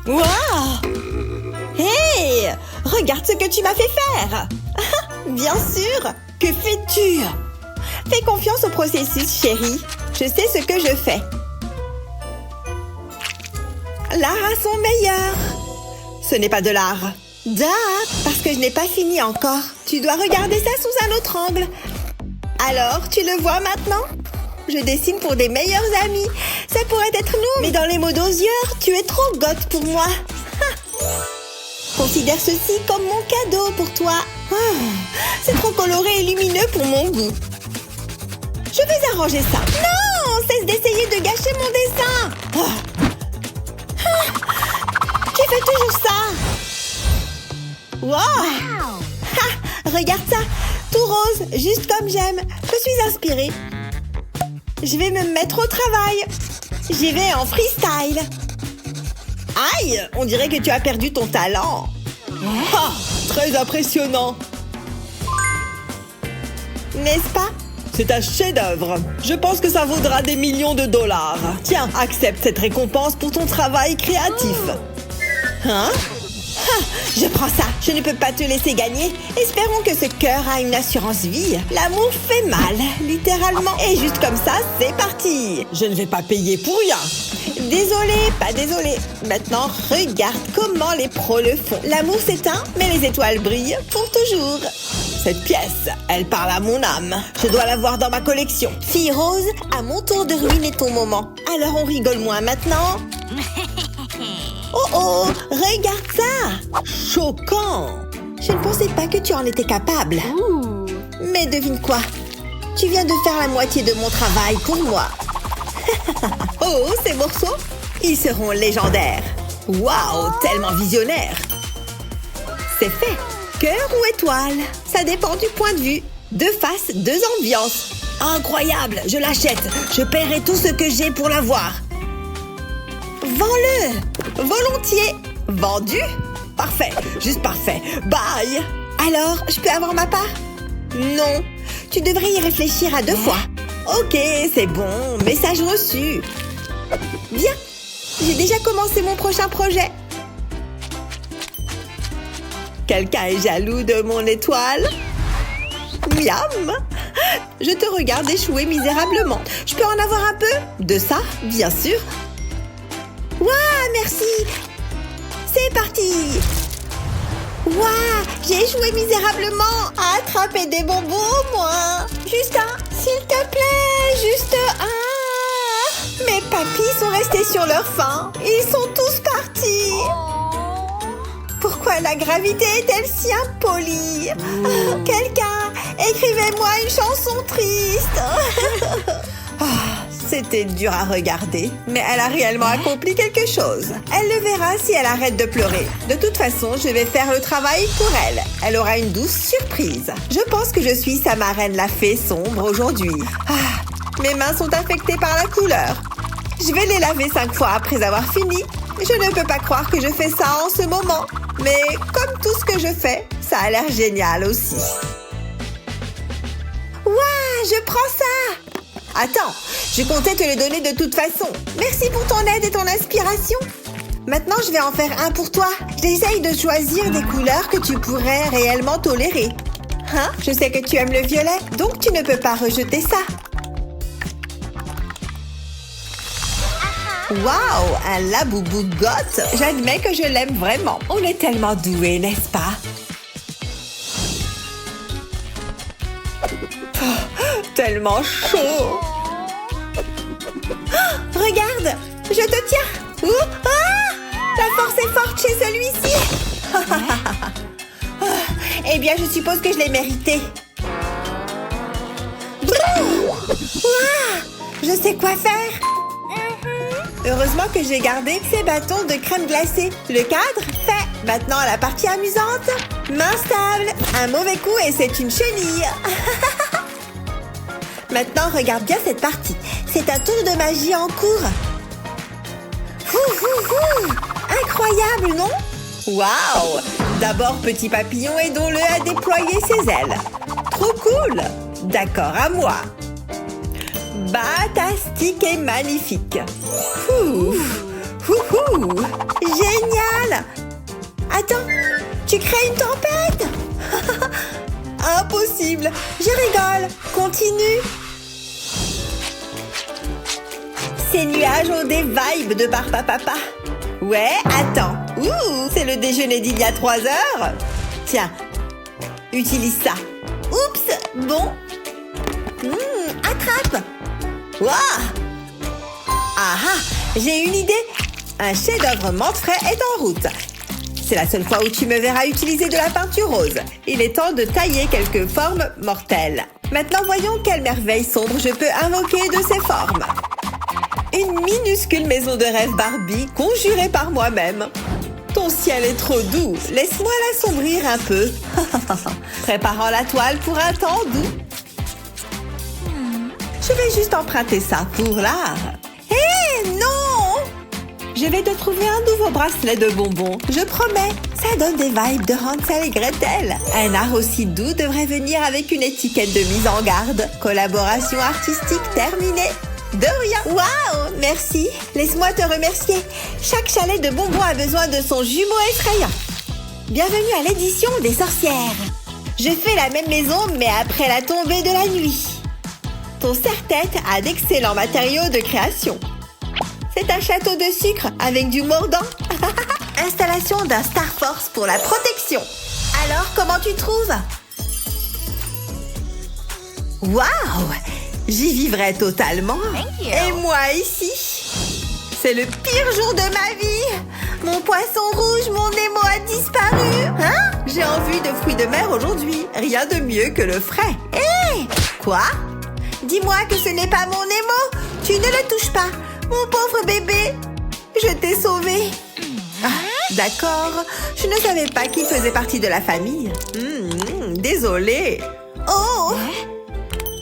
Waouh! Hey! Regarde ce que tu m'as fait faire! Bien sûr! Que fais-tu? Fais confiance au processus, chérie. Je sais ce que je fais. L'art a son meilleur. Ce n'est pas de l'art. Parce que je n'ai pas fini encore. Tu dois regarder ça sous un autre angle. Alors, tu le vois maintenant? Je dessine pour des meilleurs amis. Ça pourrait être nous. Mais dans les mots d'Osier, tu es trop goth pour moi. Considère ceci comme mon cadeau pour toi. C'est trop coloré et lumineux pour mon goût. Je vais arranger ça. Non! Cesse d'essayer de gâcher mon dessin. Tu fais toujours ça. Wow! Regarde ça. Tout rose, juste comme j'aime. Je suis inspirée. Je vais me mettre au travail. J'y vais en freestyle. Aïe! On dirait que tu as perdu ton talent. Très impressionnant. N'est-ce pas? C'est un chef-d'œuvre. Je pense que ça vaudra des millions de dollars. Tiens, accepte cette récompense pour ton travail créatif. Hein? Je prends ça. Je ne peux pas te laisser gagner. Espérons que ce cœur a une assurance vie. L'amour fait mal, littéralement. Et juste comme ça, c'est parti. Je ne vais pas payer pour rien. Désolée, pas désolée. Maintenant, regarde comment les pros le font. L'amour s'éteint, mais les étoiles brillent pour toujours. Cette pièce, elle parle à mon âme. Je dois l'avoir dans ma collection. Fille rose, à mon tour de ruiner ton moment. Alors on rigole moins maintenant. Oh, regarde ça! Choquant! Je ne pensais pas que tu en étais capable. Mais devine quoi? Tu viens de faire la moitié de mon travail pour moi. Oh, ces morceaux? Ils seront légendaires. Waouh, tellement visionnaire. C'est fait. Cœur ou étoile? Ça dépend du point de vue. Deux faces, deux ambiances. Incroyable, je l'achète. Je paierai tout ce que j'ai pour l'avoir. Vends-le! Volontiers! Vendu? Parfait, juste parfait. Bye! Alors, je peux avoir ma part? Non, tu devrais y réfléchir à 2 fois. Ok, c'est bon, message reçu. Bien, j'ai déjà commencé mon prochain projet. Quelqu'un est jaloux de mon étoile? Miam! Je te regarde échouer misérablement. Je peux en avoir un peu? De ça, bien sûr. Waouh, merci! C'est parti! Waouh, j'ai échoué misérablement à attraper des bonbons, moi! Juste un, s'il te plaît, juste un! Mes papis sont restés sur leur faim. Ils sont tous partis. Pourquoi la gravité est-elle si impolie? Quelqu'un, écrivez-moi une chanson triste. C'était dur à regarder, mais elle a réellement accompli quelque chose. Elle le verra si elle arrête de pleurer. De toute façon, je vais faire le travail pour elle. Elle aura une douce surprise. Je pense que je suis sa marraine la fée sombre aujourd'hui. Mes mains sont affectées par la couleur. Je vais les laver 5 fois après avoir fini. Je ne peux pas croire que je fais ça en ce moment. Mais comme tout ce que je fais, ça a l'air génial aussi. Waouh, je prends ça! Attends, je comptais te le donner de toute façon. Merci pour ton aide et ton inspiration. Maintenant, je vais en faire un pour toi. J'essaye de choisir des couleurs que tu pourrais réellement tolérer. Hein? Je sais que tu aimes le violet, donc tu ne peux pas rejeter ça. Waouh, un laboubou goth. J'admets que je l'aime vraiment. On est tellement doués, n'est-ce pas? Tellement chaud. Regarde, je te tiens. La force est forte chez celui-ci. Eh bien, je suppose que je l'ai mérité. Je sais quoi faire. Heureusement que j'ai gardé ces bâtons de crème glacée. Le cadre, fait. Maintenant, la partie amusante. Main stable. Un mauvais coup et c'est une chenille. Maintenant, regarde bien cette partie. C'est un tour de magie en cours. Incroyable, non? Waouh! D'abord, petit papillon, aidons-le à déployer ses ailes. Trop cool! D'accord, à moi. Batastique et magnifique. Houhou! Génial! Attends, tu crées une tempête? Impossible! Je rigole! Continue! Ces nuages ont des vibes de Papa Papa. Ouais, attends. Ouh, c'est le déjeuner d'il y a 3 heures. Tiens, utilise ça. Oups, bon. Attrape. Waouh! Ah ah, j'ai une idée. Un chef-d'œuvre menthe frais est en route. C'est la seule fois où tu me verras utiliser de la peinture rose. Il est temps de tailler quelques formes mortelles. Maintenant, voyons quelle merveille sombre je peux invoquer de ces formes. Une minuscule maison de rêve Barbie conjurée par moi-même. Ton ciel est trop doux. Laisse-moi l'assombrir un peu. Préparant la toile pour un temps doux. Je vais juste emprunter ça pour l'art. Hé, non! Je vais te trouver un nouveau bracelet de bonbons. Je promets. Ça donne des vibes de Hansel et Gretel. Un art aussi doux devrait venir avec une étiquette de mise en garde. Collaboration artistique terminée. De rien. Waouh, merci. Laisse-moi te remercier. Chaque chalet de bonbons a besoin de son jumeau effrayant. Bienvenue à l'édition des sorcières. Je fais la même maison, mais après la tombée de la nuit. Ton serre-tête a d'excellents matériaux de création. C'est un château de sucre avec du mordant. Installation d'un Star Force pour la protection. Alors, comment tu trouves? Waouh! J'y vivrai totalement. Et moi ici. C'est le pire jour de ma vie. Mon poisson rouge, mon Nemo a disparu. Hein? J'ai envie de fruits de mer aujourd'hui. Rien de mieux que le frais. Hé! Quoi? Dis-moi que ce n'est pas mon Nemo. Tu ne le touches pas. Mon pauvre bébé. Je t'ai sauvé. Ah, d'accord. Je ne savais pas qu'il faisait partie de la famille. Désolée. Oh!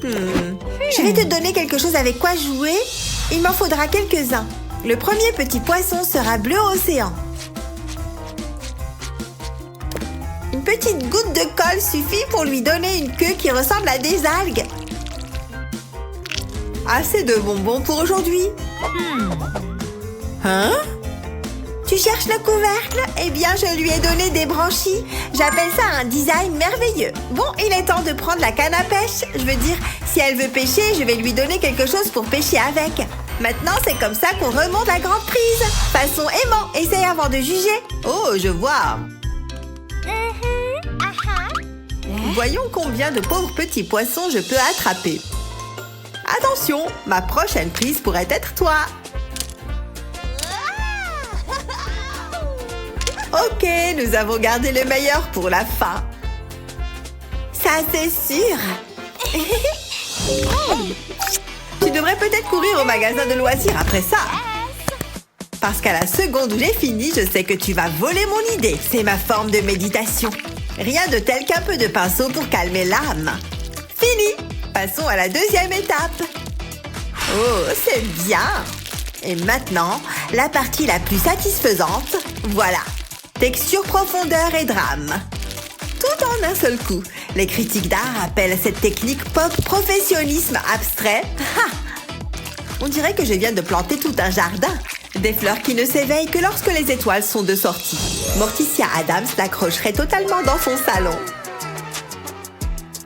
Je vais te donner quelque chose avec quoi jouer. Il m'en faudra quelques-uns. Le premier petit poisson sera bleu océan. Une petite goutte de colle suffit pour lui donner une queue qui ressemble à des algues. Assez de bonbons pour aujourd'hui. Hein? Tu cherches le couvercle? Eh bien, je lui ai donné des branchies. J'appelle ça un design merveilleux. Bon, il est temps de prendre la canne à pêche. Je veux dire, si elle veut pêcher, je vais lui donner quelque chose pour pêcher avec. Maintenant, c'est comme ça qu'on remonte la grande prise. Façon aimant. Essaye avant de juger. Oh, je vois. Voyons combien de pauvres petits poissons je peux attraper. Attention, ma prochaine prise pourrait être toi. Ok, nous avons gardé le meilleur pour la fin. Ça, c'est sûr. Tu devrais peut-être courir au magasin de loisirs après ça. Parce qu'à la seconde où j'ai fini, je sais que tu vas voler mon idée. C'est ma forme de méditation. Rien de tel qu'un peu de pinceau pour calmer l'âme. Fini. Passons à la deuxième étape. Oh, c'est bien. Et maintenant, la partie la plus satisfaisante. Voilà. Texture, profondeur et drame. Tout en un seul coup. Les critiques d'art appellent cette technique pop professionnisme abstrait. Ha! On dirait que je viens de planter tout un jardin. Des fleurs qui ne s'éveillent que lorsque les étoiles sont de sortie. Morticia Adams l'accrocherait totalement dans son salon.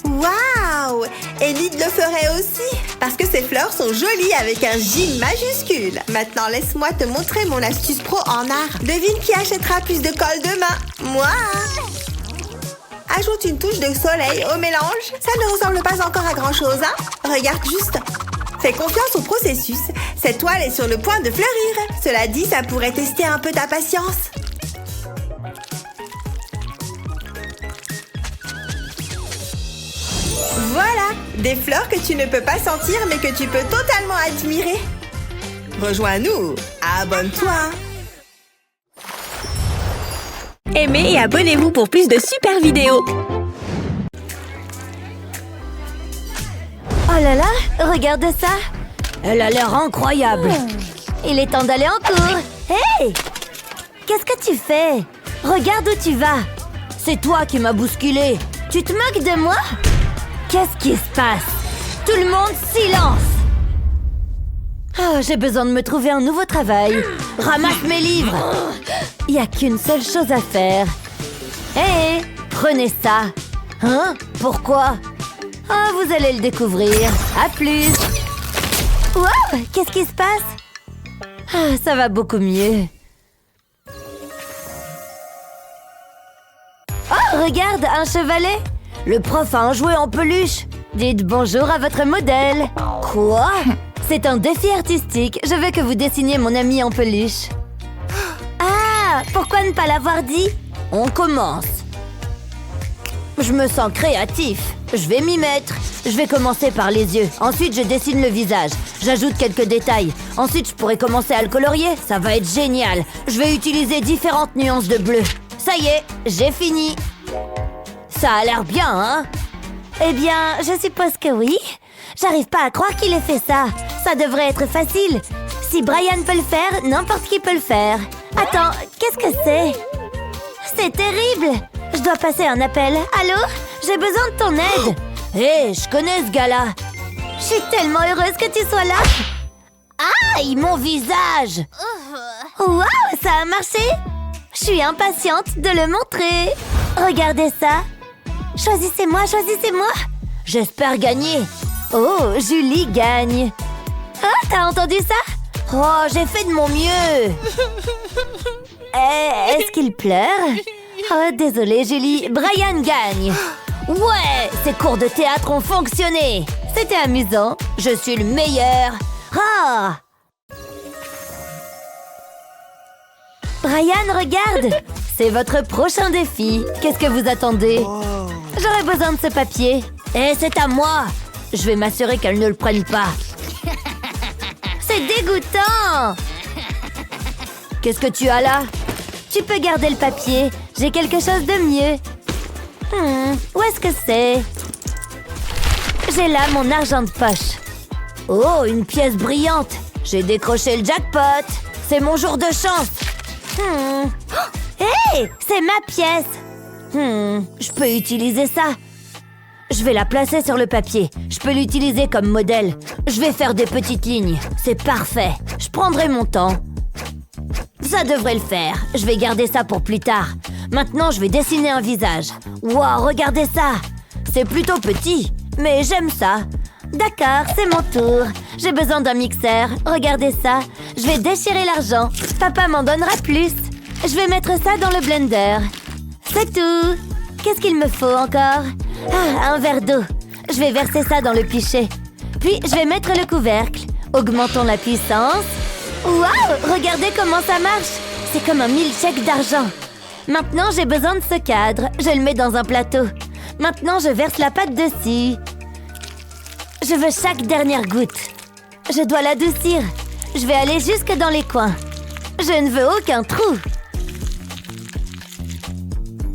Waouh! Enid le ferait aussi, parce que ces fleurs sont jolies avec un J majuscule. Maintenant, laisse-moi te montrer mon astuce pro en art. Devine qui achètera plus de colle demain? Moi! Ajoute une touche de soleil au mélange. Ça ne ressemble pas encore à grand-chose, hein? Regarde juste. Fais confiance au processus. Cette toile est sur le point de fleurir. Cela dit, ça pourrait tester un peu ta patience. Voilà, des fleurs que tu ne peux pas sentir mais que tu peux totalement admirer. Rejoins-nous, abonne-toi. Aimez et abonnez-vous pour plus de super vidéos. Oh là là, regarde ça. Elle a l'air incroyable. Il est temps d'aller en cours. Hey! Qu'est-ce que tu fais? Regarde où tu vas. C'est toi qui m'as bousculé. Tu te moques de moi? Qu'est-ce qui se passe? Tout le monde, silence! Oh, j'ai besoin de me trouver un nouveau travail. Ramasse mes livres. Il n'y a qu'une seule chose à faire. Hé, prenez ça. Hein? Pourquoi? Oh, vous allez le découvrir. À plus. Wow, qu'est-ce qui se passe? Ah, ça va beaucoup mieux. Oh, regarde, un chevalet. Le prof a un jouet en peluche. Dites bonjour à votre modèle. Quoi? C'est un défi artistique. Je veux que vous dessiniez mon ami en peluche. Ah, pourquoi ne pas l'avoir dit? On commence. Je me sens créatif. Je vais m'y mettre. Je vais commencer par les yeux. Ensuite, je dessine le visage. J'ajoute quelques détails. Ensuite, je pourrais commencer à le colorier. Ça va être génial. Je vais utiliser différentes nuances de bleu. Ça y est, j'ai fini. Ça a l'air bien, hein? Eh bien, je suppose que oui. J'arrive pas à croire qu'il ait fait ça. Ça devrait être facile. Si Brian peut le faire, n'importe qui peut le faire. Attends, qu'est-ce que c'est? C'est terrible. Je dois passer un appel. Allô? J'ai besoin de ton aide. Hé, je connais ce gars-là. Je suis tellement heureuse que tu sois là. Aïe, mon visage. Waouh, ça a marché. Je suis impatiente de le montrer. Regardez ça. Choisissez-moi, choisissez-moi. J'espère gagner. Oh, Julie gagne. Oh, t'as entendu ça? Oh, j'ai fait de mon mieux. Est-ce qu'il pleure? Oh, désolée, Julie. Brian gagne. Ouais, ces cours de théâtre ont fonctionné. C'était amusant. Je suis le meilleur. Ah! Brian, regarde. C'est votre prochain défi. Qu'est-ce que vous attendez? J'aurais besoin de ce papier. Et c'est à moi. Je vais m'assurer qu'elle ne le prenne pas. C'est dégoûtant. Qu'est-ce que tu as là? Tu peux garder le papier. J'ai quelque chose de mieux. Où est-ce que c'est? J'ai là mon argent de poche. Oh, une pièce brillante. J'ai décroché le jackpot. C'est mon jour de chance. Hey, c'est ma pièce. Je peux utiliser ça. Je vais la placer sur le papier. Je peux l'utiliser comme modèle. Je vais faire des petites lignes. C'est parfait. Je prendrai mon temps. Ça devrait le faire. Je vais garder ça pour plus tard. Maintenant, je vais dessiner un visage. Wow, regardez ça. C'est plutôt petit, mais j'aime ça. D'accord, c'est mon tour. J'ai besoin d'un mixeur. Regardez ça. Je vais déchirer l'argent. Papa m'en donnera plus. Je vais mettre ça dans le blender. C'est tout. Qu'est-ce qu'il me faut encore? Ah, un verre d'eau. Je vais verser ça dans le pichet. Puis, je vais mettre le couvercle. Augmentons la puissance. Waouh! Regardez comment ça marche! C'est comme un milkshake d'argent. Maintenant, j'ai besoin de ce cadre. Je le mets dans un plateau. Maintenant, je verse la pâte dessus. Je veux chaque dernière goutte. Je dois l'adoucir. Je vais aller jusque dans les coins. Je ne veux aucun trou.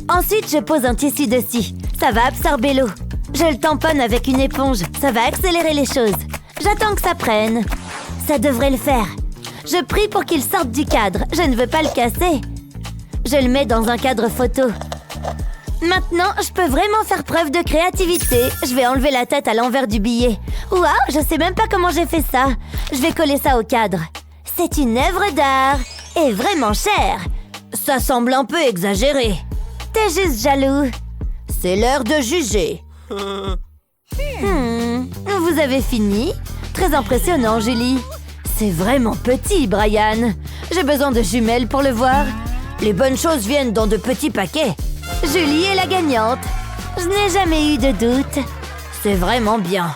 Ensuite, je pose un tissu dessus. Ça va absorber l'eau. Je le tamponne avec une éponge. Ça va accélérer les choses. J'attends que ça prenne. Ça devrait le faire. Je prie pour qu'il sorte du cadre. Je ne veux pas le casser. Je le mets dans un cadre photo. Maintenant, je peux vraiment faire preuve de créativité. Je vais enlever la tête à l'envers du billet. Waouh, je sais même pas comment j'ai fait ça. Je vais coller ça au cadre. C'est une œuvre d'art. Et vraiment chère. Ça semble un peu exagéré. T'es juste jaloux. C'est l'heure de juger. Vous avez fini? Très impressionnant, Julie. C'est vraiment petit, Brian. J'ai besoin de jumelles pour le voir. Les bonnes choses viennent dans de petits paquets. Julie est la gagnante. Je n'ai jamais eu de doute. C'est vraiment bien.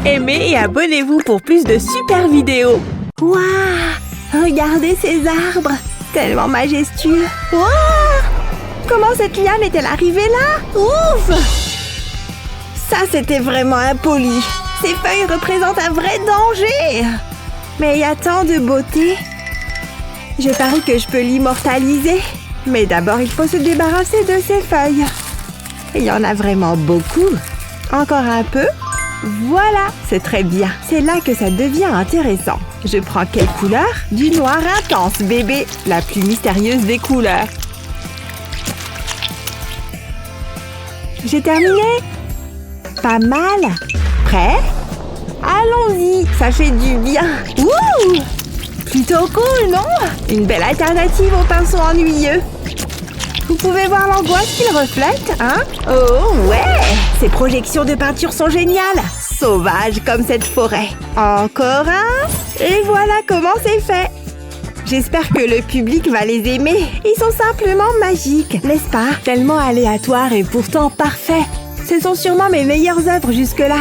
Aimez et abonnez-vous pour plus de super vidéos. Waouh! Regardez ces arbres! Tellement majestueux! Waouh! Comment cette liane est-elle arrivée là? Ouf! Ça, c'était vraiment impoli. Ces feuilles représentent un vrai danger. Mais il y a tant de beauté. Je parie que je peux l'immortaliser. Mais d'abord, il faut se débarrasser de ces feuilles. Il y en a vraiment beaucoup. Encore un peu. Voilà, c'est très bien. C'est là que ça devient intéressant. Je prends quelle couleur? Du noir intense, bébé. La plus mystérieuse des couleurs. J'ai terminé. Pas mal. Prêt? Allons-y, ça fait du bien. Ouh! Plutôt cool, non? Une belle alternative au pinceau ennuyeux. Vous pouvez voir l'angoisse qu'il reflète, hein? Oh, ouais! Ces projections de peinture sont géniales! Sauvages comme cette forêt. Encore un? Et voilà comment c'est fait! J'espère que le public va les aimer. Ils sont simplement magiques, n'est-ce pas? Tellement aléatoires et pourtant parfaits. Ce sont sûrement mes meilleures œuvres jusque-là.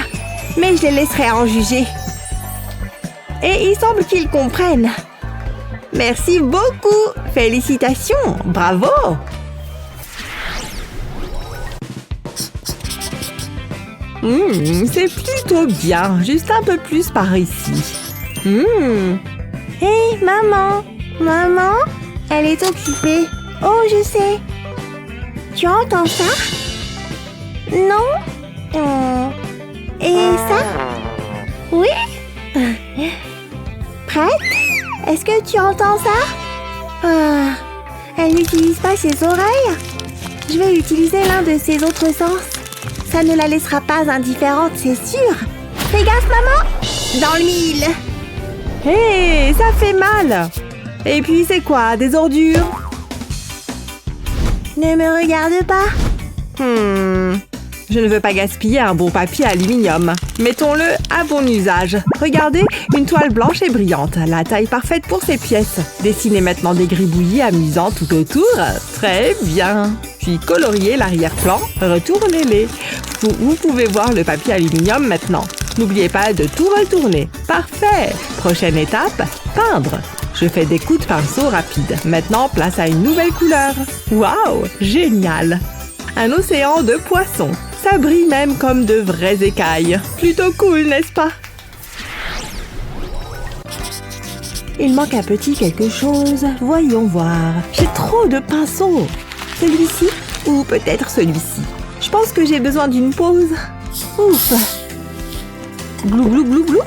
Mais je les laisserai en juger. Et il semble qu'ils comprennent. Merci beaucoup! Félicitations! Bravo! C'est plutôt bien. Juste un peu plus par ici. Hé, maman! Maman? Elle est occupée. Oh, je sais. Tu entends ça? Non? Et ça? Oui? Prête? Est-ce que tu entends ça? Elle n'utilise pas ses oreilles. Je vais utiliser l'un de ses autres sens. Ça ne la laissera pas indifférente, c'est sûr. Fais gaffe, maman! Dans le mille! Hé, ça fait mal! Et puis, c'est quoi, des ordures? Ne me regarde pas. Je ne veux pas gaspiller un bon papier aluminium. Mettons-le à bon usage. Regardez, une toile blanche et brillante, la taille parfaite pour ces pièces. Dessinez maintenant des gribouillis amusants tout autour. Très bien. Puis coloriez l'arrière-plan, retournez-les. Vous pouvez voir le papier aluminium maintenant. N'oubliez pas de tout retourner. Parfait. Prochaine étape, peindre. Je fais des coups de pinceau rapides. Maintenant, place à une nouvelle couleur. Waouh, génial. Un océan de poissons. Ça brille même comme de vraies écailles. Plutôt cool, n'est-ce pas? Il manque un petit quelque chose. Voyons voir. J'ai trop de pinceaux. Celui-ci ou peut-être celui-ci. Je pense que j'ai besoin d'une pause. Ouf. Glou, glou, glou, glou.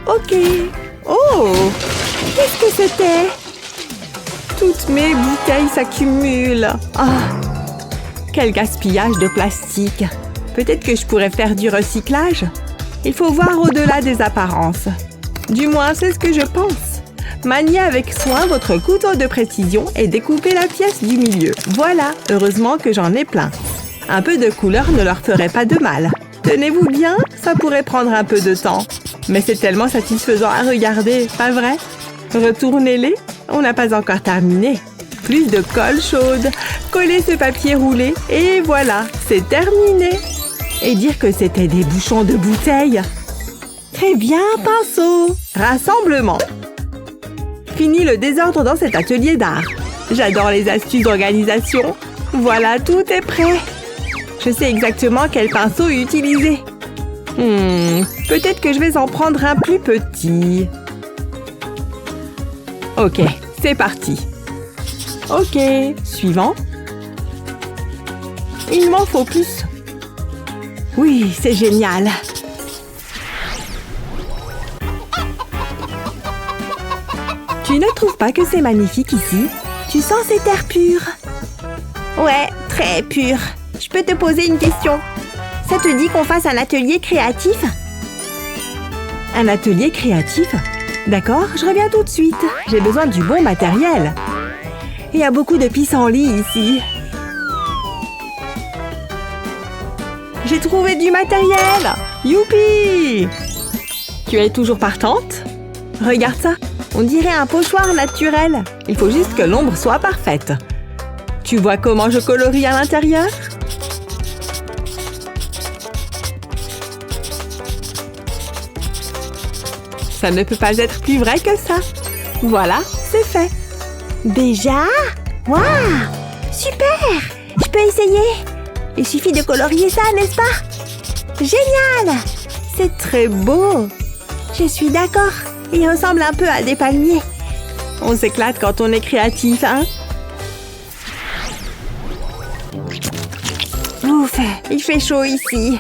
Ok. Oh. Qu'est-ce que c'était? Toutes mes bouteilles s'accumulent. Quel gaspillage de plastique. Peut-être que je pourrais faire du recyclage. Il faut voir au-delà des apparences. Du moins, c'est ce que je pense. Maniez avec soin votre couteau de précision et découpez la pièce du milieu. Voilà, heureusement que j'en ai plein. Un peu de couleur ne leur ferait pas de mal. Tenez-vous bien, ça pourrait prendre un peu de temps. Mais c'est tellement satisfaisant à regarder, pas vrai? Retournez-les, on n'a pas encore terminé. Plus de colle chaude, collez ce papier roulé et voilà, c'est terminé. Et dire que c'était des bouchons de bouteilles. Très bien, pinceau. Rassemblement. Fini le désordre dans cet atelier d'art. J'adore les astuces d'organisation. Voilà, tout est prêt. Je sais exactement quel pinceau utiliser. Peut-être que je vais en prendre un plus petit. Ok, c'est parti. Ok, suivant. Il m'en faut plus. Oui, c'est génial. Tu ne trouves pas que c'est magnifique ici? Tu sens cet air pur? Ouais, très pur. Je peux te poser une question. Ça te dit qu'on fasse un atelier créatif? Un atelier créatif? D'accord, je reviens tout de suite. J'ai besoin du bon matériel. Il y a beaucoup de pissenlits ici. J'ai trouvé du matériel! Youpi! Tu es toujours partante? Regarde ça, on dirait un pochoir naturel. Il faut juste que l'ombre soit parfaite. Tu vois comment je colorie à l'intérieur? Ça ne peut pas être plus vrai que ça. Voilà, c'est fait. Déjà? Waouh! Super! Je peux essayer? Il suffit de colorier ça, n'est-ce pas? Génial! C'est très beau! Je suis d'accord. Il ressemble un peu à des palmiers. On s'éclate quand on est créatif, hein? Ouf, il fait chaud ici.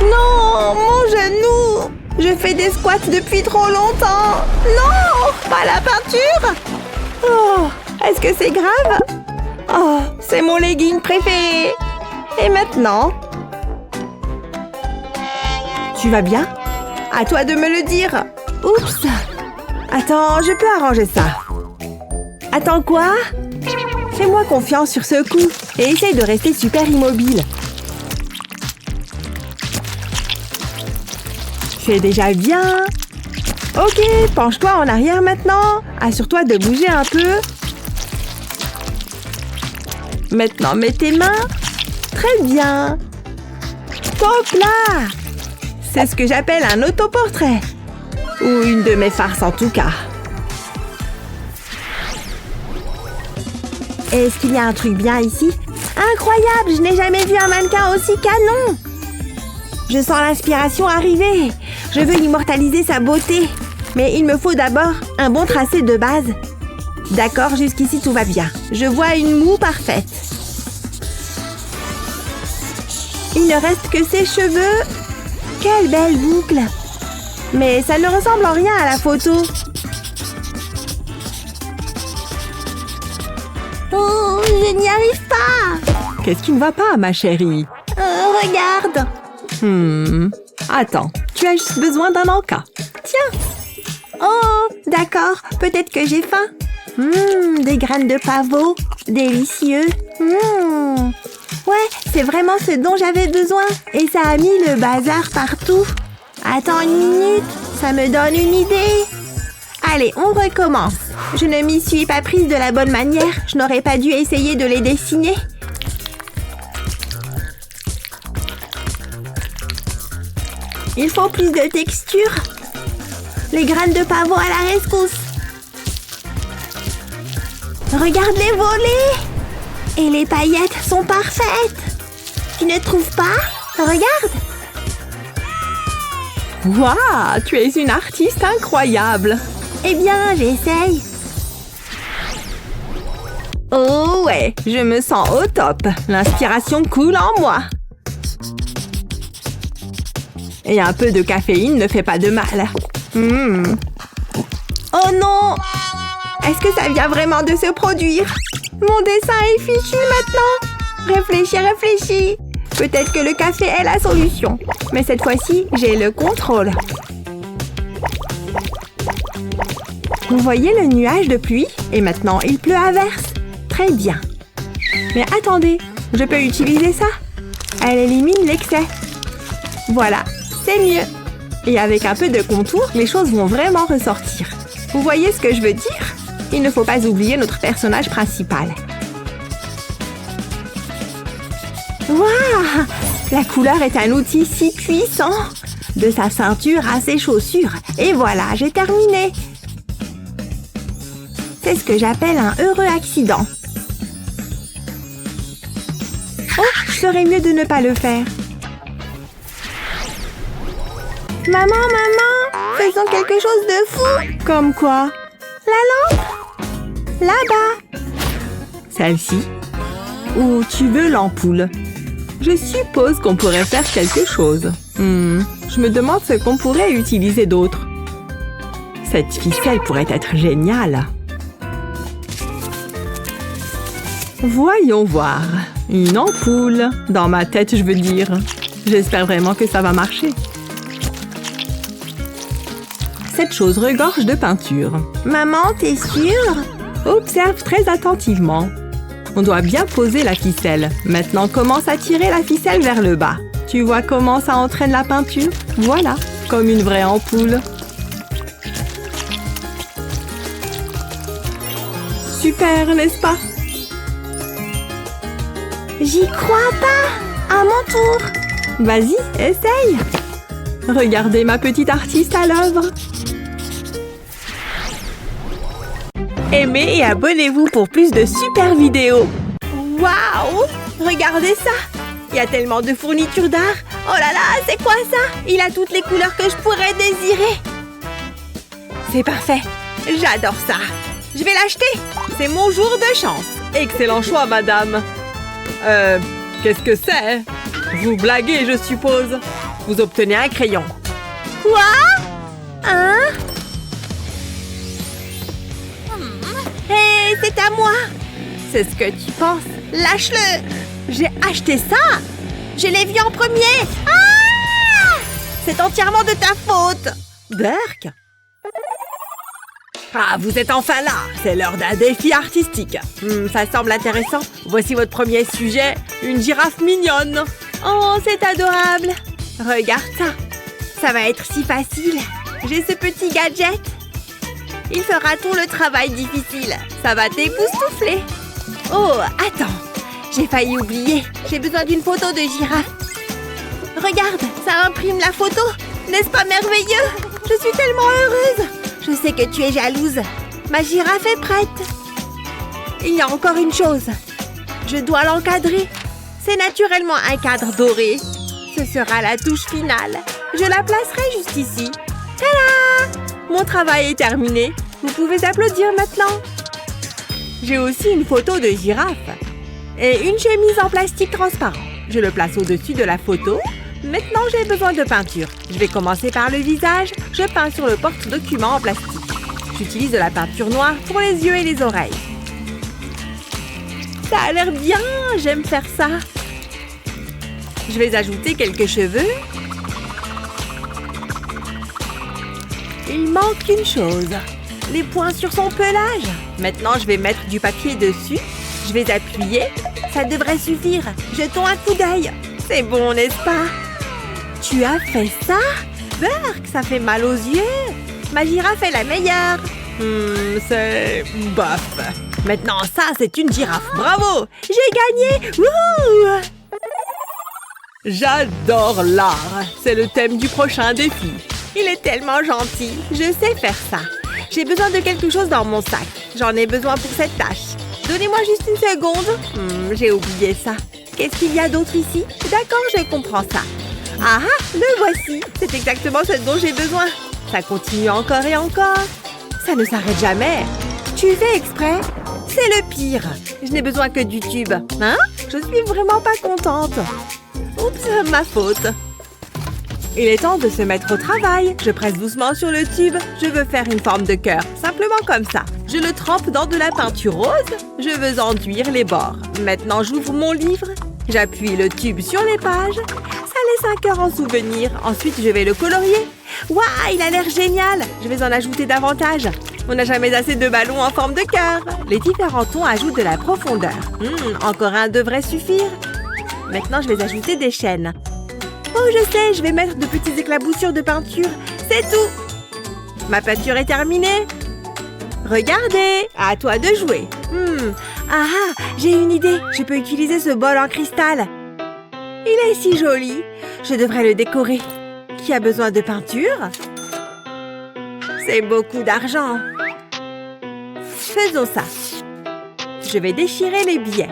Non, mon genou! Je fais des squats depuis trop longtemps. Non, pas la peinture! Oh, est-ce que c'est grave? Oh, c'est mon legging préféré. Et maintenant? Tu vas bien? À toi de me le dire. Oups. Attends, je peux arranger ça. Attends quoi? Fais-moi confiance sur ce coup et essaye de rester super immobile. C'est déjà bien. Ok, penche-toi en arrière maintenant. Assure-toi de bouger un peu. Maintenant, mets tes mains. Très bien. Top là! C'est ce que j'appelle un autoportrait. Ou une de mes farces en tout cas. Est-ce qu'il y a un truc bien ici? Incroyable! Je n'ai jamais vu un mannequin aussi canon! Je sens l'inspiration arriver. Je veux immortaliser sa beauté. Mais il me faut d'abord un bon tracé de base. D'accord, jusqu'ici tout va bien. Je vois une moue parfaite. Il ne reste que ses cheveux. Quelle belle boucle! Mais ça ne ressemble en rien à la photo. Oh, je n'y arrive pas! Qu'est-ce qui ne va pas, ma chérie? Regarde! Attends, tu as juste besoin d'un encas. Tiens! Oh, d'accord, peut-être que j'ai faim. Des graines de pavot, délicieux. Ouais, c'est vraiment ce dont j'avais besoin. Et ça a mis le bazar partout. Attends une minute, ça me donne une idée. Allez, on recommence. Je ne m'y suis pas prise de la bonne manière. Je n'aurais pas dû essayer de les dessiner. Il faut plus de texture. Les graines de pavot à la rescousse. Regarde-les voler. Et les paillettes sont parfaites. Tu ne trouves pas? Regarde. Waouh, tu es une artiste incroyable. Eh bien, j'essaye. Oh ouais, je me sens au top. L'inspiration coule en moi. Et un peu de caféine ne fait pas de mal. Oh non! Est-ce que ça vient vraiment de se produire? Mon dessin est fichu maintenant. Réfléchis. Peut-être que le café est la solution. Mais cette fois-ci, j'ai le contrôle. Vous voyez le nuage de pluie? Et maintenant, il pleut à verse. Très bien. Mais attendez, je peux utiliser ça. Elle élimine l'excès. Voilà, c'est mieux. Et avec un peu de contour, les choses vont vraiment ressortir. Vous voyez ce que je veux dire? Il ne faut pas oublier notre personnage principal. Waouh! La couleur est un outil si puissant. De sa ceinture à ses chaussures. Et voilà, j'ai terminé. C'est ce que j'appelle un heureux accident. Oh, je ferais mieux de ne pas le faire. Maman, faisons quelque chose de fou. Comme quoi? La lampe? Là-bas. Celle-ci? Ou tu veux l'ampoule? Je suppose qu'on pourrait faire quelque chose. Je me demande ce qu'on pourrait utiliser d'autre. Cette ficelle pourrait être géniale. Voyons voir. Une ampoule. Dans ma tête, je veux dire. J'espère vraiment que ça va marcher. Cette chose regorge de peinture. Maman, t'es sûre? Observe très attentivement. On doit bien poser la ficelle. Maintenant, commence à tirer la ficelle vers le bas. Tu vois comment ça entraîne la peinture? Voilà, comme une vraie ampoule. Super, n'est-ce pas? J'y crois pas! À mon tour! Vas-y, essaye! Regardez ma petite artiste à l'œuvre! Aimez et abonnez-vous pour plus de super vidéos! Waouh! Regardez ça! Il y a tellement de fournitures d'art! Oh là là, c'est quoi ça? Il a toutes les couleurs que je pourrais désirer! C'est parfait! J'adore ça! Je vais l'acheter! C'est mon jour de chance! Excellent choix, madame! Qu'est-ce que c'est? Vous blaguez, je suppose. Vous obtenez un crayon. Quoi? Hein? Hé, c'est à moi! C'est ce que tu penses? Lâche-le! J'ai acheté ça! Je l'ai vu en premier! Ah! C'est entièrement de ta faute. Burke? Ah, vous êtes enfin là. C'est l'heure d'un défi artistique. Ça semble intéressant. Voici votre premier sujet, une girafe mignonne. Oh, c'est adorable. Regarde ça. Ça va être si facile. J'ai ce petit gadget. Il fera tout le travail difficile. Ça va t'époustoufler. Oh, attends. J'ai failli oublier. J'ai besoin d'une photo de girafe. Regarde, ça imprime la photo. N'est-ce pas merveilleux? Je suis tellement heureuse. Je sais que tu es jalouse. Ma girafe est prête. Il y a encore une chose. Je dois l'encadrer. C'est naturellement un cadre doré. Ce sera la touche finale. Je la placerai juste ici. Tada! Mon travail est terminé. Vous pouvez applaudir maintenant. J'ai aussi une photo de girafe. Et une chemise en plastique transparent. Je le place au-dessus de la photo. Maintenant, j'ai besoin de peinture. Je vais commencer par le visage. Je peins sur le porte-document en plastique. J'utilise de la peinture noire pour les yeux et les oreilles. Ça a l'air bien. J'aime faire ça. Je vais ajouter quelques cheveux. Il manque une chose. Les points sur son pelage. Maintenant, je vais mettre du papier dessus. Je vais appuyer. Ça devrait suffire. Jetons un coup d'œil. C'est bon, n'est-ce pas? Tu as fait ça? Burke, ça fait mal aux yeux. Ma girafe est la meilleure. C'est bof. Maintenant, ça, c'est une girafe. Bravo! J'ai gagné! Wouhou! J'adore l'art. C'est le thème du prochain défi. Il est tellement gentil. Je sais faire ça. J'ai besoin de quelque chose dans mon sac. J'en ai besoin pour cette tâche. Donnez-moi juste une seconde. J'ai oublié ça. Qu'est-ce qu'il y a d'autre ici? D'accord, je comprends ça. Ah, le voici. C'est exactement ce dont j'ai besoin. Ça continue encore et encore. Ça ne s'arrête jamais. Tu fais exprès? C'est le pire. Je n'ai besoin que du tube. Hein? Je suis vraiment pas contente. Oups, ma faute. Il est temps de se mettre au travail. Je presse doucement sur le tube. Je veux faire une forme de cœur, simplement comme ça. Je le trempe dans de la peinture rose. Je veux enduire les bords. Maintenant, j'ouvre mon livre. J'appuie le tube sur les pages. Ça laisse un cœur en souvenir. Ensuite, je vais le colorier. Waouh, il a l'air génial. Je vais en ajouter davantage. On n'a jamais assez de ballons en forme de cœur. Les différents tons ajoutent de la profondeur. Encore un devrait suffire. Maintenant, je vais ajouter des chaînes. Oh, je sais, je vais mettre de petites éclaboussures de peinture. C'est tout. Ma peinture est terminée. Regardez, à toi de jouer. J'ai une idée. Je peux utiliser ce bol en cristal. Il est si joli. Je devrais le décorer. Qui a besoin de peinture? C'est beaucoup d'argent. Faisons ça. Je vais déchirer les billets.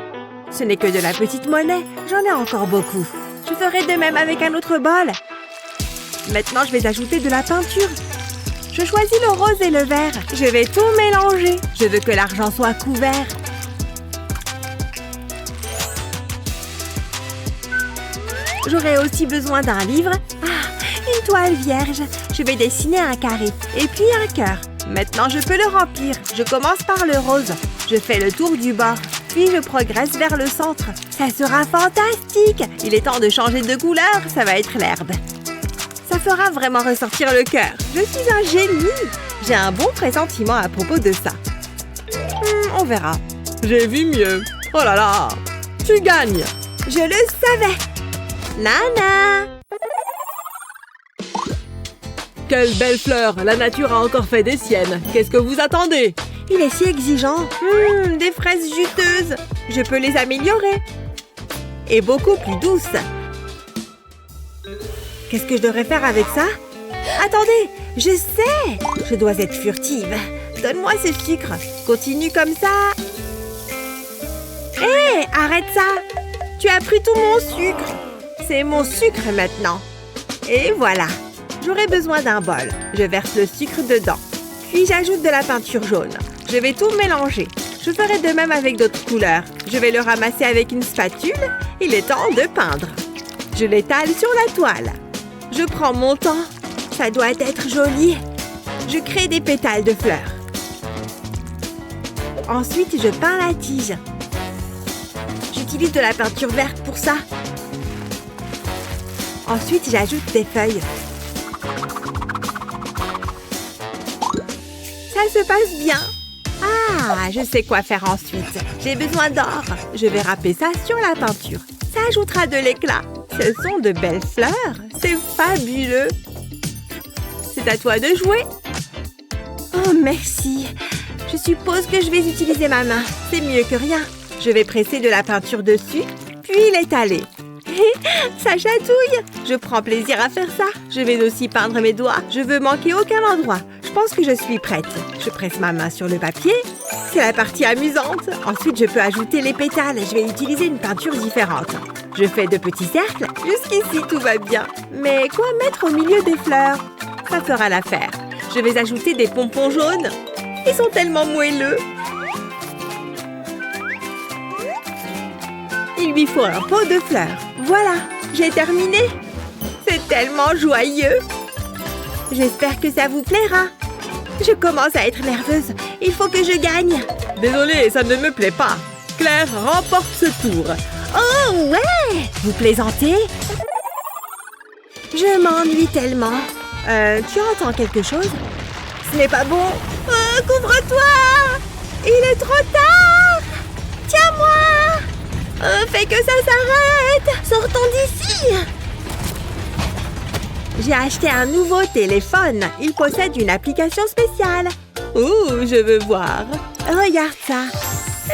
Ce n'est que de la petite monnaie. J'en ai encore beaucoup. Je ferai de même avec un autre bol. Maintenant, je vais ajouter de la peinture. Je choisis le rose et le vert. Je vais tout mélanger. Je veux que l'argent soit couvert. J'aurai aussi besoin d'un livre. Une toile vierge. Je vais dessiner un carré et puis un cœur. Maintenant, je peux le remplir. Je commence par le rose. Je fais le tour du bord. Puis je progresse vers le centre. Ça sera fantastique! Il est temps de changer de couleur. Ça va être l'herbe. Ça fera vraiment ressortir le cœur. Je suis un génie! J'ai un bon pressentiment à propos de ça. On verra. J'ai vu mieux. Oh là là! Tu gagnes! Je le savais! Nana! Quelle belle fleur! La nature a encore fait des siennes. Qu'est-ce que vous attendez? Il est si exigeant. Des fraises juteuses. Je peux les améliorer. Et beaucoup plus douces. Qu'est-ce que je devrais faire avec ça? Attendez, je sais. Je dois être furtive. Donne-moi ce sucre. Continue comme ça. Hé, arrête ça. Tu as pris tout mon sucre. C'est mon sucre maintenant. Et voilà. J'aurai besoin d'un bol. Je verse le sucre dedans. Puis j'ajoute de la peinture jaune. Je vais tout mélanger. Je ferai de même avec d'autres couleurs. Je vais le ramasser avec une spatule. Il est temps de peindre. Je l'étale sur la toile. Je prends mon temps. Ça doit être joli. Je crée des pétales de fleurs. Ensuite, je peins la tige. J'utilise de la peinture verte pour ça. Ensuite, j'ajoute des feuilles. Ça se passe bien. Ah, je sais quoi faire ensuite. J'ai besoin d'or. Je vais râper ça sur la peinture. Ça ajoutera de l'éclat. Ce sont de belles fleurs. C'est fabuleux. C'est à toi de jouer. Oh, merci. Je suppose que je vais utiliser ma main. C'est mieux que rien. Je vais presser de la peinture dessus, puis l'étaler. Ça chatouille. Je prends plaisir à faire ça. Je vais aussi peindre mes doigts. Je veux manquer aucun endroit. Je pense que je suis prête. Je presse ma main sur le papier. C'est la partie amusante. Ensuite, je peux ajouter les pétales. Je vais utiliser une peinture différente. Je fais de petits cercles. Jusqu'ici, tout va bien. Mais quoi mettre au milieu des fleurs? Ça fera l'affaire. Je vais ajouter des pompons jaunes. Ils sont tellement moelleux. Il lui faut un pot de fleurs. Voilà, j'ai terminé. C'est tellement joyeux. J'espère que ça vous plaira. Je commence à être nerveuse. Il faut que je gagne. Désolée, ça ne me plaît pas. Claire remporte ce tour. Oh, ouais! Vous plaisantez? Je m'ennuie tellement. Tu entends quelque chose? Ce n'est pas bon. Couvre-toi! Il est trop tard! Tiens-moi! Fais que ça s'arrête! Sortons d'ici! J'ai acheté un nouveau téléphone. Il possède une application spéciale. Ouh, je veux voir. Regarde ça.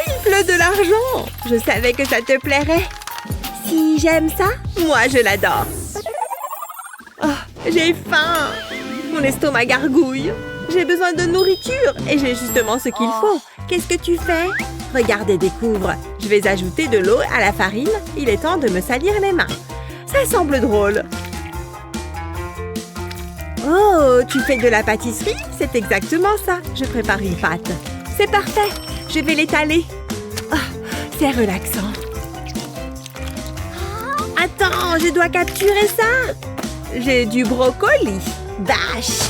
Il pleut de l'argent. Je savais que ça te plairait. Si j'aime ça, moi je l'adore. Oh, j'ai faim. Mon estomac gargouille. J'ai besoin de nourriture et j'ai justement ce qu'il faut. Qu'est-ce que tu fais? Regarde et découvre. Je vais ajouter de l'eau à la farine. Il est temps de me salir les mains. Ça semble drôle. Oh, tu fais de la pâtisserie? C'est exactement ça. Je prépare une pâte. C'est parfait. Je vais l'étaler. Oh, c'est relaxant. Attends, je dois capturer ça. J'ai du brocoli. Bâche.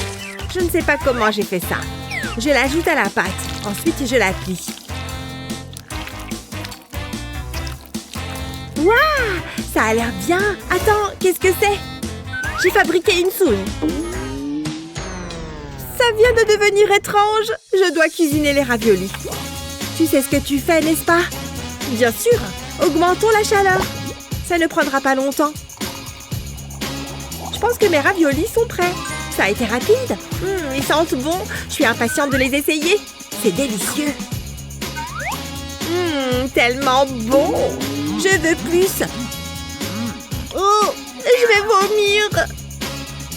Je ne sais pas comment j'ai fait ça. Je l'ajoute à la pâte. Ensuite, je la plie. Waouh! Ça a l'air bien. Attends, qu'est-ce que c'est? J'ai fabriqué une soude. Ça vient de devenir étrange. Je dois cuisiner les raviolis. Tu sais ce que tu fais, n'est-ce pas? Bien sûr. Augmentons la chaleur. Ça ne prendra pas longtemps. Je pense que mes raviolis sont prêts. Ça a été rapide. Ils sentent bon. Je suis impatiente de les essayer. C'est délicieux. Tellement bon. Je veux plus. Oh, je vais vomir.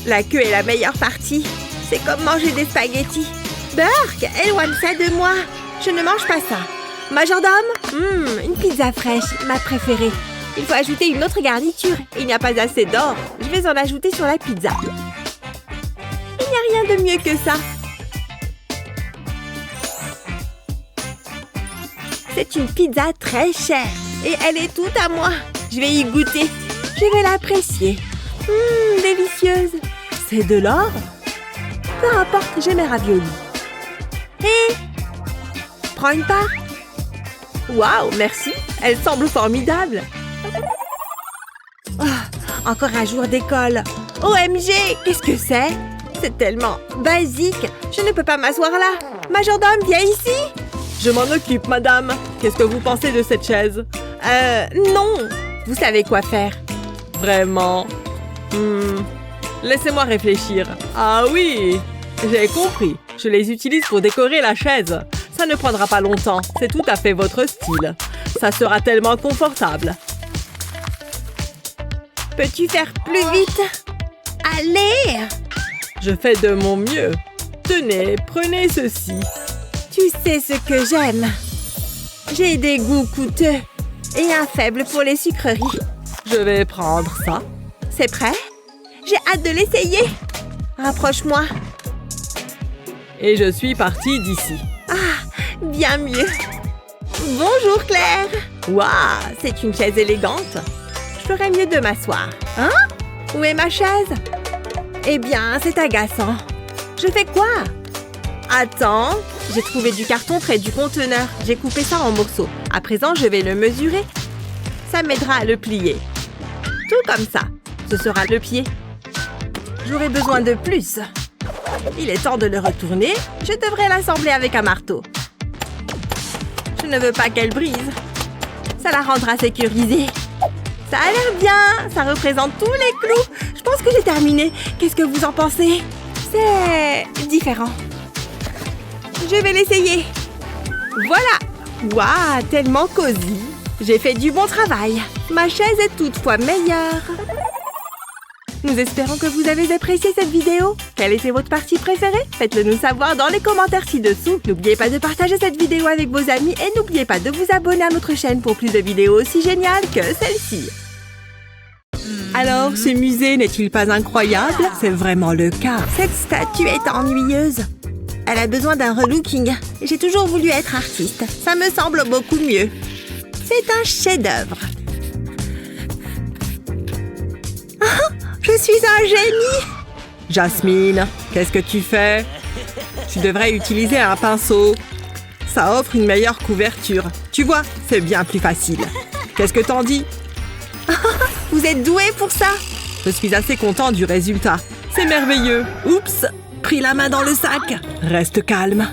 La queue est la meilleure partie. C'est comme manger des spaghettis. Burk, éloigne ça de moi. Je ne mange pas ça. Majordome, une pizza fraîche, ma préférée. Il faut ajouter une autre garniture. Il n'y a pas assez d'or. Je vais en ajouter sur la pizza. Il n'y a rien de mieux que ça. C'est une pizza très chère. Et elle est toute à moi. Je vais y goûter. Je vais l'apprécier. Délicieuse. C'est de l'or? Peu importe, j'ai mes raviolis. Hé! Prends une part. Waouh, merci. Elle semble formidable. Oh, encore un jour d'école. OMG, qu'est-ce que c'est? C'est tellement basique. Je ne peux pas m'asseoir là. Majordome, viens ici. Je m'en occupe, madame. Qu'est-ce que vous pensez de cette chaise? Non. Vous savez quoi faire. Vraiment? Laissez-moi réfléchir. Ah oui, j'ai compris. Je les utilise pour décorer la chaise. Ça ne prendra pas longtemps. C'est tout à fait votre style. Ça sera tellement confortable. Peux-tu faire plus vite? Allez! Je fais de mon mieux. Tenez, prenez ceci. Tu sais ce que j'aime. J'ai des goûts coûteux et un faible pour les sucreries. Je vais prendre ça. C'est prêt? J'ai hâte de l'essayer. Rapproche-moi. Et je suis partie d'ici. Ah, bien mieux. Bonjour, Claire. Waouh, c'est une chaise élégante. Je ferais mieux de m'asseoir. Hein? Où est ma chaise? Eh bien, c'est agaçant. Je fais quoi? Attends, j'ai trouvé du carton près du conteneur. J'ai coupé ça en morceaux. À présent, je vais le mesurer. Ça m'aidera à le plier. Tout comme ça. Ce sera le pied. J'aurai besoin de plus. Il est temps de le retourner. Je devrais l'assembler avec un marteau. Je ne veux pas qu'elle brise. Ça la rendra sécurisée. Ça a l'air bien. Ça représente tous les clous. Je pense que j'ai terminé. Qu'est-ce que vous en pensez? C'est différent. Je vais l'essayer. Voilà. Waouh, tellement cosy. J'ai fait du bon travail. Ma chaise est toutefois meilleure. Nous espérons que vous avez apprécié cette vidéo. Quelle était votre partie préférée? Faites-le nous savoir dans les commentaires ci-dessous. N'oubliez pas de partager cette vidéo avec vos amis et n'oubliez pas de vous abonner à notre chaîne pour plus de vidéos aussi géniales que celle-ci. Alors, ce musée n'est-il pas incroyable? C'est vraiment le cas. Cette statue est ennuyeuse. Elle a besoin d'un relooking. J'ai toujours voulu être artiste. Ça me semble beaucoup mieux. C'est un chef-d'œuvre. Je suis un génie! Jasmine, qu'est-ce que tu fais? Tu devrais utiliser un pinceau. Ça offre une meilleure couverture. Tu vois, c'est bien plus facile. Qu'est-ce que t'en dis? Vous êtes douée pour ça? Je suis assez content du résultat. C'est merveilleux. Oups, pris la main dans le sac. Reste calme.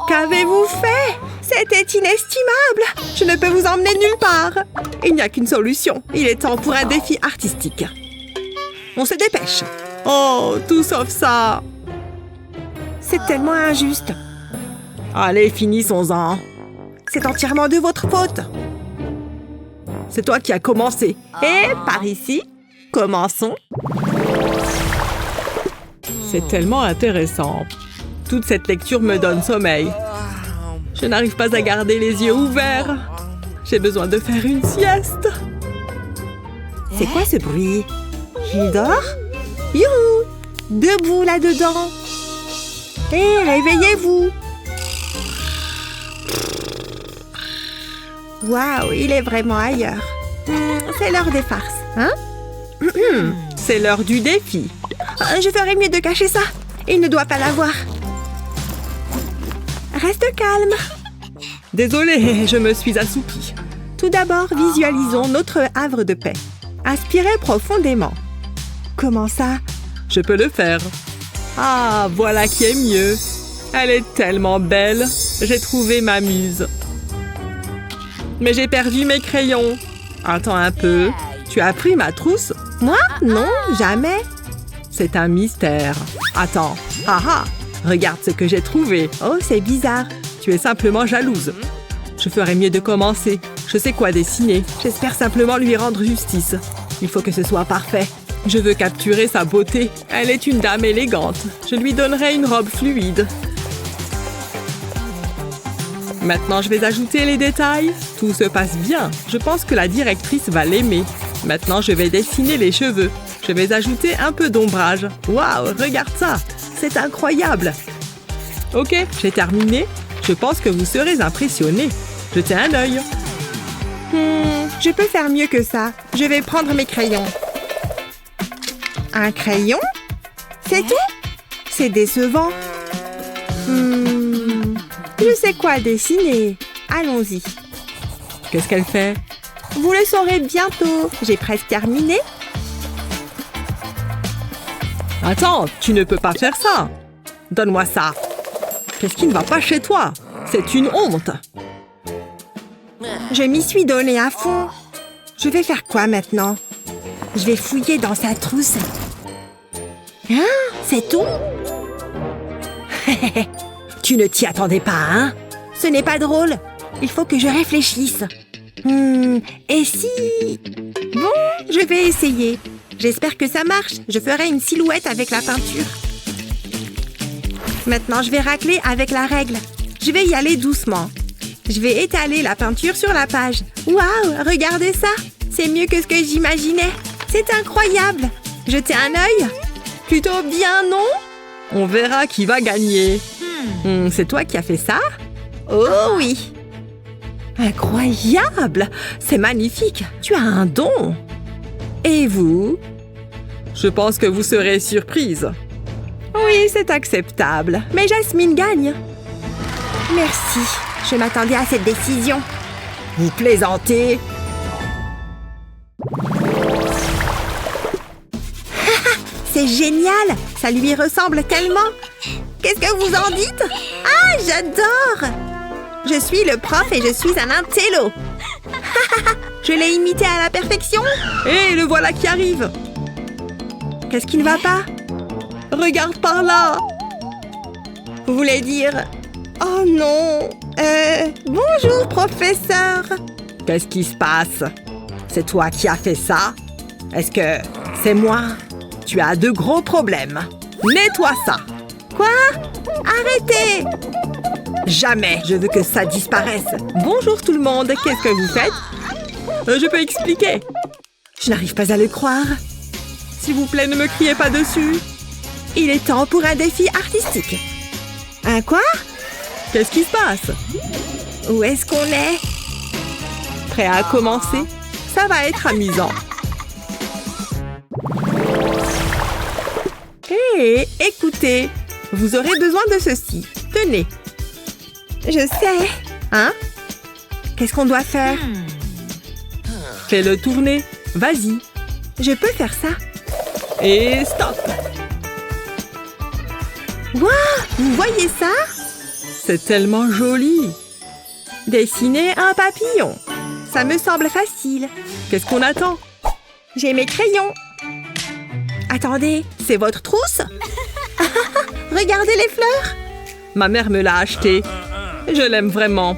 Qu'avez-vous fait? C'était inestimable. Je ne peux vous emmener nulle part. Il n'y a qu'une solution. Il est temps pour un défi artistique. On se dépêche. Oh, tout sauf ça. C'est tellement injuste. Allez, finissons-en. C'est entièrement de votre faute. C'est toi qui as commencé. Et par ici, commençons. C'est tellement intéressant. Toute cette lecture me donne sommeil. Je n'arrive pas à garder les yeux ouverts. J'ai besoin de faire une sieste. C'est quoi ce bruit? Il dort? Youhou! Debout là-dedans! Hé, réveillez-vous! Waouh, il est vraiment ailleurs. C'est l'heure des farces, hein? C'est l'heure du défi. Je ferais mieux de cacher ça. Il ne doit pas l'avoir. Reste calme. Désolée, je me suis assoupie. Tout d'abord, visualisons notre havre de paix. Inspirez profondément. Comment ça? Je peux le faire. Ah, voilà qui est mieux. Elle est tellement belle. J'ai trouvé ma muse. Mais j'ai perdu mes crayons. Attends un peu. Tu as pris ma trousse? Moi? Non, jamais. C'est un mystère. Attends. Ah ah! Regarde ce que j'ai trouvé. Oh, c'est bizarre. Tu es simplement jalouse. Je ferais mieux de commencer. Je sais quoi dessiner. J'espère simplement lui rendre justice. Il faut que ce soit parfait. Je veux capturer sa beauté. Elle est une dame élégante. Je lui donnerai une robe fluide. Maintenant, je vais ajouter les détails. Tout se passe bien. Je pense que la directrice va l'aimer. Maintenant, je vais dessiner les cheveux. Je vais ajouter un peu d'ombrage. Waouh, regarde ça. C'est incroyable. Ok, j'ai terminé. Je pense que vous serez impressionnés. Jetez un œil. Je peux faire mieux que ça. Je vais prendre mes crayons. Un crayon? C'est tout? C'est décevant. Je sais quoi dessiner. Allons-y. Qu'est-ce qu'elle fait? Vous le saurez bientôt. J'ai presque terminé. Attends, tu ne peux pas faire ça. Donne-moi ça. Qu'est-ce qui ne va pas chez toi? C'est une honte. Je m'y suis donné à fond. Je vais faire quoi maintenant? Je vais fouiller dans sa trousse. Hein? C'est tout? Tu ne t'y attendais pas, hein? Ce n'est pas drôle. Il faut que je réfléchisse. Et si... Bon, je vais essayer. J'espère que ça marche. Je ferai une silhouette avec la peinture. Maintenant, je vais racler avec la règle. Je vais y aller doucement. Je vais étaler la peinture sur la page. Waouh, regardez ça. C'est mieux que ce que j'imaginais. C'est incroyable. Jetez un œil. Plutôt bien, non? On verra qui va gagner. C'est toi qui as fait ça? Oh oui. Incroyable. C'est magnifique. Tu as un don. Et vous? Je pense que vous serez surprise. Oui, c'est acceptable. Mais Jasmine gagne. Merci. Je m'attendais à cette décision. Vous plaisantez? C'est génial. Ça lui ressemble tellement. Qu'est-ce que vous en dites? Ah, j'adore! Je suis le prof et je suis un intello. Je l'ai imité à la perfection. Hé, le voilà qui arrive. Qu'est-ce qui ne va pas? Regarde par là. Vous voulez dire... Oh non! Bonjour, professeur! Qu'est-ce qui se passe? C'est toi qui as fait ça? Est-ce que c'est moi? Tu as de gros problèmes. Nettoie ça. Quoi? Arrêtez! Jamais je veux que ça disparaisse. Bonjour tout le monde, qu'est-ce que vous faites? Je peux expliquer. Je n'arrive pas à le croire. S'il vous plaît, ne me criez pas dessus. Il est temps pour un défi artistique. Un quoi? Qu'est-ce qui se passe? Où est-ce qu'on est? Prêt à commencer? Ça va être amusant. Hé, écoutez, vous aurez besoin de ceci. Tenez. Je sais. Hein? Qu'est-ce qu'on doit faire? Fais-le tourner. Vas-y. Je peux faire ça. Et stop. Waouh! Vous voyez ça? C'est tellement joli. Dessiner un papillon. Ça me semble facile. Qu'est-ce qu'on attend? J'ai mes crayons. Attendez, c'est votre trousse? Regardez les fleurs. Ma mère me l'a acheté. Je l'aime vraiment.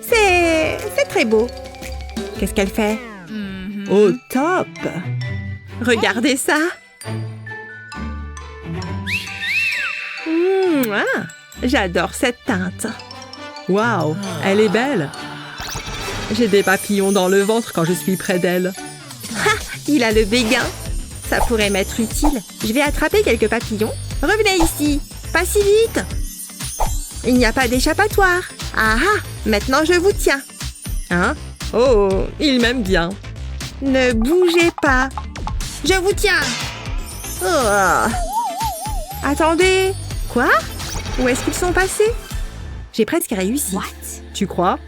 C'est très beau. Qu'est-ce qu'elle fait? Oh, top! Regardez ça. J'adore cette teinte. Waouh, elle est belle. J'ai des papillons dans le ventre quand je suis près d'elle. Il a le béguin. Ça pourrait m'être utile. Je vais attraper quelques papillons. Revenez ici. Pas si vite. Il n'y a pas d'échappatoire. Ah ah, maintenant je vous tiens. Hein? Oh, il m'aime bien. Ne bougez pas. Je vous tiens. Oh. Attendez. Quoi? Où est-ce qu'ils sont passés? J'ai presque réussi. What? Tu crois?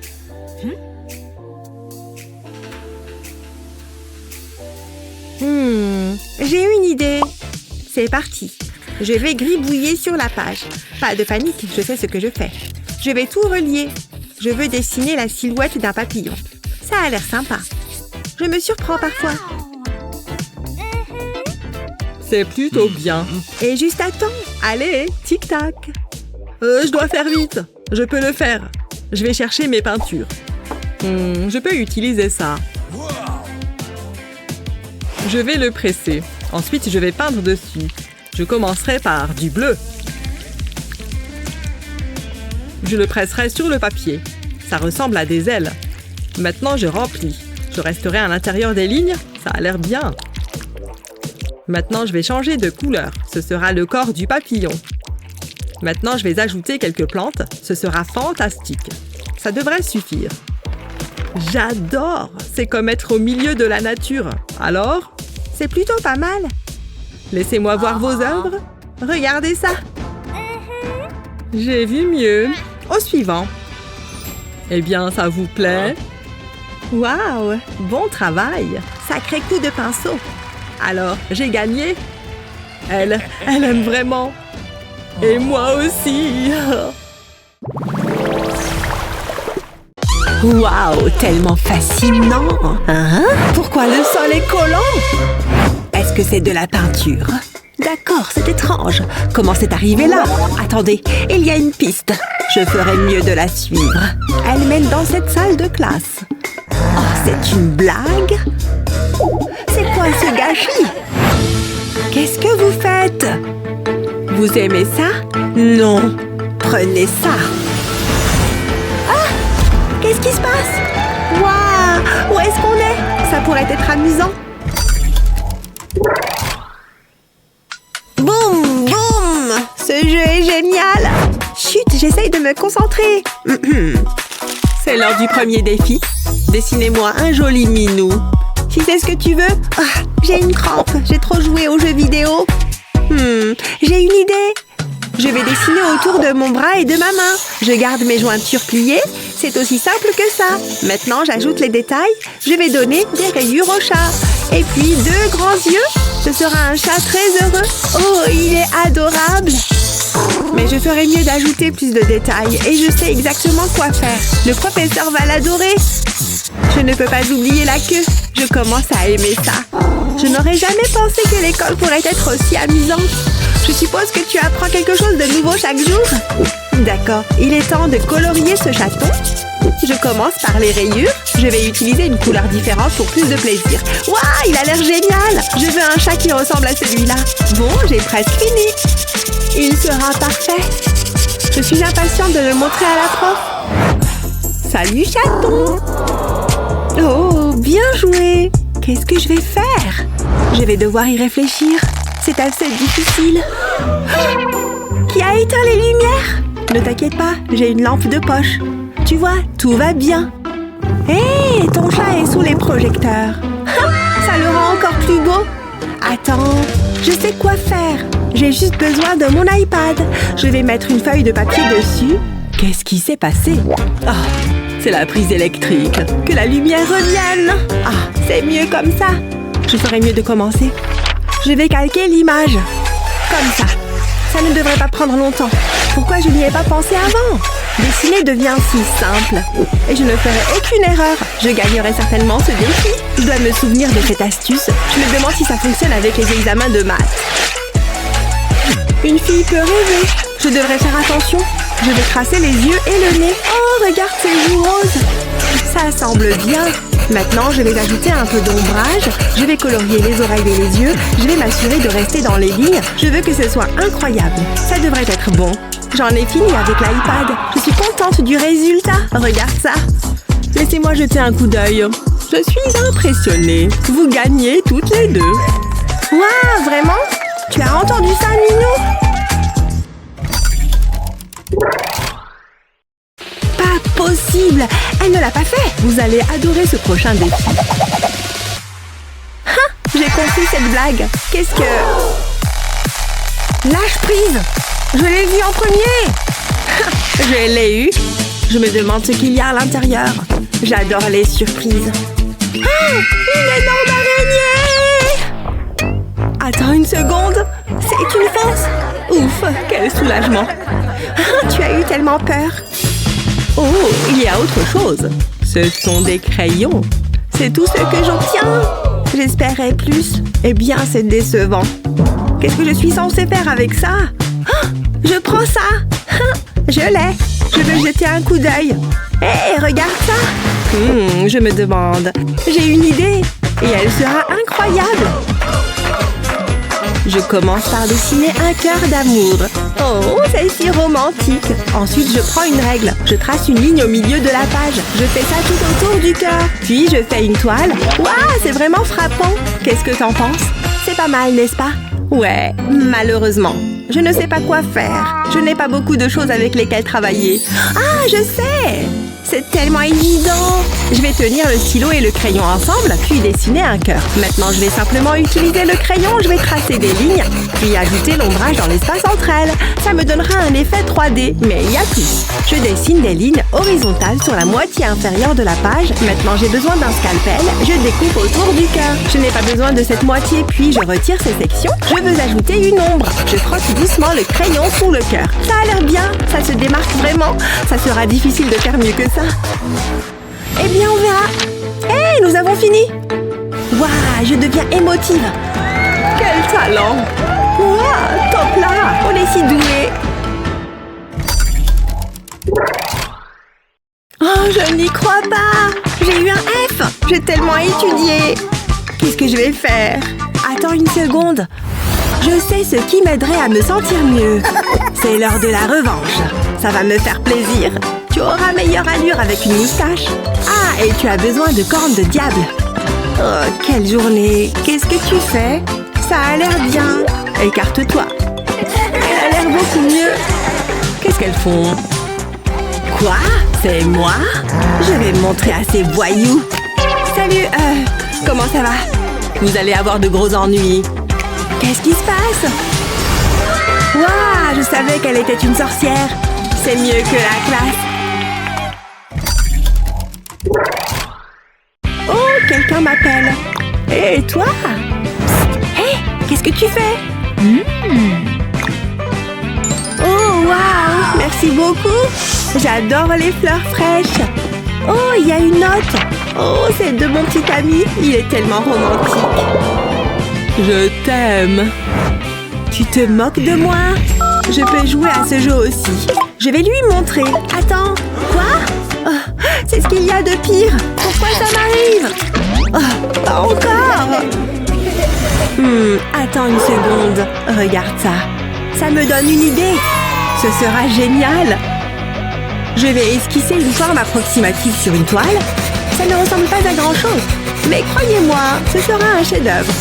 J'ai une idée. C'est parti. Je vais gribouiller sur la page. Pas de panique, je sais ce que je fais. Je vais tout relier. Je veux dessiner la silhouette d'un papillon. Ça a l'air sympa. Je me surprends parfois. C'est plutôt bien. Et juste à temps. Allez, tic-tac. Je dois faire vite. Je peux le faire. Je vais chercher mes peintures. Je peux utiliser ça. Je vais le presser. Ensuite, je vais peindre dessus. Je commencerai par du bleu. Je le presserai sur le papier. Ça ressemble à des ailes. Maintenant, je remplis. Je resterai à l'intérieur des lignes. Ça a l'air bien. Maintenant, je vais changer de couleur. Ce sera le corps du papillon. Maintenant, je vais ajouter quelques plantes. Ce sera fantastique. Ça devrait suffire. J'adore! C'est comme être au milieu de la nature. Alors? C'est plutôt pas mal. Laissez-moi voir vos œuvres. Regardez ça. J'ai vu mieux. Au suivant. Eh bien, ça vous plaît? Waouh! Bon travail! Sacré coup de pinceau. Alors, j'ai gagné? Elle aime vraiment. Et moi aussi. Waouh, tellement fascinant. Hein? Pourquoi le sol est collant? Est-ce que c'est de la peinture? D'accord, c'est étrange. Comment c'est arrivé là? Attendez, il y a une piste. Je ferais mieux de la suivre. Elle mène dans cette salle de classe. Oh, c'est une blague? C'est quoi ce gâchis? Qu'est-ce que vous faites? Vous aimez ça? Non. Prenez ça. Qu'est-ce qui se passe? Waouh! Où est-ce qu'on est? Ça pourrait être amusant. Boum! Boum! Ce jeu est génial! Chut, j'essaye de me concentrer. C'est l'heure du premier défi. Dessinez-moi un joli minou. Tu sais ce que tu veux? J'ai une crampe. J'ai trop joué aux jeux vidéo. J'ai une idée. Je vais dessiner autour de mon bras et de ma main. Je garde mes jointures pliées. C'est aussi simple que ça. Maintenant, j'ajoute les détails. Je vais donner des rayures au chat. Et puis, 2 grands yeux. Ce sera un chat très heureux. Oh, il est adorable. Mais je ferais mieux d'ajouter plus de détails et je sais exactement quoi faire. Le professeur va l'adorer. Je ne peux pas oublier la queue. Je commence à aimer ça. Je n'aurais jamais pensé que l'école pourrait être aussi amusante. Je suppose que tu apprends quelque chose de nouveau chaque jour. D'accord, il est temps de colorier ce chaton. Je commence par les rayures. Je vais utiliser une couleur différente pour plus de plaisir. Waouh, il a l'air génial! Je veux un chat qui ressemble à celui-là. Bon, j'ai presque fini. Il sera parfait. Je suis impatiente de le montrer à la prof. Salut chaton! Oh, bien joué! Qu'est-ce que je vais faire? Je vais devoir y réfléchir. C'est assez difficile. Qui a éteint les lumières? Ne t'inquiète pas, j'ai une lampe de poche. Tu vois, tout va bien. Hé, ton chat est sous les projecteurs. Ça le rend encore plus beau. Attends, je sais quoi faire. J'ai juste besoin de mon iPad. Je vais mettre une feuille de papier dessus. Qu'est-ce qui s'est passé? Ah, c'est la prise électrique. Que la lumière revienne. Ah, c'est mieux comme ça. Je ferais mieux de commencer. Je vais calquer l'image. Comme ça. Ça ne devrait pas prendre longtemps. Pourquoi je n'y ai pas pensé avant? Dessiner devient si simple. Et je ne ferai aucune erreur. Je gagnerai certainement ce défi. Je dois me souvenir de cette astuce. Je me demande si ça fonctionne avec les examens de maths. Une fille peut rêver. Je devrais faire attention. Je vais tracer les yeux et le nez. Oh, regarde ces joues roses. Ça semble bien. Maintenant, je vais ajouter un peu d'ombrage. Je vais colorier les oreilles et les yeux. Je vais m'assurer de rester dans les lignes. Je veux que ce soit incroyable. Ça devrait être bon. J'en ai fini avec l'iPad. Je suis contente du résultat. Regarde ça. Laissez-moi jeter un coup d'œil. Je suis impressionnée. Vous gagnez toutes les deux. Waouh, vraiment? Tu as entendu ça, Minou? Pas possible! Elle ne l'a pas fait! Vous allez adorer ce prochain défi. J'ai compris cette blague. Qu'est-ce que... Lâche prise! Je l'ai vu en premier! Je l'ai eu. Je me demande ce qu'il y a à l'intérieur. J'adore les surprises. Une énorme araignée! Attends une seconde. C'est une fausse. Ouf, quel soulagement. Tu as eu tellement peur. Oh, il y a autre chose. Ce sont des crayons. C'est tout ce que j'obtiens. J'espérais plus. Eh bien, c'est décevant. Qu'est-ce que je suis censée faire avec ça? Je prends ça. Je l'ai. Je veux jeter un coup d'œil. Hé, regarde ça. Je me demande. J'ai une idée. Et elle sera incroyable. Je commence par dessiner un cœur d'amour. Oh, c'est si romantique. Ensuite, je prends une règle. Je trace une ligne au milieu de la page. Je fais ça tout autour du cœur. Puis, je fais une toile. Waouh, c'est vraiment frappant. Qu'est-ce que t'en penses? C'est pas mal, n'est-ce pas? Ouais, malheureusement. Je ne sais pas quoi faire. Je n'ai pas beaucoup de choses avec lesquelles travailler. Ah, je sais! C'est tellement évident! Je vais tenir le stylo et le crayon ensemble, puis dessiner un cœur. Maintenant, je vais simplement utiliser le crayon, je vais tracer des lignes, puis ajouter l'ombrage dans l'espace entre elles. Ça me donnera un effet 3D, mais il y a plus. Je dessine des lignes horizontales sur la moitié inférieure de la page. Maintenant, j'ai besoin d'un scalpel. Je découpe autour du cœur. Je n'ai pas besoin de cette moitié, puis je retire ces sections. Je veux ajouter une ombre. Je frotte doucement le crayon sur le cœur. Ça a l'air bien, ça se démarque vraiment. Ça sera difficile de faire mieux que ça. Eh bien, on verra. Hé, nous avons fini. Waouh, je deviens émotive. Quel talent. Waouh, top là. On est si doués. Oh, je n'y crois pas. J'ai eu un F. J'ai tellement étudié. Qu'est-ce que je vais faire? Attends une seconde. Je sais ce qui m'aiderait à me sentir mieux. C'est l'heure de la revanche. Ça va me faire plaisir. Tu auras meilleure allure avec une moustache. Ah, et tu as besoin de cornes de diable. Oh, quelle journée. Qu'est-ce que tu fais? Ça a l'air bien. Écarte-toi. Elle a l'air beaucoup mieux. Qu'est-ce qu'elles font? Quoi? C'est moi? Je vais me montrer à ces voyous. Salut, comment ça va? Vous allez avoir de gros ennuis. Qu'est-ce qui se passe? Waouh, je savais qu'elle était une sorcière. C'est mieux que la classe. Oh, quelqu'un m'appelle. Et toi? Hé, qu'est-ce que tu fais? Oh, Merci beaucoup. J'adore les fleurs fraîches. Oh, il y a une note. Oh, c'est de mon petit ami. Il est tellement romantique. Je t'aime. Tu te moques de moi? Je peux jouer à ce jeu aussi. Je vais lui montrer. Attends. Quoi? Oh, c'est ce qu'il y a de pire. Pourquoi ça m'arrive? Oh, pas encore. Attends une seconde. Regarde ça. Ça me donne une idée. Ce sera génial. Je vais esquisser une forme approximative sur une toile. Ça ne ressemble pas à grand-chose. Mais croyez-moi, ce sera un chef-d'œuvre.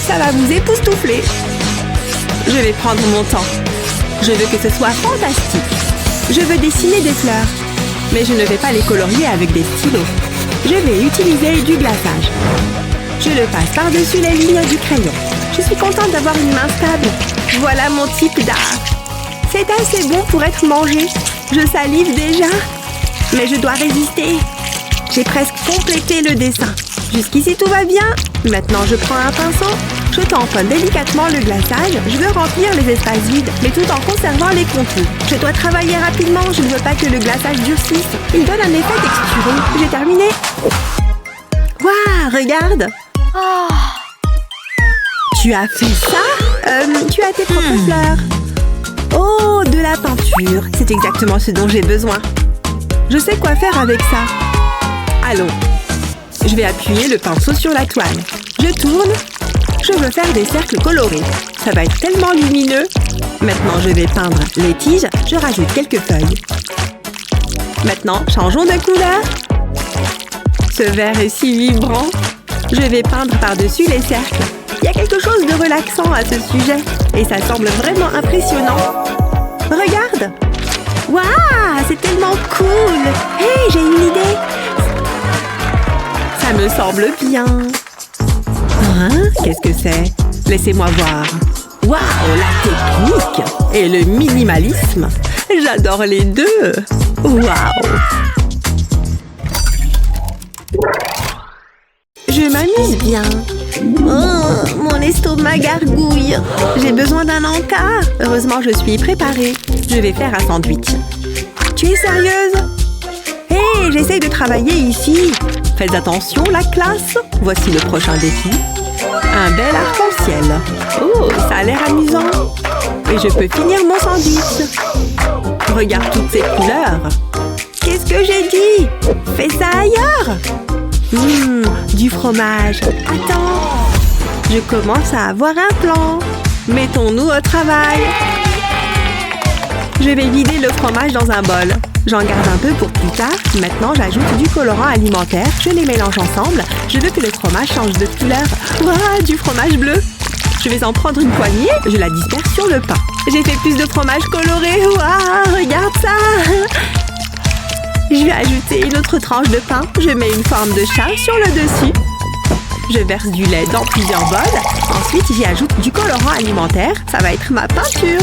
Ça va vous époustoufler. Je vais prendre mon temps. Je veux que ce soit fantastique. Je veux dessiner des fleurs. Mais je ne vais pas les colorier avec des stylos. Je vais utiliser du glaçage. Je le passe par-dessus les lignes du crayon. Je suis contente d'avoir une main stable. Voilà mon type d'art. C'est assez bon pour être mangé. Je salive déjà. Mais je dois résister. J'ai presque complété le dessin. Jusqu'ici tout va bien. Maintenant je prends un pinceau. Je tamponne délicatement le glaçage. Je veux remplir les espaces vides, mais tout en conservant les contours. Je dois travailler rapidement. Je ne veux pas que le glaçage durcisse. Il donne un effet texturé. J'ai terminé. Waouh, regarde. Oh. Tu as fait ça? Tu as tes propres fleurs. Oh, de la peinture. C'est exactement ce dont j'ai besoin. Je sais quoi faire avec ça. Allons. Je vais appuyer le pinceau sur la toile. Je tourne. Je veux faire des cercles colorés. Ça va être tellement lumineux. Maintenant, je vais peindre les tiges. Je rajoute quelques feuilles. Maintenant, changeons de couleur. Ce vert est si vibrant. Je vais peindre par-dessus les cercles. Il y a quelque chose de relaxant à ce sujet. Et ça semble vraiment impressionnant. Regarde! Waouh! C'est tellement cool! Hey, j'ai une idée! Ça me semble bien. Hein? Qu'est-ce que c'est? Laissez-moi voir. Waouh! La technique! Et le minimalisme! J'adore les deux! Waouh! Je m'amuse bien. Oh, mon estomac gargouille. J'ai besoin d'un encas. Heureusement, je suis préparée. Je vais faire un sandwich. Tu es sérieuse? Hé, j'essaye de travailler ici. Faites attention, la classe. Voici le prochain défi. Un bel arc-en-ciel. Oh, ça a l'air amusant. Et je peux finir mon sandwich. Regarde toutes ces couleurs. Qu'est-ce que j'ai dit? Fais ça ailleurs. Du fromage. Attends. Je commence à avoir un plan. Mettons-nous au travail. Je vais vider le fromage dans un bol. J'en garde un peu pour plus tard. Maintenant, j'ajoute du colorant alimentaire. Je les mélange ensemble. Je veux que le fromage change de couleur. Waouh, du fromage bleu. Je vais en prendre une poignée. Je la disperse sur le pain. J'ai fait plus de fromage coloré. Waouh, regarde ça. Je vais ajouter une autre tranche de pain. Je mets une forme de chat sur le dessus. Je verse du lait dans plusieurs bols. Ensuite, j'y ajoute du colorant alimentaire. Ça va être ma peinture.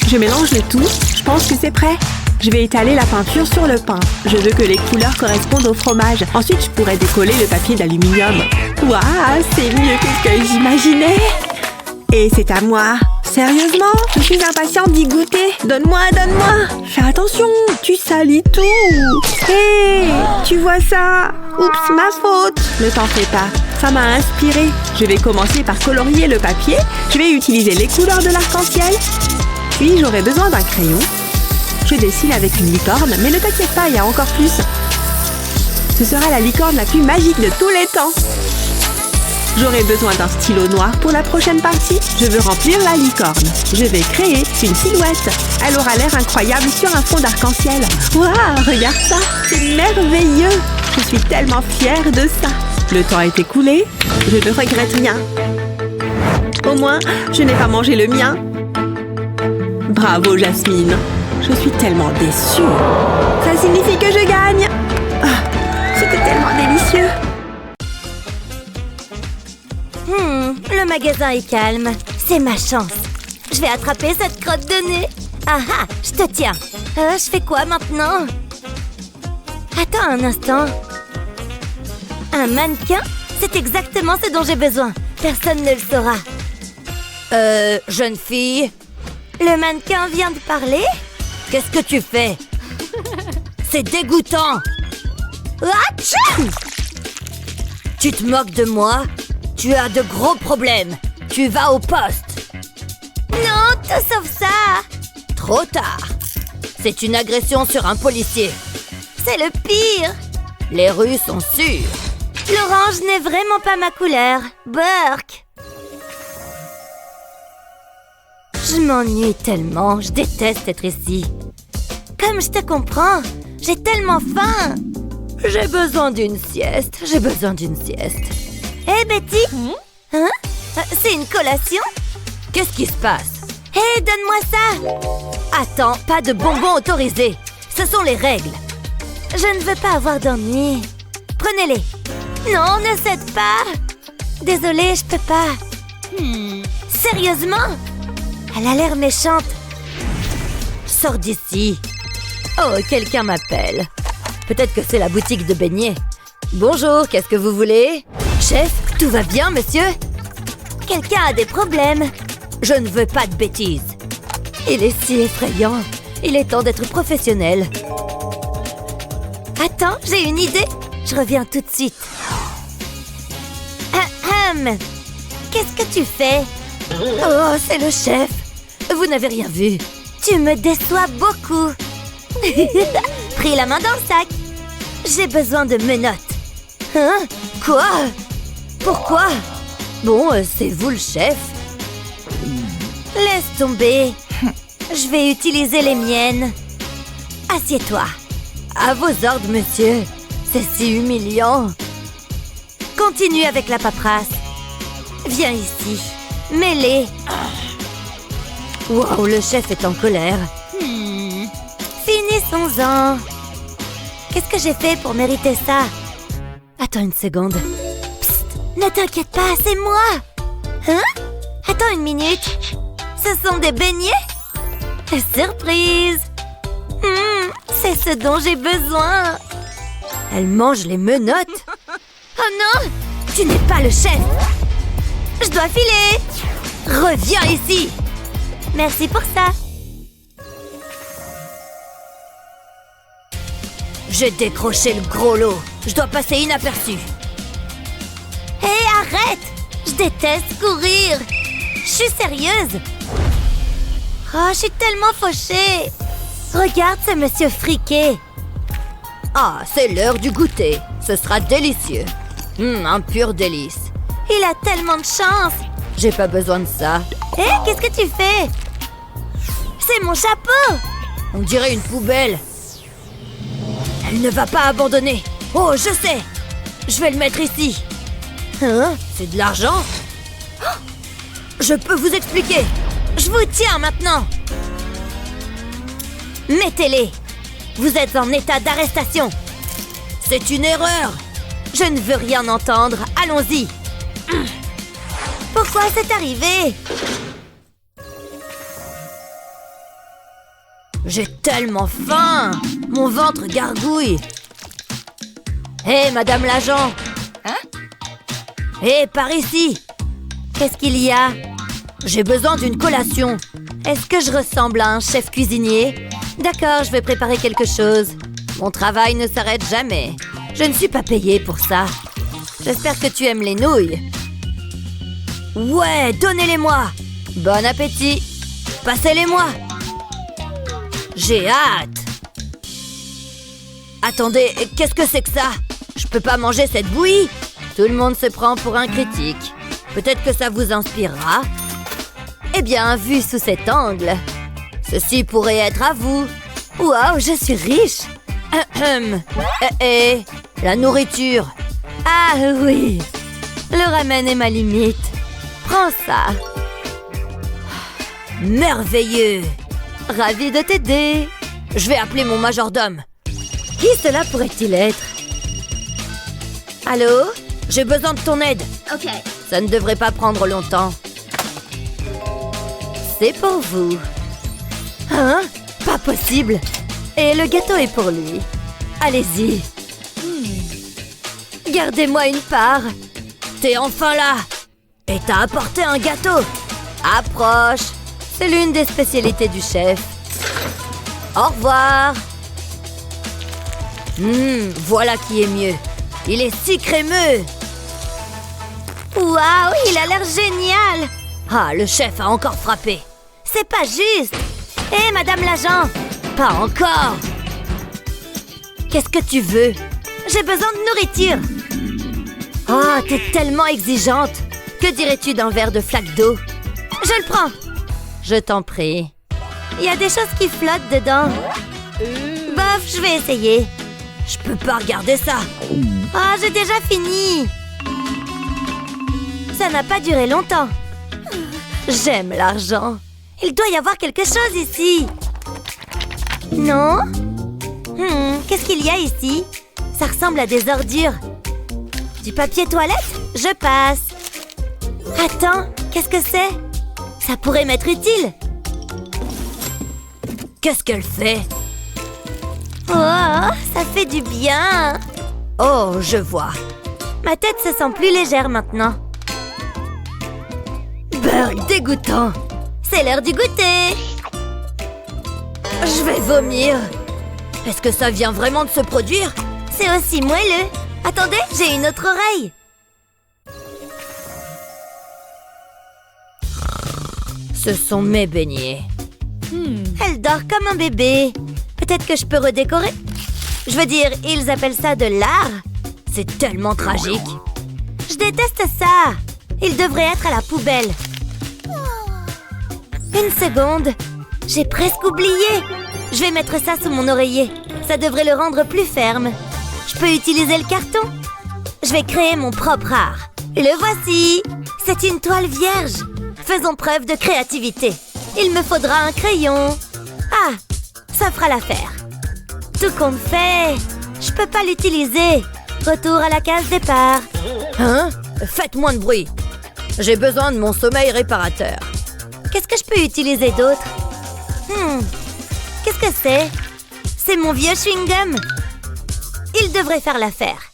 Je mélange le tout. Je pense que c'est prêt. Je vais étaler la peinture sur le pain. Je veux que les couleurs correspondent au fromage. Ensuite, je pourrais décoller le papier d'aluminium. Waouh, c'est mieux que ce que j'imaginais. Et c'est à moi. Sérieusement? Je suis impatiente d'y goûter. Donne-moi, donne-moi. Fais attention, tu salis tout. Hé, tu vois ça? Oups, ma faute. Ne t'en fais pas. Ça m'a inspirée. Je vais commencer par colorier le papier. Je vais utiliser les couleurs de l'arc-en-ciel. Puis, j'aurai besoin d'un crayon. Je dessine avec une licorne, mais ne t'inquiète pas, il y a encore plus. Ce sera la licorne la plus magique de tous les temps. J'aurai besoin d'un stylo noir pour la prochaine partie. Je veux remplir la licorne. Je vais créer une silhouette. Elle aura l'air incroyable sur un fond d'arc-en-ciel. Waouh, regarde ça, c'est merveilleux. Je suis tellement fière de ça. Le temps est écoulé. Je ne regrette rien. Au moins, je n'ai pas mangé le mien. Bravo, Jasmine. Je suis tellement déçue. Ça signifie que je gagne. Ah, c'était tellement délicieux. Le magasin est calme. C'est ma chance. Je vais attraper cette crotte de nez. Ah ah, je te tiens. Je fais quoi maintenant? Attends un instant. Un mannequin? C'est exactement ce dont j'ai besoin. Personne ne le saura. Jeune fille? Le mannequin vient de parler? Qu'est-ce que tu fais? C'est dégoûtant! Atchou! Tu te moques de moi? Tu as de gros problèmes. Tu vas au poste. Non, tout sauf ça. Trop tard. C'est une agression sur un policier. C'est le pire. Les rues sont sûres. L'orange n'est vraiment pas ma couleur. Burk. Je m'ennuie tellement. Je déteste être ici. Comme je te comprends, j'ai tellement faim. J'ai besoin d'une sieste. J'ai besoin d'une sieste. Hé, Betty. Hein? C'est une collation? Qu'est-ce qui se passe? Hé, donne-moi ça. Attends, pas de bonbons autorisés. Ce sont les règles. Je ne veux pas avoir d'ennui. Prenez-les. Non, ne cède pas. Désolée, je peux pas. Sérieusement? Elle a l'air méchante. Sors d'ici. Oh, quelqu'un m'appelle. Peut-être que c'est la boutique de beignets. Bonjour, qu'est-ce que vous voulez? Chef, tout va bien, monsieur? Quelqu'un a des problèmes. Je ne veux pas de bêtises. Il est si effrayant. Il est temps d'être professionnel. Attends, j'ai une idée. Je reviens tout de suite. Qu'est-ce que tu fais? Oh, c'est le chef. Vous n'avez rien vu. Tu me déçois beaucoup. Pris la main dans le sac. J'ai besoin de menottes. Hein? Quoi? Pourquoi? Bon, c'est vous le chef. Laisse tomber. Je vais utiliser les miennes. Assieds-toi. À vos ordres, monsieur. C'est si humiliant. Continue avec la paperasse. Viens ici. Mets-les. Wow, le chef est en colère. Finissons-en. Qu'est-ce que j'ai fait pour mériter ça? Attends une seconde. Psst, ne t'inquiète pas, c'est moi. Hein? Attends une minute. Ce sont des beignets? Surprise. C'est ce dont j'ai besoin. Elle mange les menottes. Oh non! Tu n'es pas le chef. Je dois filer. Reviens ici. Merci pour ça. J'ai décroché le gros lot. Je dois passer inaperçu. Hé, arrête! Je déteste courir. Je suis sérieuse. Oh, je suis tellement fauchée. Regarde ce monsieur friqué. Ah, c'est l'heure du goûter. Ce sera délicieux. Un pur délice. Il a tellement de chance. J'ai pas besoin de ça. Hé, qu'est-ce que tu fais? C'est mon chapeau. On dirait une poubelle. Elle ne va pas abandonner. Oh, je sais. Je vais le mettre ici. Hein? C'est de l'argent? Je peux vous expliquer. Je vous tiens maintenant. Mettez-les. Vous êtes en état d'arrestation. C'est une erreur. Je ne veux rien entendre. Allons-y. Pourquoi c'est arrivé? J'ai tellement faim. Mon ventre gargouille. Hé, madame l'agent. Hein? Hé, par ici. Qu'est-ce qu'il y a? J'ai besoin d'une collation. Est-ce que je ressemble à un chef cuisinier? D'accord, je vais préparer quelque chose. Mon travail ne s'arrête jamais. Je ne suis pas payée pour ça. J'espère que tu aimes les nouilles. Ouais, donnez-les-moi. Bon appétit. Passez-les-moi. J'ai hâte. Attendez, qu'est-ce que c'est que ça? Je peux pas manger cette bouillie. Tout le monde se prend pour un critique. Peut-être que ça vous inspirera. Eh bien, vu sous cet angle, ceci pourrait être à vous. Waouh, je suis riche. La nourriture. Ah oui, le ramen est ma limite. Prends ça. Merveilleux. Ravi de t'aider. Je vais appeler mon majordome. Qui cela pourrait-il être? Allô? J'ai besoin de ton aide. Ok. Ça ne devrait pas prendre longtemps. C'est pour vous. Hein? Pas possible. Et le gâteau est pour lui. Allez-y. Gardez-moi une part. T'es enfin là. Et t'as apporté un gâteau. Approche. C'est l'une des spécialités du chef. Au revoir. Voilà qui est mieux. Il est si crémeux. Waouh, il a l'air génial! Ah, le chef a encore frappé. C'est pas juste! Hé, Madame l'agent! Pas encore. Qu'est-ce que tu veux? J'ai besoin de nourriture! Ah, t'es tellement exigeante. Que dirais-tu d'un verre de flaque d'eau? Je le prends! Je t'en prie. Il y a des choses qui flottent dedans. Bof, je vais essayer. Je peux pas regarder ça. Ah, j'ai déjà fini! Ça n'a pas duré longtemps. J'aime l'argent. Il doit y avoir quelque chose ici. Non? Qu'est-ce qu'il y a ici? Ça ressemble à des ordures. Du papier toilette? Je passe. Attends, qu'est-ce que c'est? Ça pourrait m'être utile. Qu'est-ce qu'elle fait? Oh, ça fait du bien. Oh, je vois. Ma tête se sent plus légère maintenant. Beurre dégoûtant. C'est l'heure du goûter. Je vais vomir. Est-ce que ça vient vraiment de se produire? C'est aussi moelleux. Attendez, j'ai une autre oreille. Ce sont mes beignets. Elle dort comme un bébé. Peut-être que je peux redécorer. Je veux dire, ils appellent ça de l'art. C'est tellement tragique. Je déteste ça. Il devrait être à la poubelle. Une seconde. J'ai presque oublié. Je vais mettre ça sous mon oreiller. Ça devrait le rendre plus ferme. Je peux utiliser le carton. Je vais créer mon propre art. Le voici. C'est une toile vierge. Faisons preuve de créativité. Il me faudra un crayon. Ah, ça fera l'affaire. Tout compte fait. Je peux pas l'utiliser. Retour à la case départ. Hein? Faites moins de bruit. J'ai besoin de mon sommeil réparateur. Qu'est-ce que je peux utiliser d'autre? Qu'est-ce que c'est? C'est mon vieux chewing-gum. Il devrait faire l'affaire.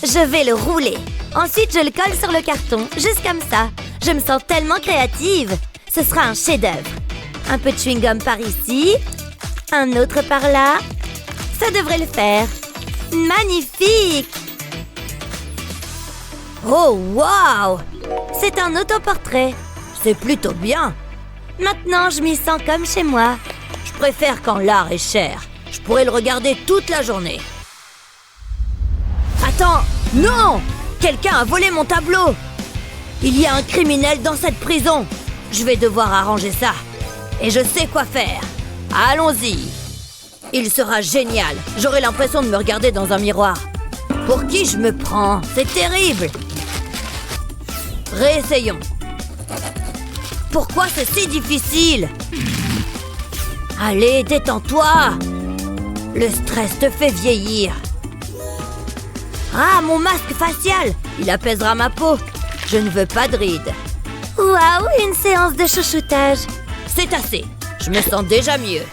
Je vais le rouler. Ensuite, je le colle sur le carton, juste comme ça. Je me sens tellement créative. Ce sera un chef-d'œuvre. Un peu de chewing-gum par ici. Un autre par là. Ça devrait le faire. Magnifique! Oh, waouh! C'est un autoportrait. C'est plutôt bien. Maintenant, je m'y sens comme chez moi. Je préfère quand l'art est cher. Je pourrais le regarder toute la journée. Attends! Non! Quelqu'un a volé mon tableau! Il y a un criminel dans cette prison. Je vais devoir arranger ça. Et je sais quoi faire. Allons-y. Il sera génial. J'aurai l'impression de me regarder dans un miroir. Pour qui je me prends? C'est terrible. Réessayons. Pourquoi c'est si difficile? Allez, détends-toi. Le stress te fait vieillir. Ah, mon masque facial. Il apaisera ma peau. Je ne veux pas de rides. Waouh, une séance de chouchoutage. C'est assez. Je me sens déjà mieux.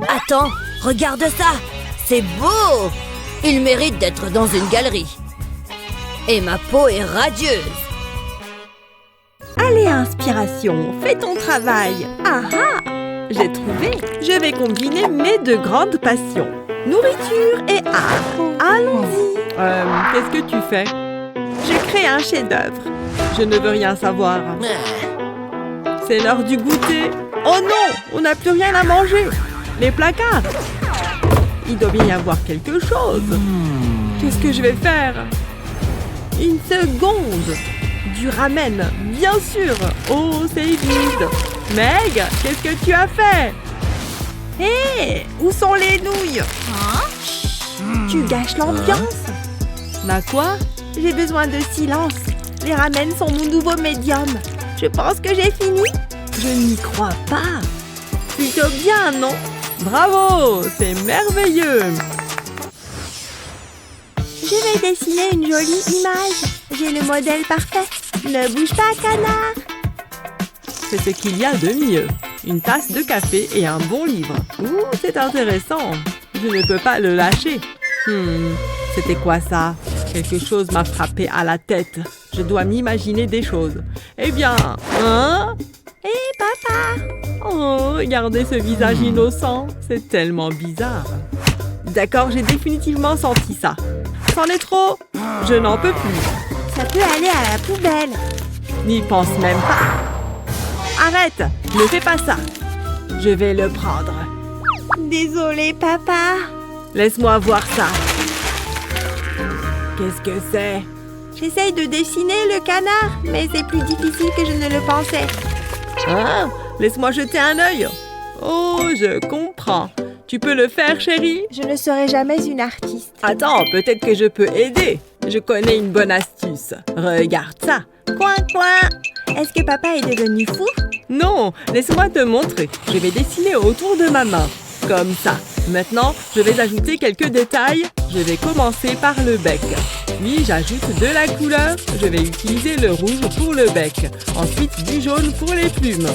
Attends, regarde ça. C'est beau. Il mérite d'être dans une galerie. Et ma peau est radieuse. Allez, inspiration, fais ton travail. Ah ah, j'ai trouvé. Je vais combiner mes deux grandes passions. Nourriture et art. Allons-y. Qu'est-ce que tu fais? Je crée un chef-d'œuvre. Je ne veux rien savoir. C'est l'heure du goûter. Oh non, on n'a plus rien à manger. Les placards. Il doit bien y avoir quelque chose. Qu'est-ce que je vais faire? Une seconde. Du ramen, bien sûr. Oh, c'est vide. Meg, qu'est-ce que tu as fait? Hé, où sont les nouilles? Tu gâches l'ambiance. Bah quoi? J'ai besoin de silence. Les ramen sont mon nouveau médium. Je pense que j'ai fini. Je n'y crois pas. Plutôt bien, non? Bravo, c'est merveilleux. Je vais dessiner une jolie image. J'ai le modèle parfait. Ne bouge pas, canard. C'est ce qu'il y a de mieux. Une tasse de café et un bon livre. Ouh, c'est intéressant. Je ne peux pas le lâcher. C'était quoi ça? Quelque chose m'a frappé à la tête. Je dois m'imaginer des choses. Eh bien, hein? Hé, papa! Oh, regardez ce visage innocent. C'est tellement bizarre. D'accord, j'ai définitivement senti ça. C'en est trop. Je n'en peux plus. Ça peut aller à la poubelle. N'y pense même pas. Arrête, ne fais pas ça. Je vais le prendre. Désolée, papa. Laisse-moi voir ça. Qu'est-ce que c'est? J'essaye de dessiner le canard, mais c'est plus difficile que je ne le pensais. Ah, laisse-moi jeter un œil. Oh, je comprends. Tu peux le faire, chérie? Je ne serai jamais une artiste. Attends, peut-être que je peux aider. Je connais une bonne astuce. Regarde ça. Coin, coin. Est-ce que papa est devenu fou? Non, laisse-moi te montrer. Je vais dessiner autour de ma main. Comme ça. Maintenant, je vais ajouter quelques détails. Je vais commencer par le bec. Puis, j'ajoute de la couleur. Je vais utiliser le rouge pour le bec. Ensuite, du jaune pour les plumes.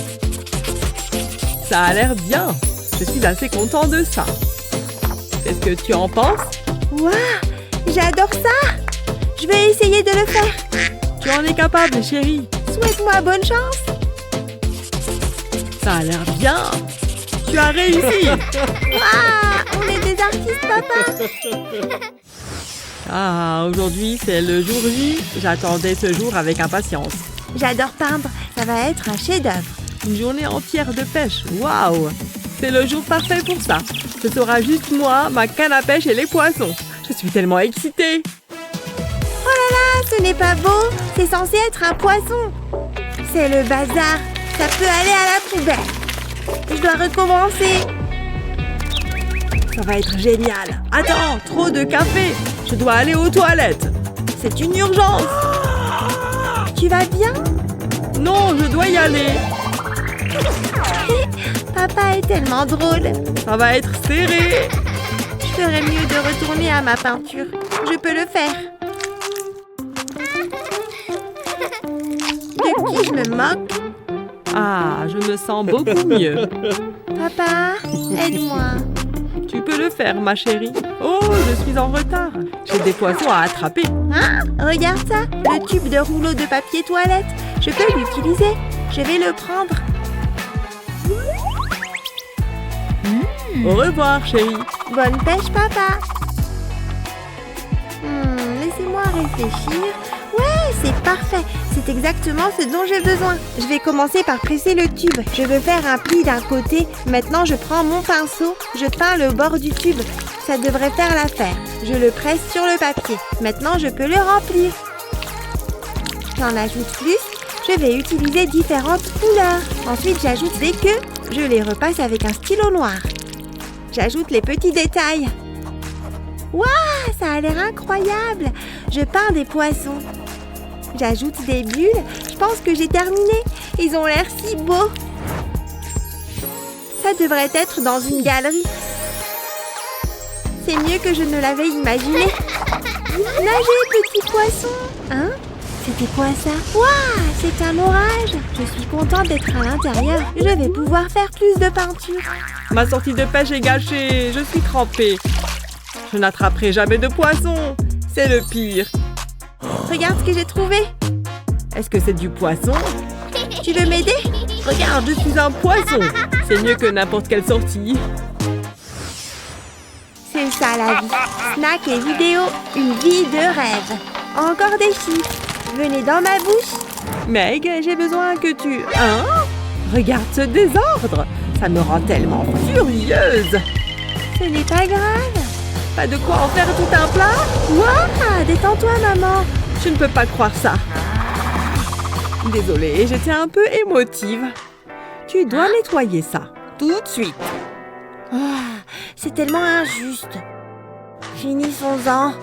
Ça a l'air bien. Je suis assez content de ça. Qu'est-ce que tu en penses? Waouh, j'adore ça. Je vais essayer de le faire. Tu en es capable, chérie. Souhaite-moi bonne chance. Ça a l'air bien. Tu as réussi. Waouh, on est des artistes, papa. Ah, aujourd'hui, c'est le jour J. J'attendais ce jour avec impatience. J'adore peindre. Ça va être un chef-d'œuvre. Une journée entière de pêche. Waouh! C'est le jour parfait pour ça. Ce sera juste moi, ma canne à pêche et les poissons. Je suis tellement excitée. Oh là là, ce n'est pas beau. C'est censé être un poisson. C'est le bazar. Ça peut aller à la poubelle. Je dois recommencer. Ça va être génial. Attends, trop de café. Je dois aller aux toilettes. C'est une urgence. Tu vas bien? Non, je dois y aller. Papa est tellement drôle. Ça va être serré. Je ferais mieux de retourner à ma peinture. Je peux le faire. De qui je me moque? Ah, je me sens beaucoup mieux. Papa, aide-moi. Tu peux le faire, ma chérie. Oh, je suis en retard. J'ai des poissons à attraper. Hein? Regarde ça, le tube de rouleau de papier toilette. Je peux l'utiliser. Je vais le prendre. Au revoir, chérie. Bonne pêche, papa. Laissez-moi réfléchir. Ouais, c'est parfait. C'est exactement ce dont j'ai besoin. Je vais commencer par presser le tube. Je veux faire un pli d'un côté. Maintenant, je prends mon pinceau. Je peins le bord du tube. Ça devrait faire l'affaire. Je le presse sur le papier. Maintenant, je peux le remplir. J'en ajoute plus. Je vais utiliser différentes couleurs. Ensuite, j'ajoute des queues. Je les repasse avec un stylo noir. J'ajoute les petits détails. Waouh, ça a l'air incroyable. Je peins des poissons. J'ajoute des bulles. Je pense que j'ai terminé. Ils ont l'air si beaux. Ça devrait être dans une galerie. C'est mieux que je ne l'avais imaginé. Nagez, petit poisson. Hein? C'était quoi ça? Waouh, c'est un orage. Je suis contente d'être à l'intérieur. Je vais pouvoir faire plus de peinture. Ma sortie de pêche est gâchée. Je suis trempée. Je n'attraperai jamais de poisson. C'est le pire. Regarde ce que j'ai trouvé. Est-ce que c'est du poisson? Tu veux m'aider? Regarde, je suis un poisson. C'est mieux que n'importe quelle sortie. C'est ça la vie. Snack et vidéo, une vie de rêve. Encore des chiffres. Venez dans ma bouche. Meg, j'ai besoin que tu... Hein? Regarde ce désordre. Ça me rend tellement furieuse. Ce n'est pas grave. Pas de quoi en faire tout un plat? Waouh, détends-toi, maman. Je ne peux pas croire ça. Désolée, j'étais un peu émotive. Tu dois nettoyer ça, tout de suite. C'est tellement injuste. Finissons-en.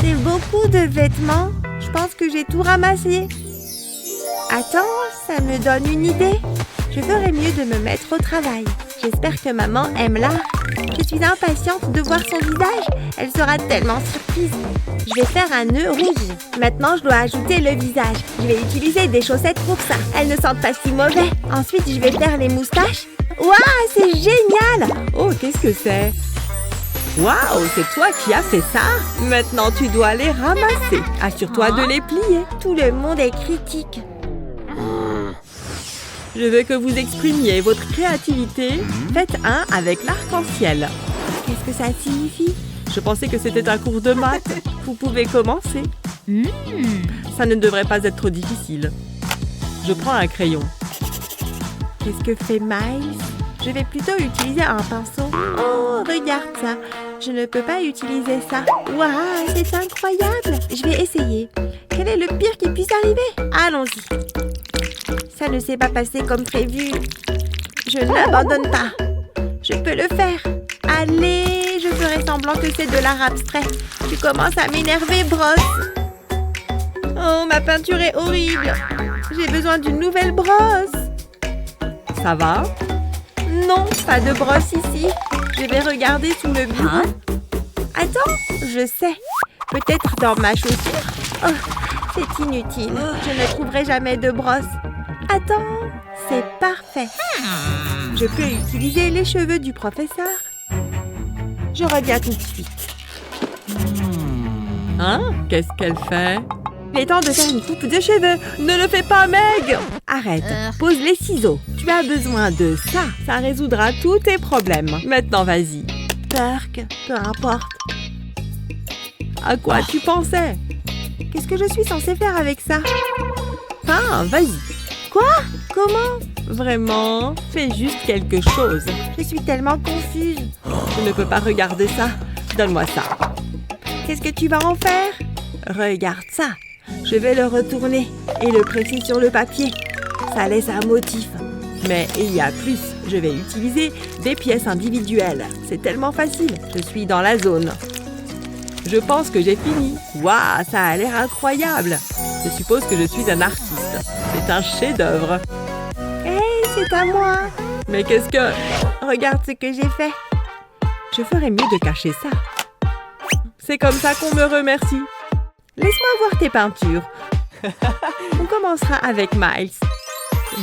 C'est beaucoup de vêtements. Je pense que j'ai tout ramassé. Attends, ça me donne une idée. Je ferais mieux de me mettre au travail. J'espère que maman aime l'art. Je suis impatiente de voir son visage. Elle sera tellement surprise. Je vais faire un nœud rouge. Maintenant, je dois ajouter le visage. Je vais utiliser des chaussettes pour ça. Elles ne sentent pas si mauvais. Ensuite, je vais faire les moustaches. Waouh, c'est génial! Oh, qu'est-ce que c'est? Waouh, c'est toi qui as fait ça? Maintenant, tu dois les ramasser. Assure-toi de les plier. Tout le monde est critique. Je veux que vous exprimiez votre créativité. Faites un avec l'arc-en-ciel. Qu'est-ce que ça signifie? Je pensais que c'était un cours de maths. Vous pouvez commencer. Ça ne devrait pas être trop difficile. Je prends un crayon. Qu'est-ce que fait Miles? Je vais plutôt utiliser un pinceau. Oh, regarde ça. Je ne peux pas utiliser ça. Waouh, c'est incroyable. Je vais essayer. Quel est le pire qui puisse arriver? Allons-y. Ça ne s'est pas passé comme prévu. Je n'abandonne pas. Je peux le faire. Allez, je ferai semblant que c'est de l'art abstrait. Tu commences à m'énerver, brosse. Oh, ma peinture est horrible. J'ai besoin d'une nouvelle brosse. Ça va? Non, pas de brosse ici. Je vais regarder sous le bureau. Attends, je sais. Peut-être dans ma chaussure. Oh, c'est inutile. Je ne trouverai jamais de brosse. Attends, c'est parfait. Je peux utiliser les cheveux du professeur. Je reviens tout de suite. Hein? Qu'est-ce qu'elle fait? Il est temps de faire une coupe de cheveux. Ne le fais pas, Meg! Arrête. Pose les ciseaux. Tu as besoin de ça. Ça résoudra tous tes problèmes. Maintenant, vas-y. Perk, peu importe. À quoi tu pensais? Qu'est-ce que je suis censée faire avec ça? Ah, vas-y. Quoi? Comment? Vraiment? Fais juste quelque chose. Je suis tellement confuse. Je ne peux pas regarder ça. Donne-moi ça. Qu'est-ce que tu vas en faire? Regarde ça. Je vais le retourner et le presser sur le papier. Ça laisse un motif. Mais il y a plus. Je vais utiliser des pièces individuelles. C'est tellement facile. Je suis dans la zone. Je pense que j'ai fini. Waouh, ça a l'air incroyable. Je suppose que je suis un artiste. C'est un chef-d'œuvre. Hey, c'est à moi. Mais qu'est-ce que... Regarde ce que j'ai fait. Je ferais mieux de cacher ça. C'est comme ça qu'on me remercie. Laisse-moi voir tes peintures. On commencera avec Miles.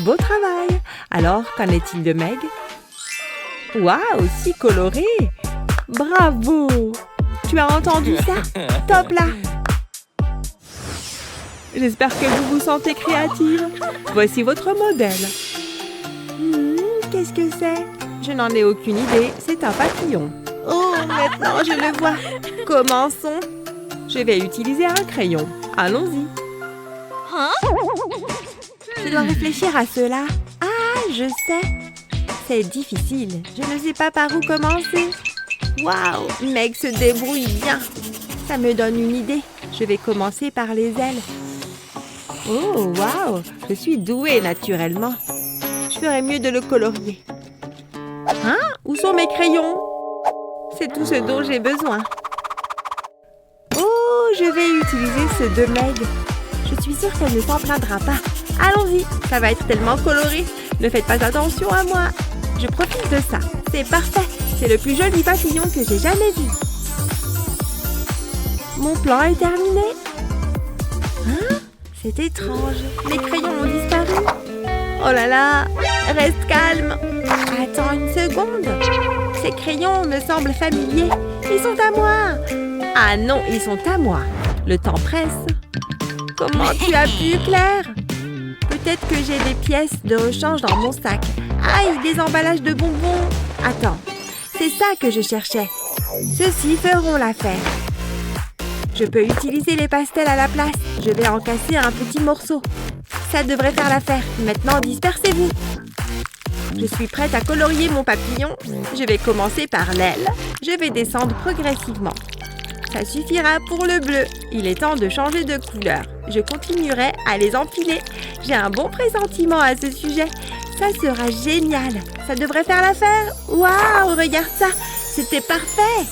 Beau travail. Alors, qu'en est-il de Meg? Waouh, si coloré. Bravo. Tu as entendu ça? Top là. J'espère que vous vous sentez créative. Voici votre modèle. Qu'est-ce que c'est? Je n'en ai aucune idée. C'est un papillon. Oh, maintenant je le vois. Commençons. Je vais utiliser un crayon. Allons-y. Je dois réfléchir à cela. Ah, je sais. C'est difficile. Je ne sais pas par où commencer. Waouh, Meg se débrouille bien. Ça me donne une idée. Je vais commencer par les ailes. Oh, waouh, je suis douée naturellement. Je ferais mieux de le colorier. Hein? Où sont mes crayons? C'est tout ce dont j'ai besoin. Oh, je vais utiliser ceux de Meg. Je suis sûre qu'elle ne s'en plaindra pas. Allons-y, ça va être tellement coloré. Ne faites pas attention à moi. Je profite de ça. C'est parfait. C'est le plus joli papillon que j'ai jamais vu. Mon plan est terminé. Hein? C'est étrange. Mes crayons ont disparu. Oh là là, reste calme. Attends une seconde. Ces crayons me semblent familiers. Ils sont à moi. Ah non, ils sont à moi. Le temps presse. Comment tu as pu, Claire? Peut-être que j'ai des pièces de rechange dans mon sac. Aïe, des emballages de bonbons. Attends, c'est ça que je cherchais. Ceux-ci feront l'affaire. Je peux utiliser les pastels à la place. Je vais en casser un petit morceau. Ça devrait faire l'affaire. Maintenant, dispersez-vous. Je suis prête à colorier mon papillon. Je vais commencer par l'aile. Je vais descendre progressivement. Ça suffira pour le bleu. Il est temps de changer de couleur. Je continuerai à les empiler. J'ai un bon pressentiment à ce sujet. Ça sera génial. Ça devrait faire l'affaire. Waouh, regarde ça. C'était parfait.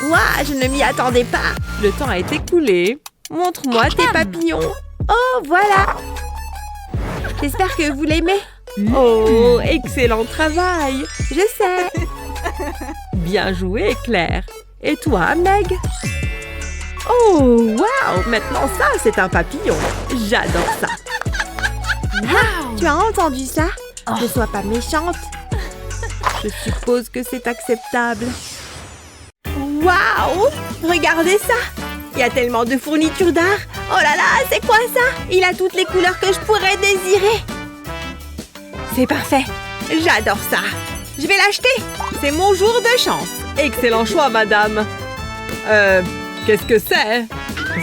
Waouh, je ne m'y attendais pas. Le temps est écoulé. Montre-moi tes papillons. Oh, voilà. J'espère que vous l'aimez. Oh, excellent travail. Je sais. Bien joué, Claire. Et toi, Meg? Oh, waouh! Maintenant, ça, c'est un papillon. J'adore ça. Wow. Tu as entendu ça? Ne sois pas méchante. Je suppose que c'est acceptable. Waouh! Regardez ça! Il y a tellement de fournitures d'art. Oh là là, c'est quoi ça? Il a toutes les couleurs que je pourrais désirer. C'est parfait. J'adore ça. Je vais l'acheter. C'est mon jour de chance. Excellent choix, madame. Qu'est-ce que c'est?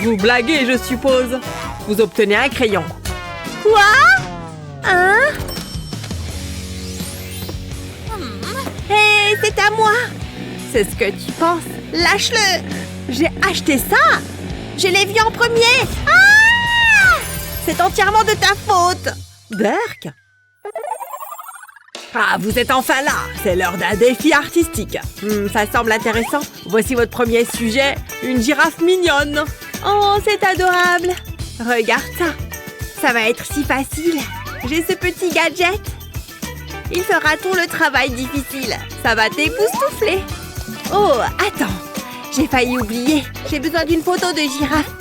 Vous blaguez, je suppose. Vous obtenez un crayon. Quoi? Hein? Hé, c'est à moi. C'est ce que tu penses. Lâche-le. J'ai acheté ça. Je l'ai vu en premier. Ah! C'est entièrement de ta faute. Burk? Ah, vous êtes enfin là. C'est l'heure d'un défi artistique. Ça semble intéressant. Voici votre premier sujet, une girafe mignonne. Oh, c'est adorable. Regarde ça. Ça va être si facile. J'ai ce petit gadget. Il fera tout le travail difficile. Ça va t'époustoufler. Oh, attends. J'ai failli oublier. J'ai besoin d'une photo de girafe.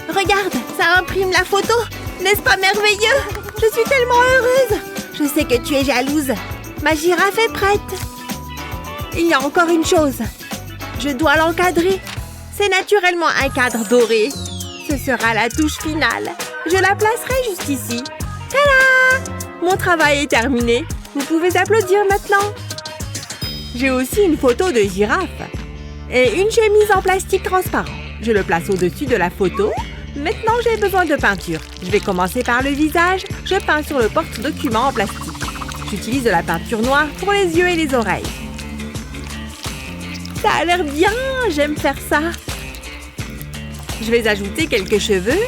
Regarde, ça imprime la photo. N'est-ce pas merveilleux? Je suis tellement heureuse. Je sais que tu es jalouse. Ma girafe est prête. Il y a encore une chose. Je dois l'encadrer. C'est naturellement un cadre doré. Ce sera la touche finale. Je la placerai juste ici. Tada! Mon travail est terminé. Vous pouvez applaudir maintenant. J'ai aussi une photo de girafe. Et une chemise en plastique transparent. Je le place au-dessus de la photo. Maintenant, j'ai besoin de peinture. Je vais commencer par le visage. Je peins sur le porte-document en plastique. J'utilise de la peinture noire pour les yeux et les oreilles. Ça a l'air bien. J'aime faire ça. Je vais ajouter quelques cheveux.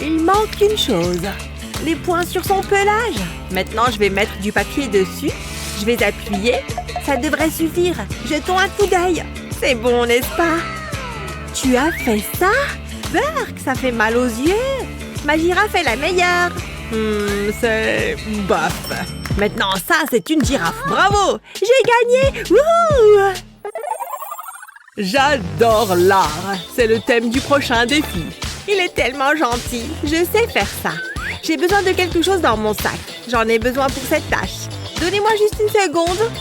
Il manque une chose. Les points sur son pelage. Maintenant, je vais mettre du papier dessus. Je vais appuyer. Ça devrait suffire. Jetons un coup d'œil. C'est bon, n'est-ce pas? Tu as fait ça? Burk, ça fait mal aux yeux. Ma girafe est la meilleure. C'est bof. Maintenant, ça, c'est une girafe. Bravo! J'ai gagné! Wouhou! J'adore l'art. C'est le thème du prochain défi. Il est tellement gentil. Je sais faire ça. J'ai besoin de quelque chose dans mon sac. J'en ai besoin pour cette tâche. Donnez-moi juste une seconde.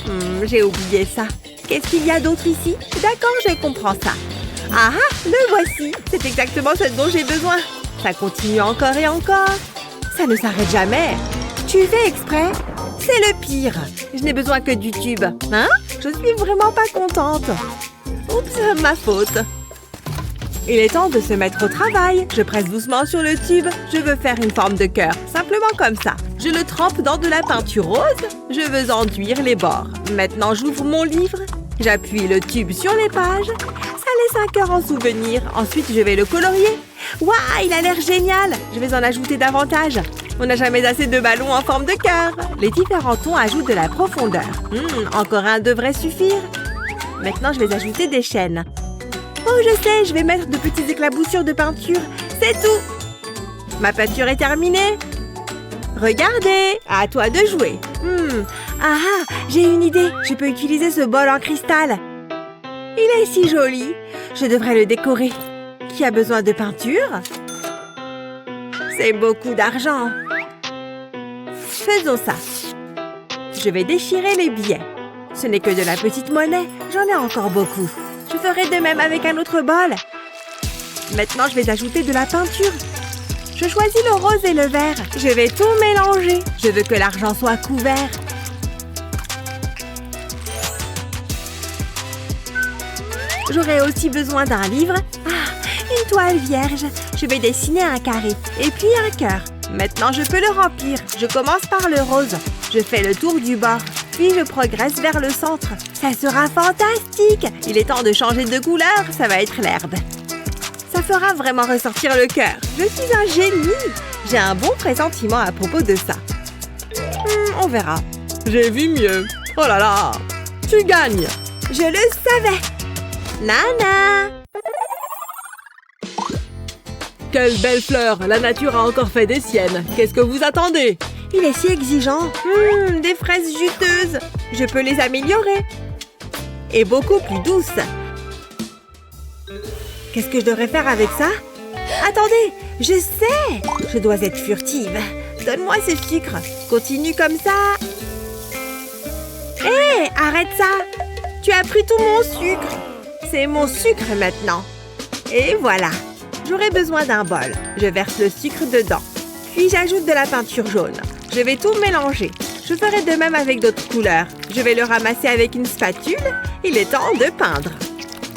J'ai oublié ça. Qu'est-ce qu'il y a d'autre ici? D'accord, je comprends ça. Ah, le voici. C'est exactement ce dont j'ai besoin. Ça continue encore et encore. Ça ne s'arrête jamais. Tu fais exprès? C'est le pire. Je n'ai besoin que du tube. Hein? Je suis vraiment pas contente. Oups, ma faute. Il est temps de se mettre au travail. Je presse doucement sur le tube. Je veux faire une forme de cœur, simplement comme ça. Je le trempe dans de la peinture rose. Je veux enduire les bords. Maintenant, j'ouvre mon livre. J'appuie le tube sur les pages. Ça laisse un cœur en souvenir. Ensuite, je vais le colorier. Waouh, il a l'air génial. Je vais en ajouter davantage. On n'a jamais assez de ballons en forme de cœur. Les différents tons ajoutent de la profondeur. Encore un devrait suffire. Maintenant, je vais ajouter des chaînes. Oh, je sais, je vais mettre de petites éclaboussures de peinture. C'est tout. Ma peinture est terminée. Regardez, à toi de jouer. J'ai une idée. Je peux utiliser ce bol en cristal. Il est si joli. Je devrais le décorer. Qui a besoin de peinture? C'est beaucoup d'argent. Faisons ça. Je vais déchirer les billets. Ce n'est que de la petite monnaie. J'en ai encore beaucoup. Je ferai de même avec un autre bol. Maintenant, je vais ajouter de la peinture. Je choisis le rose et le vert. Je vais tout mélanger. Je veux que l'argent soit couvert. J'aurai aussi besoin d'un livre. Une toile vierge. Je vais dessiner un carré et puis un cœur. Maintenant, je peux le remplir. Je commence par le rose. Je fais le tour du bord. Puis je progresse vers le centre. Ça sera fantastique! Il est temps de changer de couleur. Ça va être l'herbe. Ça fera vraiment ressortir le cœur. Je suis un génie! J'ai un bon pressentiment à propos de ça. On verra. J'ai vu mieux. Oh là là! Tu gagnes! Je le savais! Nana! Quelle belle fleur! La nature a encore fait des siennes. Qu'est-ce que vous attendez? Il est si exigeant. Des fraises juteuses. Je peux les améliorer. Et beaucoup plus douces. Qu'est-ce que je devrais faire avec ça? Attendez, je sais. Je dois être furtive. Donne-moi ce sucre. Continue comme ça. Hé, arrête ça. Tu as pris tout mon sucre. C'est mon sucre maintenant. Et voilà. J'aurai besoin d'un bol. Je verse le sucre dedans. Puis j'ajoute de la peinture jaune. Je vais tout mélanger. Je ferai de même avec d'autres couleurs. Je vais le ramasser avec une spatule. Il est temps de peindre.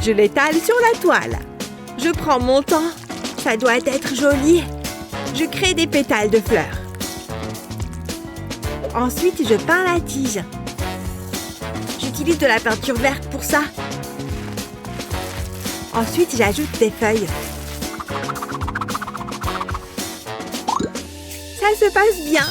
Je l'étale sur la toile. Je prends mon temps. Ça doit être joli. Je crée des pétales de fleurs. Ensuite, je peins la tige. J'utilise de la peinture verte pour ça. Ensuite, j'ajoute des feuilles. Ça se passe bien.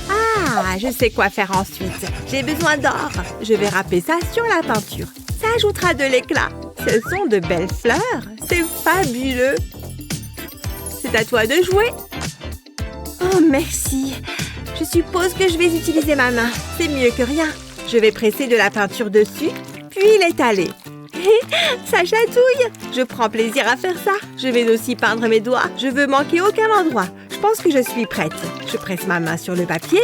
Ah, je sais quoi faire ensuite. J'ai besoin d'or. Je vais râper ça sur la peinture. Ça ajoutera de l'éclat. Ce sont de belles fleurs. C'est fabuleux. C'est à toi de jouer. Oh, merci. Je suppose que je vais utiliser ma main. C'est mieux que rien. Je vais presser de la peinture dessus, puis l'étaler. Ça chatouille. Je prends plaisir à faire ça. Je vais aussi peindre mes doigts. Je veux manquer aucun endroit. Je pense que je suis prête. Je presse ma main sur le papier.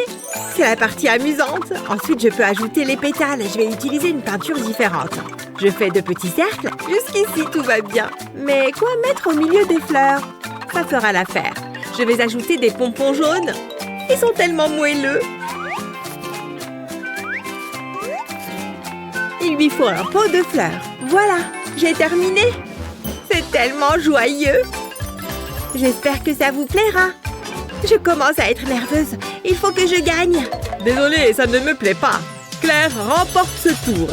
C'est la partie amusante. Ensuite, je peux ajouter les pétales. Je vais utiliser une peinture différente. Je fais de petits cercles. Jusqu'ici, tout va bien. Mais quoi mettre au milieu des fleurs? Ça fera l'affaire. Je vais ajouter des pompons jaunes. Ils sont tellement moelleux. Il lui faut un pot de fleurs. Voilà, j'ai terminé. C'est tellement joyeux. J'espère que ça vous plaira. Je commence à être nerveuse. Il faut que je gagne. Désolée, ça ne me plaît pas. Claire remporte ce tour.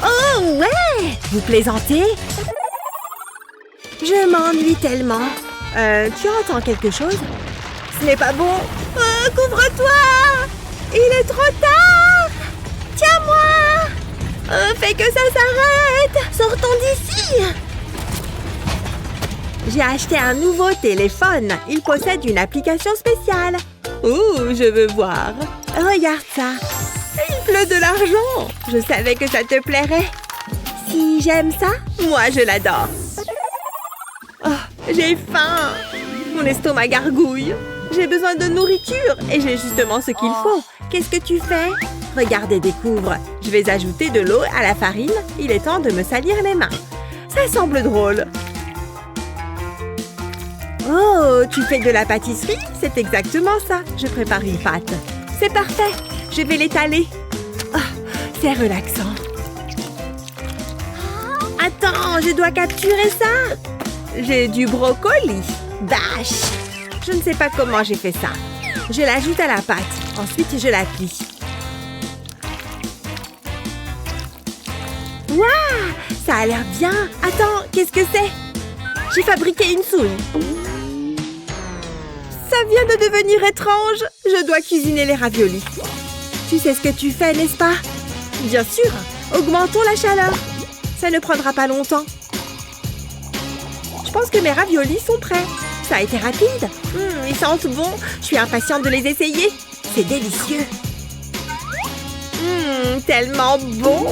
Oh ouais! Vous plaisantez? Je m'ennuie tellement. Tu entends quelque chose? Ce n'est pas bon. Couvre-toi! Il est trop tard! Tiens-moi! Fais que ça s'arrête! Sortons d'ici! J'ai acheté un nouveau téléphone. Il possède une application spéciale. Ouh, je veux voir. Regarde ça. Il pleut de l'argent. Je savais que ça te plairait. Si j'aime ça, moi je l'adore. Oh, j'ai faim. Mon estomac gargouille. J'ai besoin de nourriture et j'ai justement ce qu'il faut. Qu'est-ce que tu fais? Regarde et découvre. Je vais ajouter de l'eau à la farine. Il est temps de me salir les mains. Ça semble drôle. Oh, tu fais de la pâtisserie? C'est exactement ça. Je prépare une pâte. C'est parfait. Je vais l'étaler. Oh, c'est relaxant. Attends, je dois capturer ça. J'ai du brocoli. Dash! Je ne sais pas comment j'ai fait ça. Je l'ajoute à la pâte. Ensuite, je la plie. Waouh! Ça a l'air bien. Attends, qu'est-ce que c'est? J'ai fabriqué une souris. Ça vient de devenir étrange. Je dois cuisiner les raviolis. Tu sais ce que tu fais, n'est-ce pas? Bien sûr. Augmentons la chaleur. Ça ne prendra pas longtemps. Je pense que mes raviolis sont prêts. Ça a été rapide. Ils sentent bon. Je suis impatiente de les essayer. C'est délicieux. Tellement bon.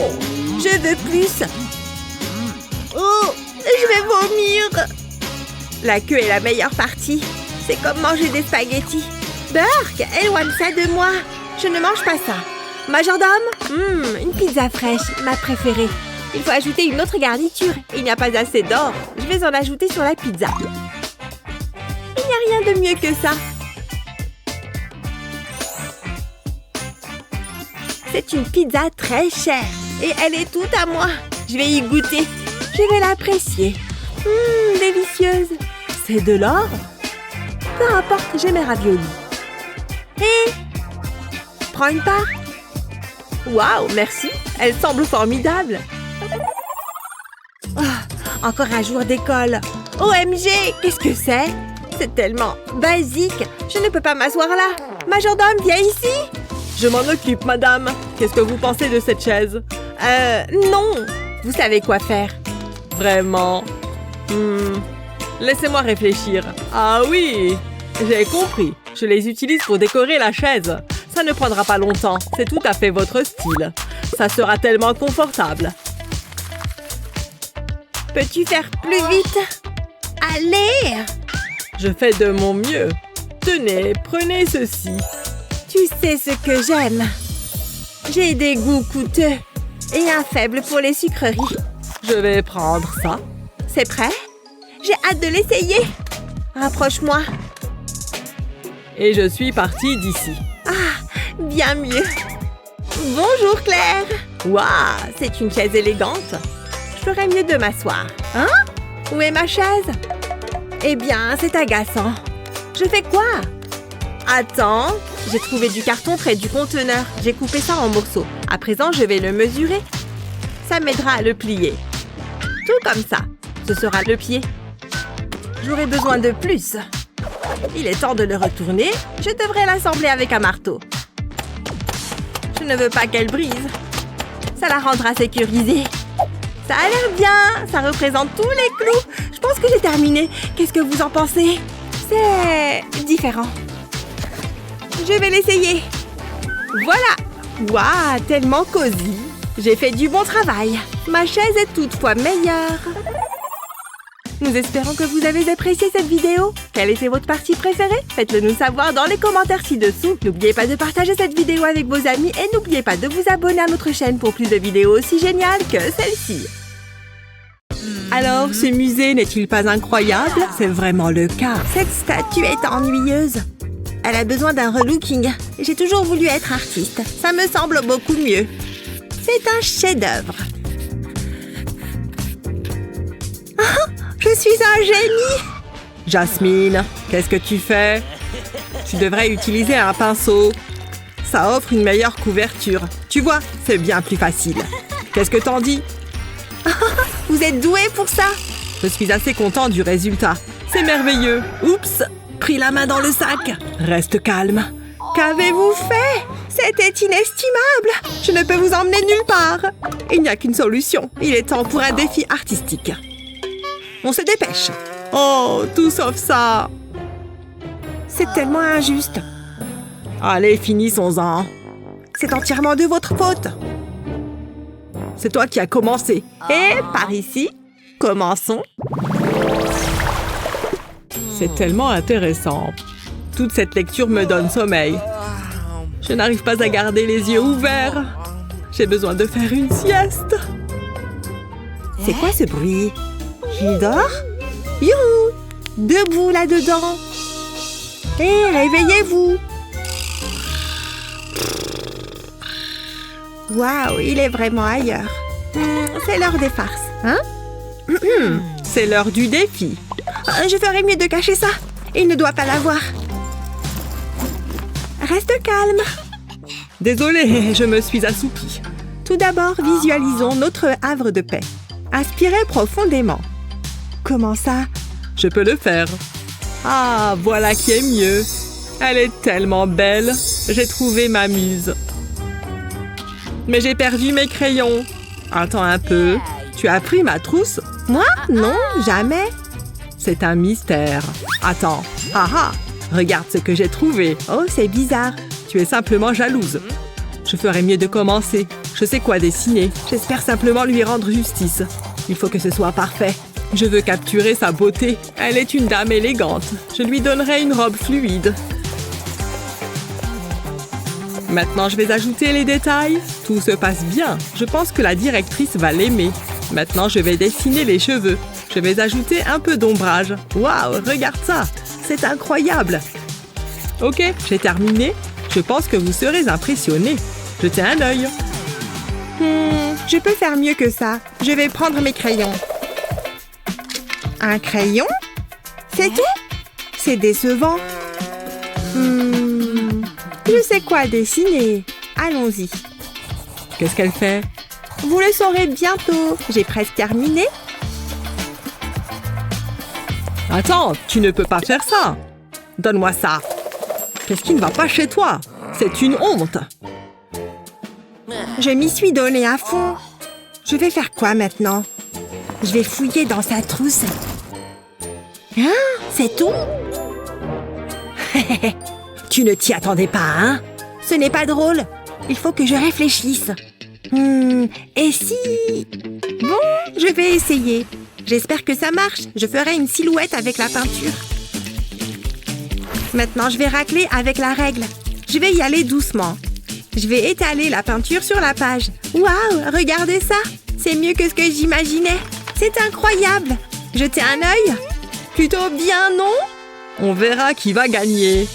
Je veux plus. Oh, je vais vomir. La queue est la meilleure partie. C'est comme manger des spaghettis. Burk, éloigne ça de moi. Je ne mange pas ça. Majordome, une pizza fraîche, ma préférée. Il faut ajouter une autre garniture. Il n'y a pas assez d'or. Je vais en ajouter sur la pizza. Il n'y a rien de mieux que ça. C'est une pizza très chère. Et elle est toute à moi. Je vais y goûter. Je vais l'apprécier. Délicieuse. C'est de l'or? Peu importe, j'ai mes raviolis. Hé! Prends une part. Waouh, merci. Elle semble formidable. Oh, encore un jour d'école. OMG, qu'est-ce que c'est? C'est tellement basique. Je ne peux pas m'asseoir là. Majordome, viens ici. Je m'en occupe, madame. Qu'est-ce que vous pensez de cette chaise? Non. Vous savez quoi faire. Vraiment? Laissez-moi réfléchir. Ah oui, j'ai compris. Je les utilise pour décorer la chaise. Ça ne prendra pas longtemps. C'est tout à fait votre style. Ça sera tellement confortable. Peux-tu faire plus vite? Allez! Je fais de mon mieux. Tenez, prenez ceci. Tu sais ce que j'aime. J'ai des goûts coûteux et un faible pour les sucreries. Je vais prendre ça. C'est prêt? J'ai hâte de l'essayer. Rapproche-moi. Et je suis partie d'ici. Bien mieux. Bonjour Claire. Waouh, c'est une chaise élégante. Je ferais mieux de m'asseoir. Hein? Où est ma chaise? Eh bien, c'est agaçant. Je fais quoi? Attends, j'ai trouvé du carton près du conteneur. J'ai coupé ça en morceaux. À présent, je vais le mesurer. Ça m'aidera à le plier. Tout comme ça. Ce sera le pied. J'aurai besoin de plus. Il est temps de le retourner. Je devrais l'assembler avec un marteau. Je ne veux pas qu'elle brise. Ça la rendra sécurisée. Ça a l'air bien. Ça représente tous les clous. Je pense que j'ai terminé. Qu'est-ce que vous en pensez? C'est différent. Je vais l'essayer. Voilà. Waouh, tellement cosy. J'ai fait du bon travail. Ma chaise est toutefois meilleure. Nous espérons que vous avez apprécié cette vidéo. Quelle était votre partie préférée? Faites-le nous savoir dans les commentaires ci-dessous. N'oubliez pas de partager cette vidéo avec vos amis et n'oubliez pas de vous abonner à notre chaîne pour plus de vidéos aussi géniales que celle-ci. Alors, ce musée n'est-il pas incroyable? C'est vraiment le cas. Cette statue est ennuyeuse. Elle a besoin d'un relooking. J'ai toujours voulu être artiste. Ça me semble beaucoup mieux. C'est un chef-d'œuvre. Je suis un génie! Jasmine, qu'est-ce que tu fais? Tu devrais utiliser un pinceau. Ça offre une meilleure couverture. Tu vois, c'est bien plus facile. Qu'est-ce que t'en dis? Vous êtes douée pour ça? Je suis assez content du résultat. C'est merveilleux. Oups, pris la main dans le sac. Reste calme. Qu'avez-vous fait? C'était inestimable! Je ne peux vous emmener nulle part. Il n'y a qu'une solution. Il est temps pour un défi artistique. On se dépêche. Oh, tout sauf ça. C'est tellement injuste. Allez, finissons-en. C'est entièrement de votre faute. C'est toi qui as commencé. Et par ici, commençons. C'est tellement intéressant. Toute cette lecture me donne sommeil. Je n'arrive pas à garder les yeux ouverts. J'ai besoin de faire une sieste. C'est quoi ce bruit? Il dort? Youhou! Debout là-dedans! Hé, réveillez-vous! Waouh, il est vraiment ailleurs. C'est l'heure des farces, hein? C'est l'heure du défi. Je ferais mieux de cacher ça. Il ne doit pas l'avoir. Reste calme. Désolée, je me suis assoupie. Tout d'abord, visualisons notre havre de paix. Inspirez profondément. Comment ça? Je peux le faire. Ah, voilà qui est mieux. Elle est tellement belle. J'ai trouvé ma muse. Mais j'ai perdu mes crayons. Attends un peu. Tu as pris ma trousse? Moi? Non, jamais. C'est un mystère. Attends. Ah ah! Regarde ce que j'ai trouvé. Oh, c'est bizarre. Tu es simplement jalouse. Je ferais mieux de commencer. Je sais quoi dessiner. J'espère simplement lui rendre justice. Il faut que ce soit parfait. Je veux capturer sa beauté. Elle est une dame élégante. Je lui donnerai une robe fluide. Maintenant, je vais ajouter les détails. Tout se passe bien. Je pense que la directrice va l'aimer. Maintenant, je vais dessiner les cheveux. Je vais ajouter un peu d'ombrage. Waouh, regarde ça. C'est incroyable. Ok, j'ai terminé. Je pense que vous serez impressionnés. Jetez un œil. Je peux faire mieux que ça. Je vais prendre mes crayons. Un crayon? C'est tout? C'est décevant. Je sais quoi dessiner. Allons-y. Qu'est-ce qu'elle fait? Vous le saurez bientôt. J'ai presque terminé. Attends, tu ne peux pas faire ça. Donne-moi ça. Qu'est-ce qui ne va pas chez toi? C'est une honte. Je m'y suis donné à fond. Je vais faire quoi maintenant? Je vais fouiller dans sa trousse. Hein? C'est tout? Tu ne t'y attendais pas, hein? Ce n'est pas drôle. Il faut que je réfléchisse. Et si... Bon, je vais essayer. J'espère que ça marche. Je ferai une silhouette avec la peinture. Maintenant, je vais racler avec la règle. Je vais y aller doucement. Je vais étaler la peinture sur la page. Waouh, regardez ça. C'est mieux que ce que j'imaginais. C'est incroyable. Jetez un œil. Plutôt bien, non? On verra qui va gagner.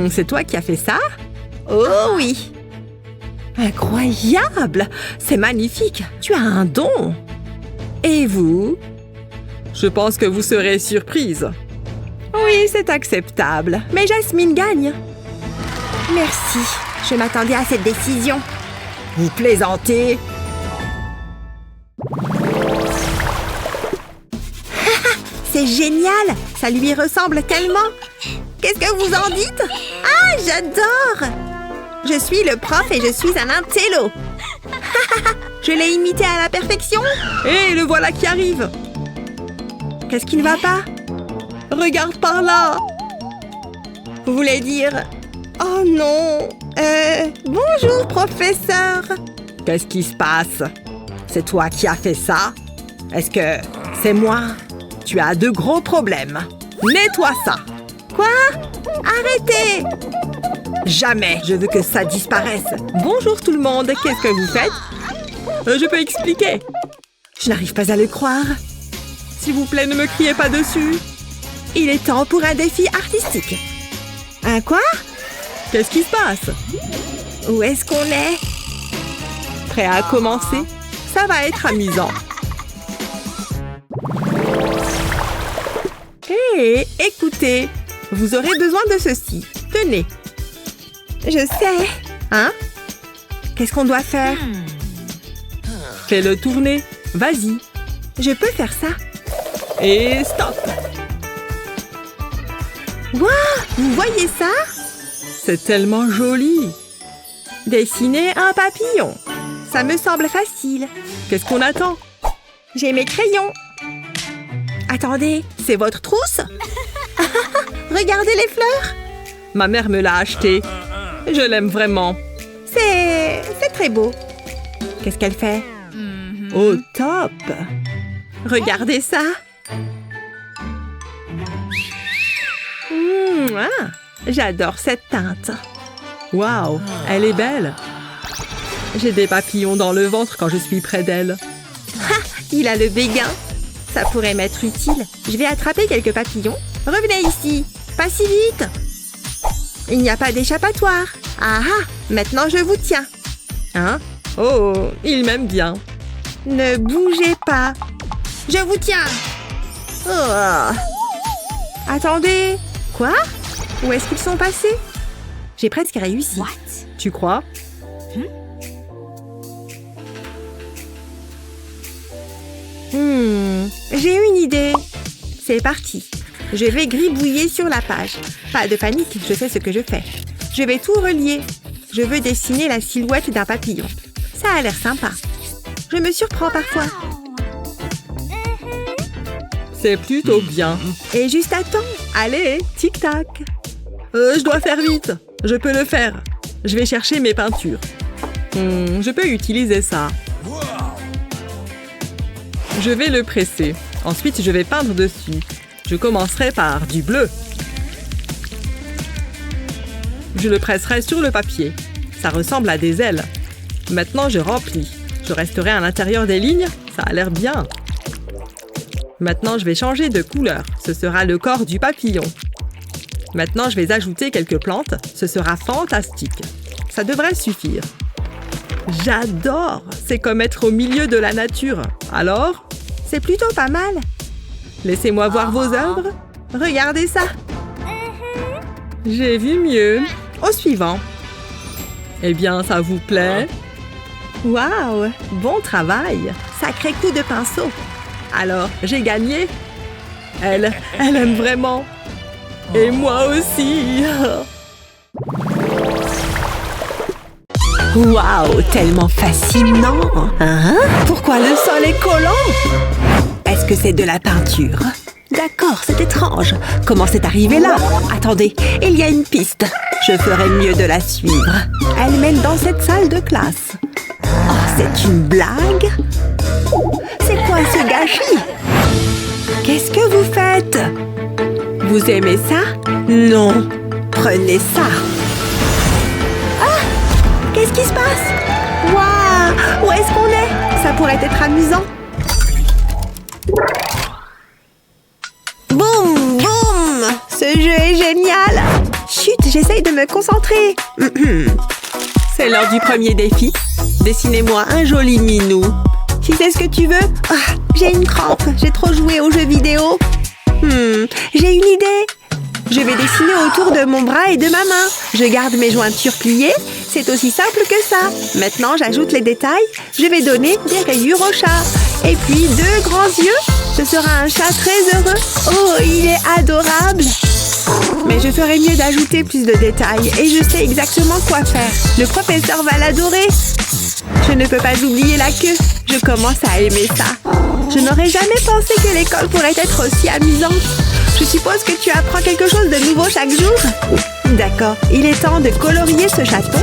C'est toi qui as fait ça? Oh oui. Incroyable! C'est magnifique! Tu as un don! Et vous? Je pense que vous serez surprise. Oui, c'est acceptable. Mais Jasmine gagne. Merci. Je m'attendais à cette décision. Vous plaisantez? C'est génial! Ça lui ressemble tellement! Qu'est-ce que vous en dites? Ah, j'adore! Je suis le prof et je suis un intello! Je l'ai imité à la perfection! Et le voilà qui arrive! Qu'est-ce qui ne va pas? Regarde par là! Vous voulez dire... Oh non! Bonjour, professeur! Qu'est-ce qui se passe? C'est toi qui as fait ça? Est-ce que c'est moi? Tu as de gros problèmes. Nettoie ça! Quoi? Arrêtez! Jamais je veux que ça disparaisse. Bonjour tout le monde, qu'est-ce que vous faites? Je peux expliquer. Je n'arrive pas à le croire. S'il vous plaît, ne me criez pas dessus. Il est temps pour un défi artistique. Un quoi? Qu'est-ce qui se passe? Où est-ce qu'on est? Prêt à commencer? Ça va être amusant. Hé, écoutez, vous aurez besoin de ceci. Tenez. Je sais. Hein? Qu'est-ce qu'on doit faire? Fais-le tourner. Vas-y. Je peux faire ça? Et stop. Waouh! Vous voyez ça? C'est tellement joli. Dessiner un papillon. Ça me semble facile. Qu'est-ce qu'on attend? J'ai mes crayons. Attendez, c'est votre trousse? Regardez les fleurs. Ma mère me l'a acheté. Je l'aime vraiment. C'est très beau. Qu'est-ce qu'elle fait? Oh, top! Regardez ça. J'adore cette teinte. Waouh, elle est belle. J'ai des papillons dans le ventre quand je suis près d'elle. Il a le béguin. Ça pourrait m'être utile. Je vais attraper quelques papillons. Revenez ici. Pas si vite. Il n'y a pas d'échappatoire. Ah ah, maintenant je vous tiens. Hein? Oh, il m'aime bien. Ne bougez pas. Je vous tiens. Oh. Attendez. Quoi? Où est-ce qu'ils sont passés? J'ai presque réussi. Tu crois? J'ai une idée. C'est parti. Je vais gribouiller sur la page. Pas de panique, je sais ce que je fais. Je vais tout relier. Je veux dessiner la silhouette d'un papillon. Ça a l'air sympa. Je me surprends parfois. C'est plutôt bien. Et juste à temps. Allez, tic-tac. Je dois faire vite. Je peux le faire. Je vais chercher mes peintures. Je peux utiliser ça. Je vais le presser. Ensuite, je vais peindre dessus. Je commencerai par du bleu. Je le presserai sur le papier. Ça ressemble à des ailes. Maintenant, je remplis. Je resterai à l'intérieur des lignes. Ça a l'air bien. Maintenant, je vais changer de couleur. Ce sera le corps du papillon. Maintenant, je vais ajouter quelques plantes. Ce sera fantastique. Ça devrait suffire. J'adore! C'est comme être au milieu de la nature. Alors? C'est plutôt pas mal. Laissez-moi voir vos œuvres. Regardez ça. J'ai vu mieux. Au suivant. Eh bien, ça vous plaît? Waouh! Bon travail. Sacré coup de pinceau. Alors, j'ai gagné? Elle aime vraiment. Et moi aussi. Waouh, tellement fascinant! Hein? Pourquoi le sol est collant? Est-ce que c'est de la peinture? D'accord, c'est étrange. Comment c'est arrivé là? Attendez, il y a une piste. Je ferais mieux de la suivre. Elle mène dans cette salle de classe. Oh, c'est une blague? C'est quoi ce gâchis? Qu'est-ce que vous faites? Vous aimez ça? Non. Prenez ça. Qu'est-ce qui se passe? Waouh! Où est-ce qu'on est? Ça pourrait être amusant. Boum! Boum! Ce jeu est génial! Chut, j'essaye de me concentrer. C'est l'heure du premier défi. Dessinez-moi un joli minou. Si c'est ce que tu veux. Ah, j'ai une crampe, j'ai trop joué aux jeux vidéo. J'ai une idée. Je vais dessiner autour de mon bras et de ma main. Je garde mes jointures pliées. C'est aussi simple que ça. Maintenant, j'ajoute les détails. Je vais donner des rayures au chat. Et puis, 2 grands yeux. Ce sera un chat très heureux. Oh, il est adorable. Mais je ferais mieux d'ajouter plus de détails. Et je sais exactement quoi faire. Le professeur va l'adorer. Je ne peux pas oublier la queue. Je commence à aimer ça. Je n'aurais jamais pensé que l'école pourrait être aussi amusante. Je suppose que tu apprends quelque chose de nouveau chaque jour. D'accord, il est temps de colorier ce chaton.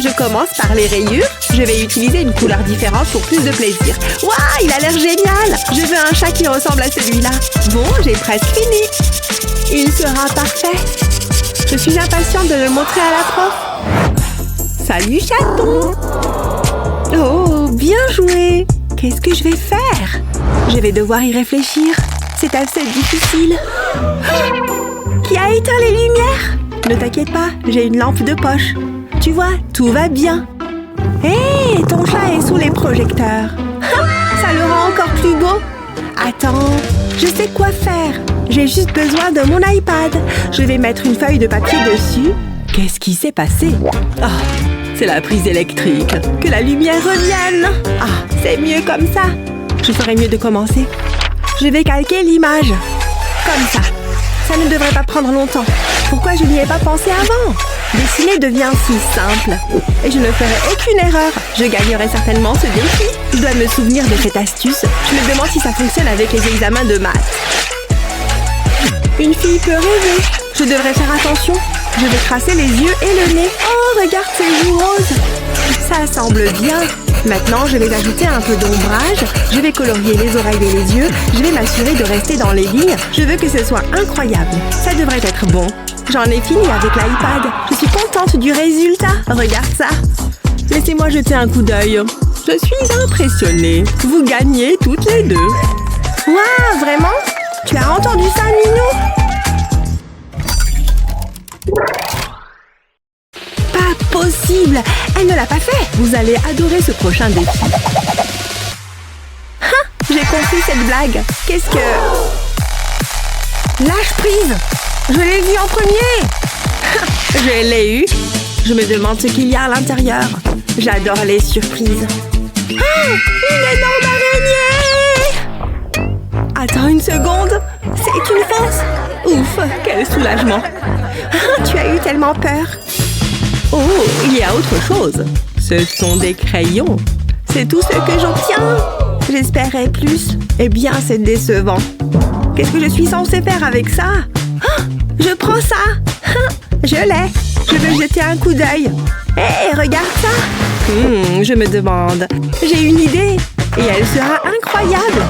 Je commence par les rayures. Je vais utiliser une couleur différente pour plus de plaisir. Waouh, il a l'air génial! Je veux un chat qui ressemble à celui-là. Bon, j'ai presque fini. Il sera parfait. Je suis impatiente de le montrer à la prof. Salut chaton! Oh, bien joué! Qu'est-ce que je vais faire? Je vais devoir y réfléchir. C'est assez difficile. Qui a éteint les lumières? Ne t'inquiète pas, j'ai une lampe de poche. Tu vois, tout va bien. Hé, ton chat est sous les projecteurs. Ça le rend encore plus beau. Attends, je sais quoi faire. J'ai juste besoin de mon iPad. Je vais mettre une feuille de papier dessus. Qu'est-ce qui s'est passé? Ah, c'est la prise électrique. Que la lumière revienne. Ah, c'est mieux comme ça. Je ferais mieux de commencer. Je vais calquer l'image. Comme ça. Ça ne devrait pas prendre longtemps. Pourquoi je n'y ai pas pensé avant? Dessiner devient si simple. Et je ne ferai aucune erreur. Je gagnerai certainement ce défi. Je dois me souvenir de cette astuce. Je me demande si ça fonctionne avec les examens de maths. Une fille peut rêver. Je devrais faire attention. Je vais tracer les yeux et le nez. Oh, regarde ces joues roses. Ça semble bien. Maintenant, je vais ajouter un peu d'ombrage. Je vais colorier les oreilles et les yeux. Je vais m'assurer de rester dans les lignes. Je veux que ce soit incroyable. Ça devrait être bon. J'en ai fini avec l'iPad. Je suis contente du résultat. Regarde ça. Laissez-moi jeter un coup d'œil. Je suis impressionnée. Vous gagnez toutes les deux. Waouh, vraiment? Tu as entendu ça, Minou? Pas possible! Elle ne l'a pas fait! Vous allez adorer ce prochain défi. J'ai compris cette blague. Qu'est-ce que... Lâche prise! Je l'ai vu en premier! Je l'ai eu. Je me demande ce qu'il y a à l'intérieur. J'adore les surprises. Ah! Une énorme araignée! Attends une seconde. C'est une fausse. Ouf, quel soulagement. Ah, tu as eu tellement peur. Oh, il y a autre chose. Ce sont des crayons. C'est tout ce que j'obtiens. J'espérais plus. Eh bien, c'est décevant. Qu'est-ce que je suis censée faire avec ça? Ah, je prends ça. Ah, je l'ai. Je veux jeter un coup d'œil. Hé, regarde ça. Je me demande. J'ai une idée. Et elle sera incroyable.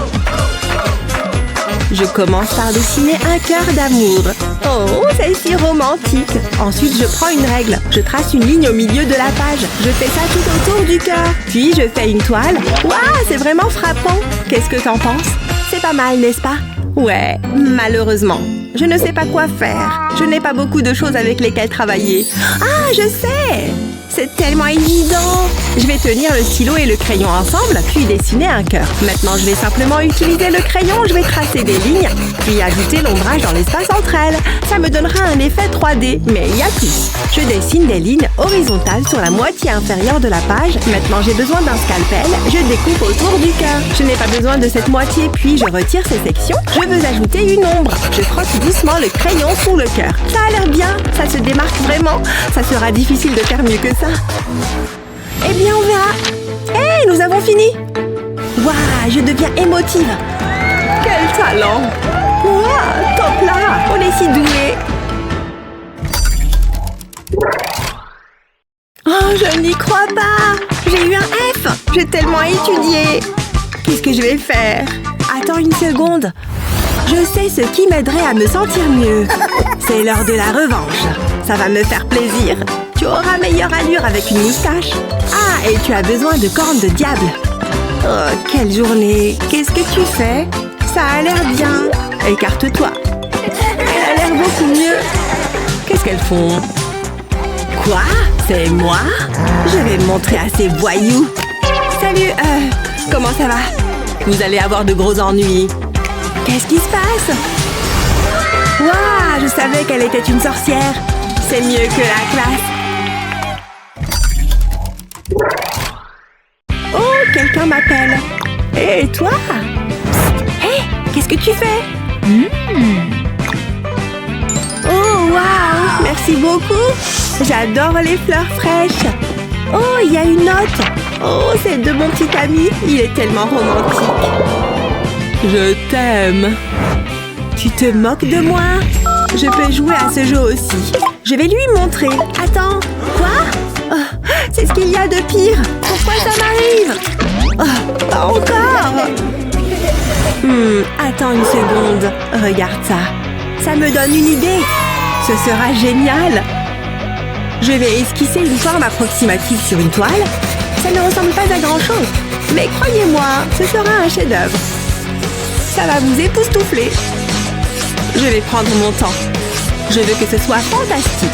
Je commence par dessiner un cœur d'amour. Oh, c'est si romantique. Ensuite, je prends une règle. Je trace une ligne au milieu de la page. Je fais ça tout autour du cœur. Puis, je fais une toile. Waouh, c'est vraiment frappant. Qu'est-ce que t'en penses? C'est pas mal, n'est-ce pas? Ouais, malheureusement. Je ne sais pas quoi faire. Je n'ai pas beaucoup de choses avec lesquelles travailler. Ah, je sais! C'est tellement évident! Je vais tenir le stylo et le crayon ensemble, puis dessiner un cœur. Maintenant, je vais simplement utiliser le crayon, je vais tracer des lignes, puis ajouter l'ombrage dans l'espace entre elles. Ça me donnera un effet 3D, mais il y a plus. Je dessine des lignes horizontales sur la moitié inférieure de la page. Maintenant, j'ai besoin d'un scalpel. Je découpe autour du cœur. Je n'ai pas besoin de cette moitié, puis je retire ces sections. Je veux ajouter une ombre. Je frotte doucement le crayon sous le cœur. Ça a l'air bien, ça se démarque vraiment. Ça sera difficile de faire mieux que ça. Eh bien, on verra. Hé, nous avons fini. Waouh, je deviens émotive. Quel talent. Waouh, top là. On est si doués. Oh, je n'y crois pas. J'ai eu un F. J'ai tellement étudié. Qu'est-ce que je vais faire? Attends une seconde. Je sais ce qui m'aiderait à me sentir mieux. C'est l'heure de la revanche. Ça va me faire plaisir. Tu auras meilleure allure avec une moustache. Ah, et tu as besoin de cornes de diable. Oh, quelle journée. Qu'est-ce que tu fais? Ça a l'air bien. Écarte-toi. Elle a l'air beaucoup mieux. Qu'est-ce qu'elles font? Quoi? C'est moi? Je vais montrer à ces voyous. Salut, comment ça va? Vous allez avoir de gros ennuis. Qu'est-ce qui se passe? Waouh, je savais qu'elle était une sorcière. C'est mieux que la classe. Oh, quelqu'un m'appelle. Et toi? Hé, qu'est-ce que tu fais? Oh, waouh, merci beaucoup. J'adore les fleurs fraîches. Oh, il y a une note. Oh, c'est de mon petit ami. Il est tellement romantique. Je t'aime. Tu te moques de moi? Je peux jouer à ce jeu aussi. Je vais lui montrer. Attends, quoi? Oh, c'est ce qu'il y a de pire. Pourquoi ça m'arrive? Oh, pas encore. Attends une seconde. Regarde ça. Ça me donne une idée. Ce sera génial. Je vais esquisser une forme approximative sur une toile. Ça ne ressemble pas à grand-chose. Mais croyez-moi, ce sera un chef-d'œuvre. Ça va vous époustoufler. Je vais prendre mon temps. Je veux que ce soit fantastique.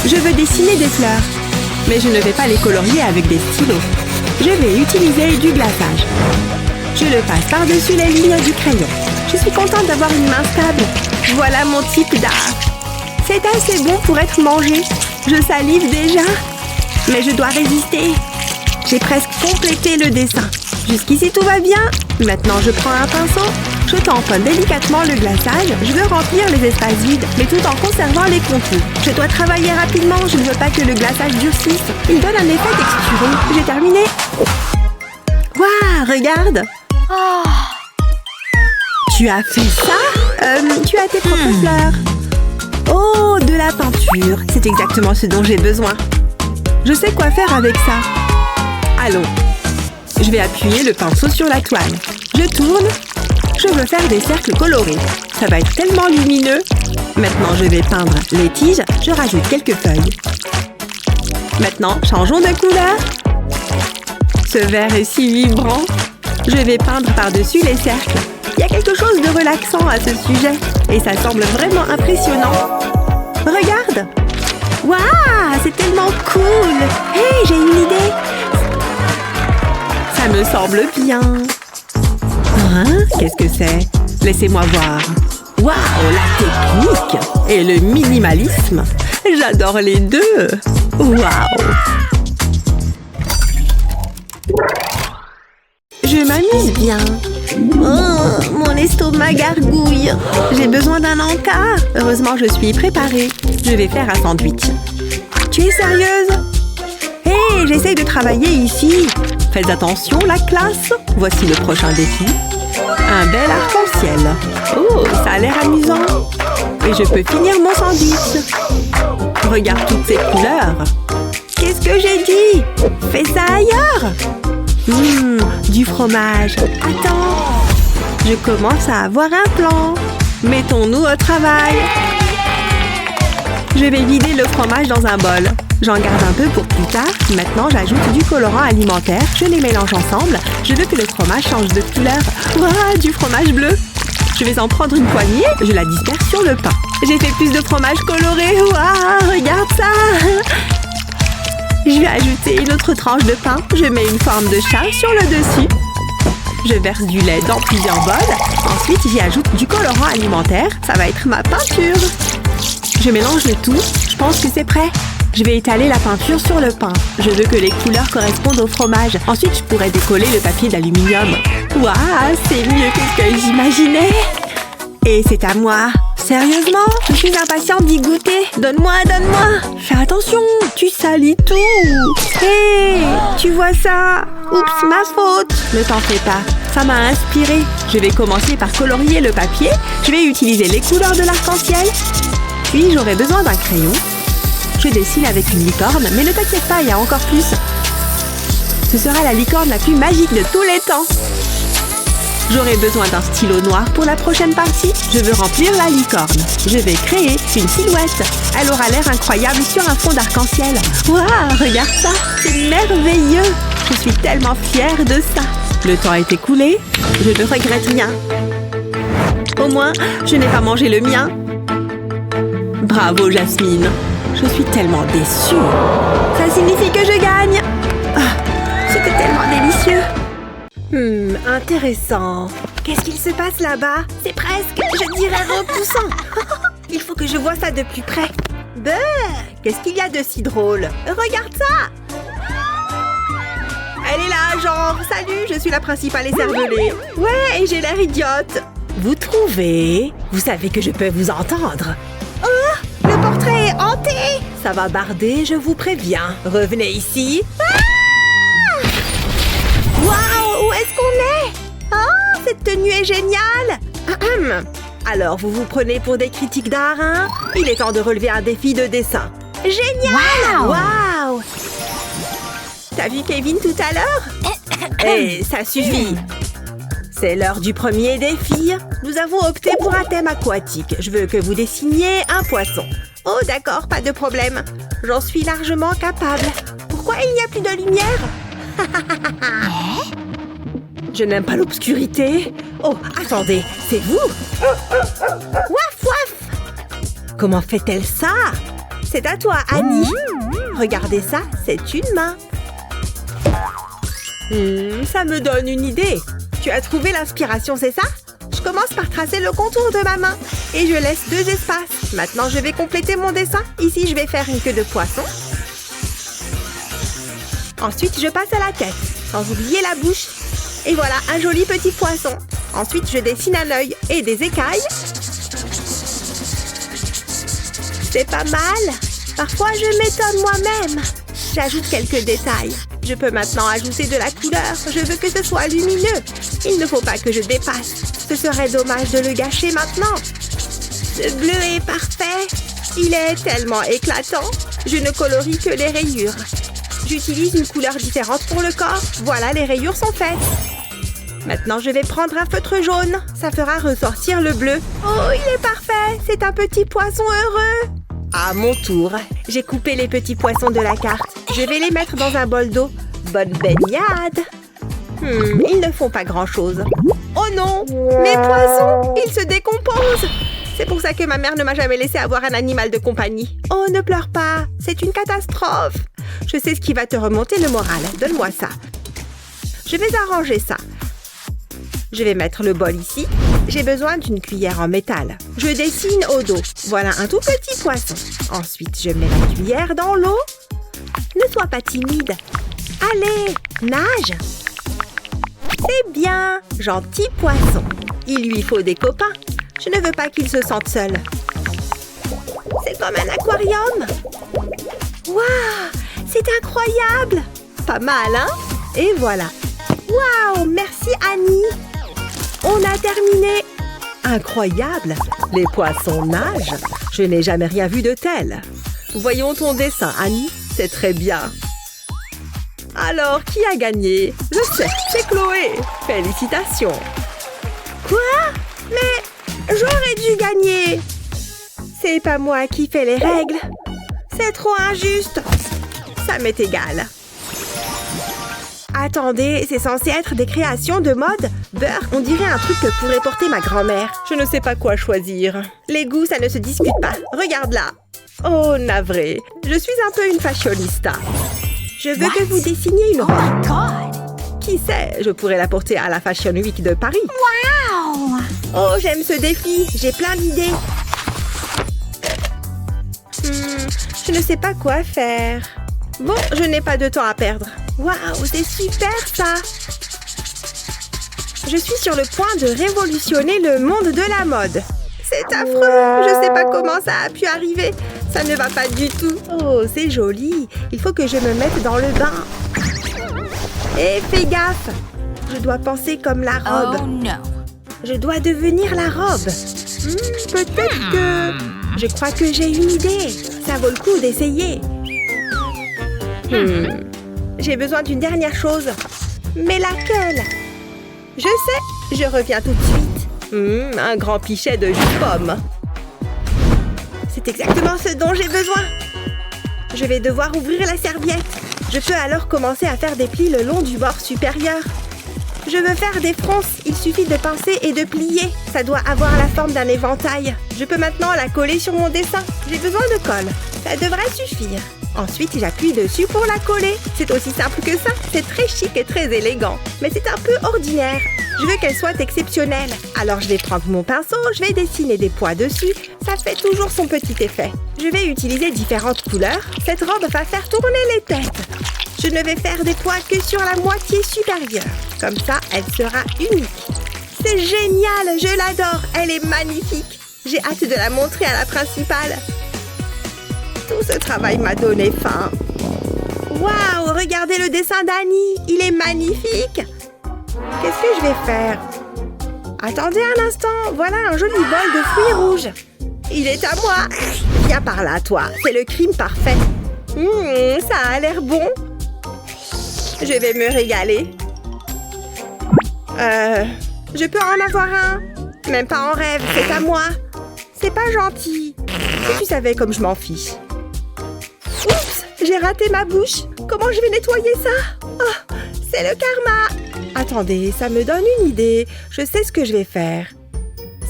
Je veux dessiner des fleurs. Mais je ne vais pas les colorier avec des stylos. Je vais utiliser du glaçage. Je le passe par-dessus les lignes du crayon. Je suis contente d'avoir une main stable. Voilà mon type d'art. C'est assez bon pour être mangé. Je salive déjà. Mais je dois résister. J'ai presque complété le dessin. Jusqu'ici tout va bien. Maintenant je prends un pinceau. Je tamponne délicatement le glaçage. Je veux remplir les espaces vides, mais tout en conservant les contours. Je dois travailler rapidement. Je ne veux pas que le glaçage durcisse. Il donne un effet texturé. J'ai terminé. Waouh, regarde. Tu as fait ça? Tu as tes propres fleurs. Oh, de la peinture. C'est exactement ce dont j'ai besoin. Je sais quoi faire avec ça. Allons. Je vais appuyer le pinceau sur la toile. Je tourne. Je veux faire des cercles colorés. Ça va être tellement lumineux. Maintenant, je vais peindre les tiges. Je rajoute quelques feuilles. Maintenant, changeons de couleur. Ce vert est si vibrant. Je vais peindre par-dessus les cercles. Il y a quelque chose de relaxant à ce sujet. Et ça semble vraiment impressionnant. Regarde! Waouh! C'est tellement cool! Hey, j'ai une idée! Ça me semble bien. Hein? Qu'est-ce que c'est? Laissez-moi voir. Waouh! La technique! Et le minimalisme! J'adore les deux! Waouh! Je m'amuse bien. Oh, mon estomac gargouille. J'ai besoin d'un encas. Heureusement, je suis préparée. Je vais faire un sandwich. Tu es sérieuse? Hé, j'essaie de travailler ici. Faites attention, la classe. Voici le prochain défi. Un bel arc-en-ciel. Oh, ça a l'air amusant. Et je peux finir mon sandwich. Regarde toutes ces couleurs. Qu'est-ce que j'ai dit? Fais ça ailleurs. Du fromage. Attends. Je commence à avoir un plan. Mettons-nous au travail. Je vais vider le fromage dans un bol. J'en garde un peu pour plus tard. Maintenant, j'ajoute du colorant alimentaire. Je les mélange ensemble. Je veux que le fromage change de couleur. Waouh, du fromage bleu. Je vais en prendre une poignée. Je la disperse sur le pain. J'ai fait plus de fromage coloré. Waouh, regarde ça. Je vais ajouter une autre tranche de pain. Je mets une forme de chat sur le dessus. Je verse du lait dans plusieurs bols. Ensuite, j'y ajoute du colorant alimentaire. Ça va être ma peinture. Je mélange le tout. Je pense que c'est prêt. Je vais étaler la peinture sur le pain. Je veux que les couleurs correspondent au fromage. Ensuite, je pourrais décoller le papier d'aluminium. Waouh, c'est mieux que ce que j'imaginais. Et c'est à moi. Sérieusement? Je suis impatiente d'y goûter. Donne-moi, donne-moi. Fais attention, tu salis tout. Hé, tu vois ça? Oups, ma faute. Ne t'en fais pas. Ça m'a inspirée. Je vais commencer par colorier le papier. Je vais utiliser les couleurs de l'arc-en-ciel. Puis, j'aurai besoin d'un crayon. Je dessine avec une licorne, mais ne t'inquiète pas, il y a encore plus. Ce sera la licorne la plus magique de tous les temps. J'aurai besoin d'un stylo noir pour la prochaine partie. Je veux remplir la licorne. Je vais créer une silhouette. Elle aura l'air incroyable sur un fond d'arc-en-ciel. Waouh, regarde ça, c'est merveilleux. Je suis tellement fière de ça. Le temps est écoulé. Je ne regrette rien. Au moins, je n'ai pas mangé le mien. Bravo, Jasmine. Je suis tellement déçue. Ça signifie que je gagne. Ah, c'était tellement délicieux. Intéressant. Qu'est-ce qu'il se passe là-bas? C'est presque, je dirais, repoussant. Il faut que je vois ça de plus près. Qu'est-ce qu'il y a de si drôle? Regarde ça! Elle est là, genre, salut, je suis la principale écervelée. Ouais, et j'ai l'air idiote. Vous trouvez? Vous savez que je peux vous entendre. Oh, le portrait est hanté. Ça va barder, je vous préviens. Revenez ici. Ah! Waouh, où est-ce qu'on est? Oh, cette tenue est géniale. Alors, vous vous prenez pour des critiques d'art, hein? Il est temps de relever un défi de dessin. Génial! Waouh! T'as vu Kevin tout à l'heure? Eh, ça suffit! C'est l'heure du premier défi. Nous avons opté pour un thème aquatique. Je veux que vous dessiniez un poisson. Oh, d'accord, pas de problème. J'en suis largement capable. Pourquoi il n'y a plus de lumière? Je n'aime pas l'obscurité. Oh, attendez, c'est vous? Waf, waf! Comment fait-elle ça? C'est à toi, Annie. Regardez ça, c'est une main. Ça me donne une idée. Tu as trouvé l'inspiration, c'est ça? Je commence par tracer le contour de ma main. Et je laisse 2 espaces. Maintenant, je vais compléter mon dessin. Ici, je vais faire une queue de poisson. Ensuite, je passe à la tête, sans oublier la bouche. Et voilà, un joli petit poisson. Ensuite, je dessine un œil et des écailles. C'est pas mal. Parfois, je m'étonne moi-même. J'ajoute quelques détails. Je peux maintenant ajouter de la couleur. Je veux que ce soit lumineux. Il ne faut pas que je dépasse. Ce serait dommage de le gâcher maintenant. Ce bleu est parfait. Il est tellement éclatant. Je ne colorie que les rayures. J'utilise une couleur différente pour le corps. Voilà, les rayures sont faites. Maintenant, je vais prendre un feutre jaune. Ça fera ressortir le bleu. Oh, il est parfait. C'est un petit poisson heureux. À mon tour, j'ai coupé les petits poissons de la carte. Je vais les mettre dans un bol d'eau. Bonne baignade. Ils ne font pas grand-chose. Oh non, mes poissons, ils se décomposent. C'est pour ça que ma mère ne m'a jamais laissé avoir un animal de compagnie. Oh, ne pleure pas, c'est une catastrophe. Je sais ce qui va te remonter le moral. Donne-moi ça. Je vais arranger ça. Je vais mettre le bol ici. J'ai besoin d'une cuillère en métal. Je dessine au dos. Voilà un tout petit poisson. Ensuite, je mets la cuillère dans l'eau. Ne sois pas timide. Allez, nage. C'est bien. Gentil poisson. Il lui faut des copains. Je ne veux pas qu'il se sente seul. C'est comme un aquarium. Waouh, c'est incroyable. Pas mal, hein? Et voilà. Waouh, merci Annie. On a terminé. Incroyable. Les poissons nagent. Je n'ai jamais rien vu de tel. Voyons ton dessin, Annie. C'est très bien. Alors, qui a gagné? Je sais, c'est Chloé. Félicitations. Quoi? Mais j'aurais dû gagner. C'est pas moi qui fais les règles. C'est trop injuste. Ça m'est égal. Attendez, c'est censé être des créations de mode? Beurre, on dirait un truc que pourrait porter ma grand-mère. Je ne sais pas quoi choisir. Les goûts, ça ne se discute pas. Regarde là. Oh, navré. Je suis un peu une fashionista. Je veux que vous dessiniez une robe. Qui sait, je pourrais la porter à la Fashion Week de Paris. Wow! Oh, j'aime ce défi. J'ai plein d'idées. Je ne sais pas quoi faire. Bon, je n'ai pas de temps à perdre. Waouh, c'est super ça! Je suis sur le point de révolutionner le monde de la mode. C'est affreux! Je sais pas comment ça a pu arriver. Ça ne va pas du tout. Oh, c'est joli. Il faut que je me mette dans le bain. Et fais gaffe! Je dois penser comme la robe. Oh non! Je dois devenir la robe. Peut-être que... Je crois que j'ai une idée. Ça vaut le coup d'essayer. J'ai besoin d'une dernière chose. Mais laquelle? Je sais, je reviens tout de suite. Un grand pichet de jus de pomme. C'est exactement ce dont j'ai besoin. Je vais devoir ouvrir la serviette. Je peux alors commencer à faire des plis le long du bord supérieur. Je veux faire des fronces. Il suffit de pincer et de plier. Ça doit avoir la forme d'un éventail. Je peux maintenant la coller sur mon dessin. J'ai besoin de colle. Ça devrait suffire. Ensuite, j'appuie dessus pour la coller. C'est aussi simple que ça. C'est très chic et très élégant. Mais c'est un peu ordinaire. Je veux qu'elle soit exceptionnelle. Alors, je vais prendre mon pinceau, je vais dessiner des pois dessus. Ça fait toujours son petit effet. Je vais utiliser différentes couleurs. Cette robe va faire tourner les têtes. Je ne vais faire des pois que sur la moitié supérieure. Comme ça, elle sera unique. C'est génial, je l'adore. Elle est magnifique. J'ai hâte de la montrer à la principale. Tout ce travail m'a donné faim. Waouh, regardez le dessin d'Annie. Il est magnifique. Qu'est-ce que je vais faire? Attendez un instant. Voilà un joli bol de fruits rouges. Il est à moi. Viens par là, toi. C'est le crime parfait. Ça a l'air bon. Je vais me régaler. Je peux en avoir un? Même pas en rêve, c'est à moi. C'est pas gentil. Si tu savais comme je m'en fiche. Oups, j'ai raté ma bouche. Comment je vais nettoyer ça? Oh, c'est le karma. Attendez, ça me donne une idée. Je sais ce que je vais faire.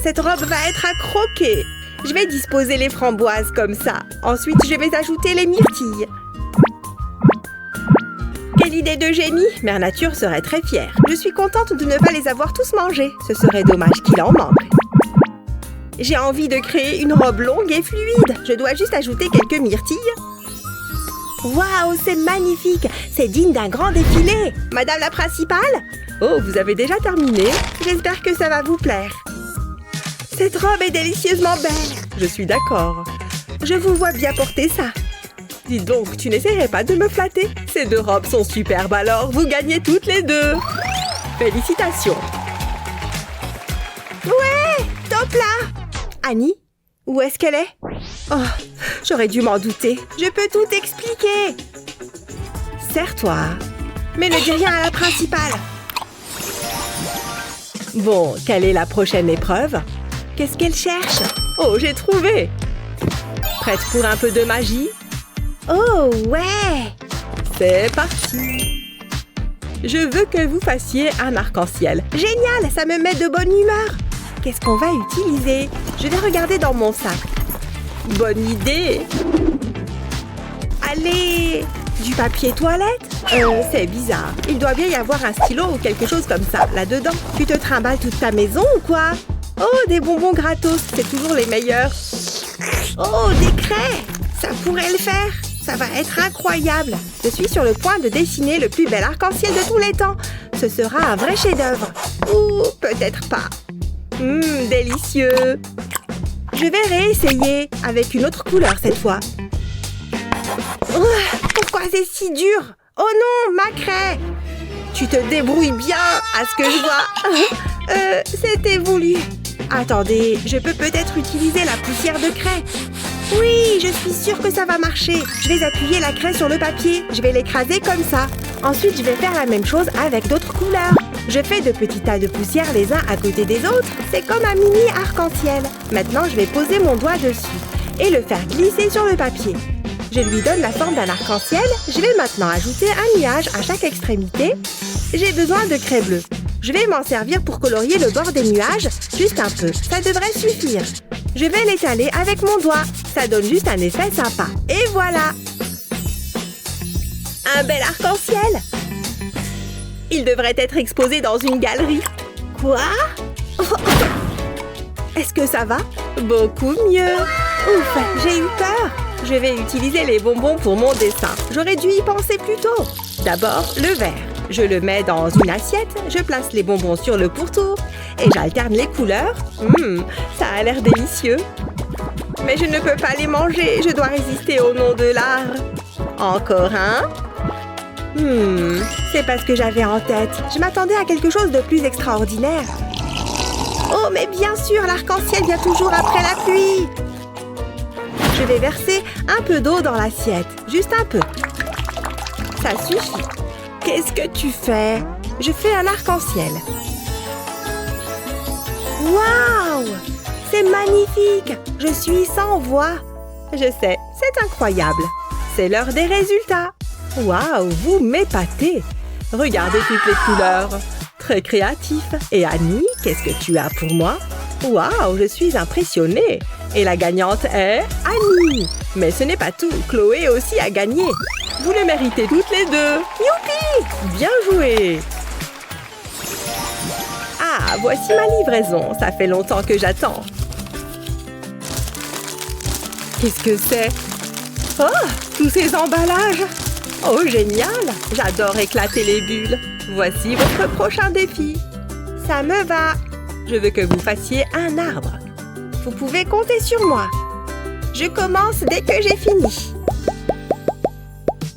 Cette robe va être à croquer. Je vais disposer les framboises comme ça. Ensuite, je vais ajouter les myrtilles. Quelle idée de génie! Mère Nature serait très fière. Je suis contente de ne pas les avoir tous mangés. Ce serait dommage qu'il en manque. J'ai envie de créer une robe longue et fluide. Je dois juste ajouter quelques myrtilles. Waouh, c'est magnifique! C'est digne d'un grand défilé! Madame la principale? Oh, vous avez déjà terminé? J'espère que ça va vous plaire. Cette robe est délicieusement belle. Je suis d'accord. Je vous vois bien porter ça. Dis donc, tu n'essaierais pas de me flatter? Ces deux robes sont superbes, alors vous gagnez toutes les deux. Félicitations. Ouais, top là. Annie, où est-ce qu'elle est? Oh, j'aurais dû m'en douter. Je peux tout expliquer. Serre-toi. Mais ne dis rien à la principale. Bon, quelle est la prochaine épreuve? Qu'est-ce qu'elle cherche? Oh, j'ai trouvé. Prête pour un peu de magie? Oh, ouais! C'est parti! Je veux que vous fassiez un arc-en-ciel. Génial! Ça me met de bonne humeur! Qu'est-ce qu'on va utiliser? Je vais regarder dans mon sac. Bonne idée! Allez! Du papier toilette? C'est bizarre. Il doit bien y avoir un stylo ou quelque chose comme ça, là-dedans. Tu te trimbales toute ta maison ou quoi? Oh, des bonbons gratos, c'est toujours les meilleurs. Oh, des craies! Ça pourrait le faire. Ça va être incroyable. Je suis sur le point de dessiner le plus bel arc-en-ciel de tous les temps. Ce sera un vrai chef-d'œuvre. Ou peut-être pas. Délicieux. Je vais réessayer avec une autre couleur cette fois. Pourquoi c'est si dur? Oh non, ma craie! Tu te débrouilles bien à ce que je vois. C'était voulu. Attendez, je peux peut-être utiliser la poussière de craie. Oui, je suis sûre que ça va marcher. Je vais appuyer la craie sur le papier. Je vais l'écraser comme ça. Ensuite, je vais faire la même chose avec d'autres couleurs. Je fais de petits tas de poussière les uns à côté des autres. C'est comme un mini arc-en-ciel. Maintenant, je vais poser mon doigt dessus et le faire glisser sur le papier. Je lui donne la forme d'un arc-en-ciel. Je vais maintenant ajouter un nuage à chaque extrémité. J'ai besoin de craie bleue. Je vais m'en servir pour colorier le bord des nuages, juste un peu. Ça devrait suffire. Je vais l'étaler avec mon doigt. Ça donne juste un effet sympa. Et voilà! Un bel arc-en-ciel! Il devrait être exposé dans une galerie. Quoi? Est-ce que ça va? Beaucoup mieux. Ouf, j'ai eu peur. Je vais utiliser les bonbons pour mon dessin. J'aurais dû y penser plus tôt. D'abord, le vert. Je le mets dans une assiette, je place les bonbons sur le pourtour et j'alterne les couleurs. Ça a l'air délicieux. Mais je ne peux pas les manger, je dois résister au nom de l'art. Encore un. C'est pas ce que j'avais en tête. Je m'attendais à quelque chose de plus extraordinaire. Oh, mais bien sûr, l'arc-en-ciel vient toujours après la pluie. Je vais verser un peu d'eau dans l'assiette, juste un peu. Ça suffit. Qu'est-ce que tu fais? Je fais un arc-en-ciel. Waouh! C'est magnifique! Je suis sans voix. Je sais, c'est incroyable. C'est l'heure des résultats. Waouh, vous m'épatez. Regardez toutes les couleurs. Très créatif. Et Annie, qu'est-ce que tu as pour moi? Waouh, je suis impressionnée. Et la gagnante est Annie. Mais ce n'est pas tout. Chloé aussi a gagné. Vous le méritez toutes les deux. Youpi! Bien joué! Ah, voici ma livraison. Ça fait longtemps que j'attends. Qu'est-ce que c'est? Oh, tous ces emballages! Oh, génial! J'adore éclater les bulles. Voici votre prochain défi. Ça me va. Je veux que vous fassiez un arbre. Vous pouvez compter sur moi. Je commence dès que j'ai fini.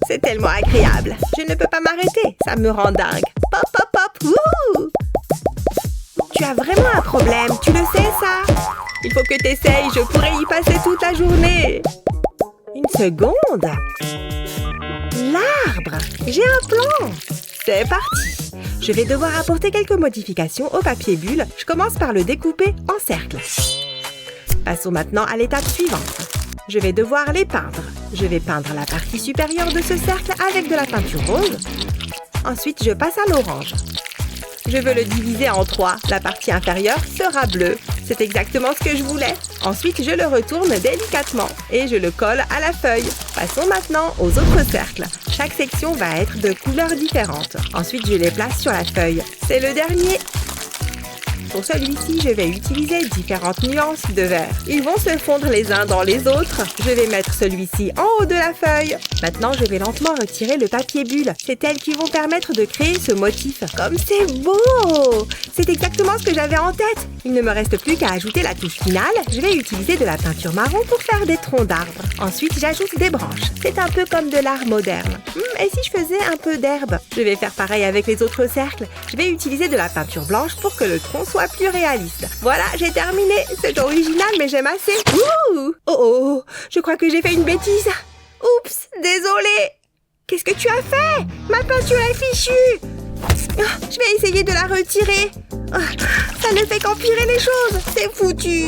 C'est tellement agréable. Je ne peux pas m'arrêter. Ça me rend dingue. Pop, pop, pop. Wouh! Tu as vraiment un problème. Tu le sais, ça? Il faut que tu essayes. Je pourrais y passer toute la journée. Une seconde. L'arbre. J'ai un plan. C'est parti. Je vais devoir apporter quelques modifications au papier bulle. Je commence par le découper en cercles. Passons maintenant à l'étape suivante. Je vais devoir les peindre. Je vais peindre la partie supérieure de ce cercle avec de la peinture rose. Ensuite, je passe à l'orange. Je veux le diviser en 3. La partie inférieure sera bleue. C'est exactement ce que je voulais. Ensuite, je le retourne délicatement et je le colle à la feuille. Passons maintenant aux autres cercles. Chaque section va être de couleurs différentes. Ensuite, je les place sur la feuille. C'est le dernier. Pour celui-ci, je vais utiliser différentes nuances de vert. Ils vont se fondre les uns dans les autres. Je vais mettre celui-ci en haut de la feuille. Maintenant, je vais lentement retirer le papier bulle. C'est elles qui vont permettre de créer ce motif. Comme c'est beau! C'est exactement ce que j'avais en tête. Il ne me reste plus qu'à ajouter la touche finale. Je vais utiliser de la peinture marron pour faire des troncs d'arbres. Ensuite, j'ajoute des branches. C'est un peu comme de l'art moderne. Et si je faisais un peu d'herbe? Je vais faire pareil avec les autres cercles. Je vais utiliser de la peinture blanche pour que le tronc soit plus réaliste. Voilà, j'ai terminé. C'est original, mais j'aime assez. Ouh! Oh, je crois que j'ai fait une bêtise. Oups, désolée. Qu'est-ce que tu as fait? Ma peinture est fichue. Je vais essayer de la retirer. Ça ne fait qu'empirer les choses. C'est foutu.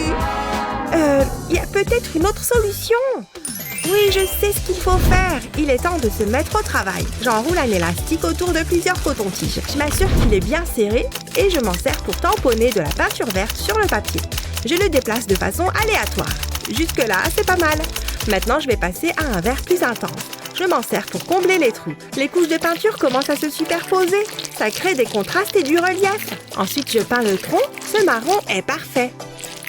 Il y a peut-être une autre solution. Oui, je sais ce qu'il faut faire. Il est temps de se mettre au travail. J'enroule un élastique autour de plusieurs cotons-tiges. Je m'assure qu'il est bien serré et je m'en sers pour tamponner de la peinture verte sur le papier. Je le déplace de façon aléatoire. Jusque-là, c'est pas mal. Maintenant, je vais passer à un vert plus intense. Je m'en sers pour combler les trous. Les couches de peinture commencent à se superposer. Ça crée des contrastes et du relief. Ensuite, je peins le tronc. Ce marron est parfait.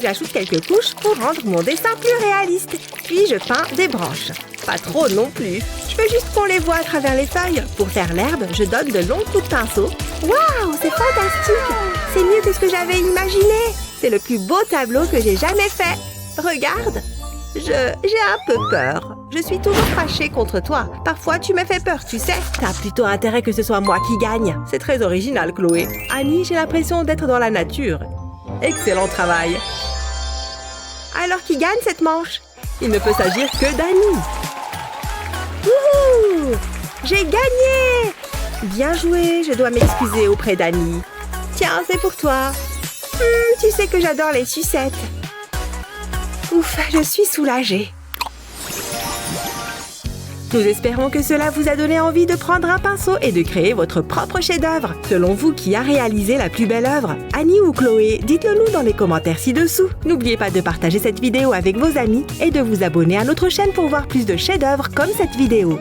J'ajoute quelques couches pour rendre mon dessin plus réaliste. Puis je peins des branches. Pas trop non plus. Je veux juste qu'on les voit à travers les feuilles. Pour faire l'herbe, je donne de longs coups de pinceau. Waouh, c'est fantastique! C'est mieux que ce que j'avais imaginé. C'est le plus beau tableau que j'ai jamais fait. Regarde. J'ai un peu peur. Je suis toujours fâchée contre toi. Parfois, tu me fais peur, tu sais. T'as plutôt intérêt que ce soit moi qui gagne. C'est très original, Chloé. Annie, j'ai l'impression d'être dans la nature. Excellent travail. Alors qui gagne cette manche? Il ne peut s'agir que d'Annie. Wouhou! J'ai gagné! Bien joué, je dois m'excuser auprès d'Annie. Tiens, c'est pour toi. Tu sais que j'adore les sucettes. Ouf, je suis soulagée. Nous espérons que cela vous a donné envie de prendre un pinceau et de créer votre propre chef-d'œuvre. Selon vous, qui a réalisé la plus belle œuvre? Annie ou Chloé? Dites-le nous dans les commentaires ci-dessous. N'oubliez pas de partager cette vidéo avec vos amis et de vous abonner à notre chaîne pour voir plus de chefs-d'œuvre comme cette vidéo.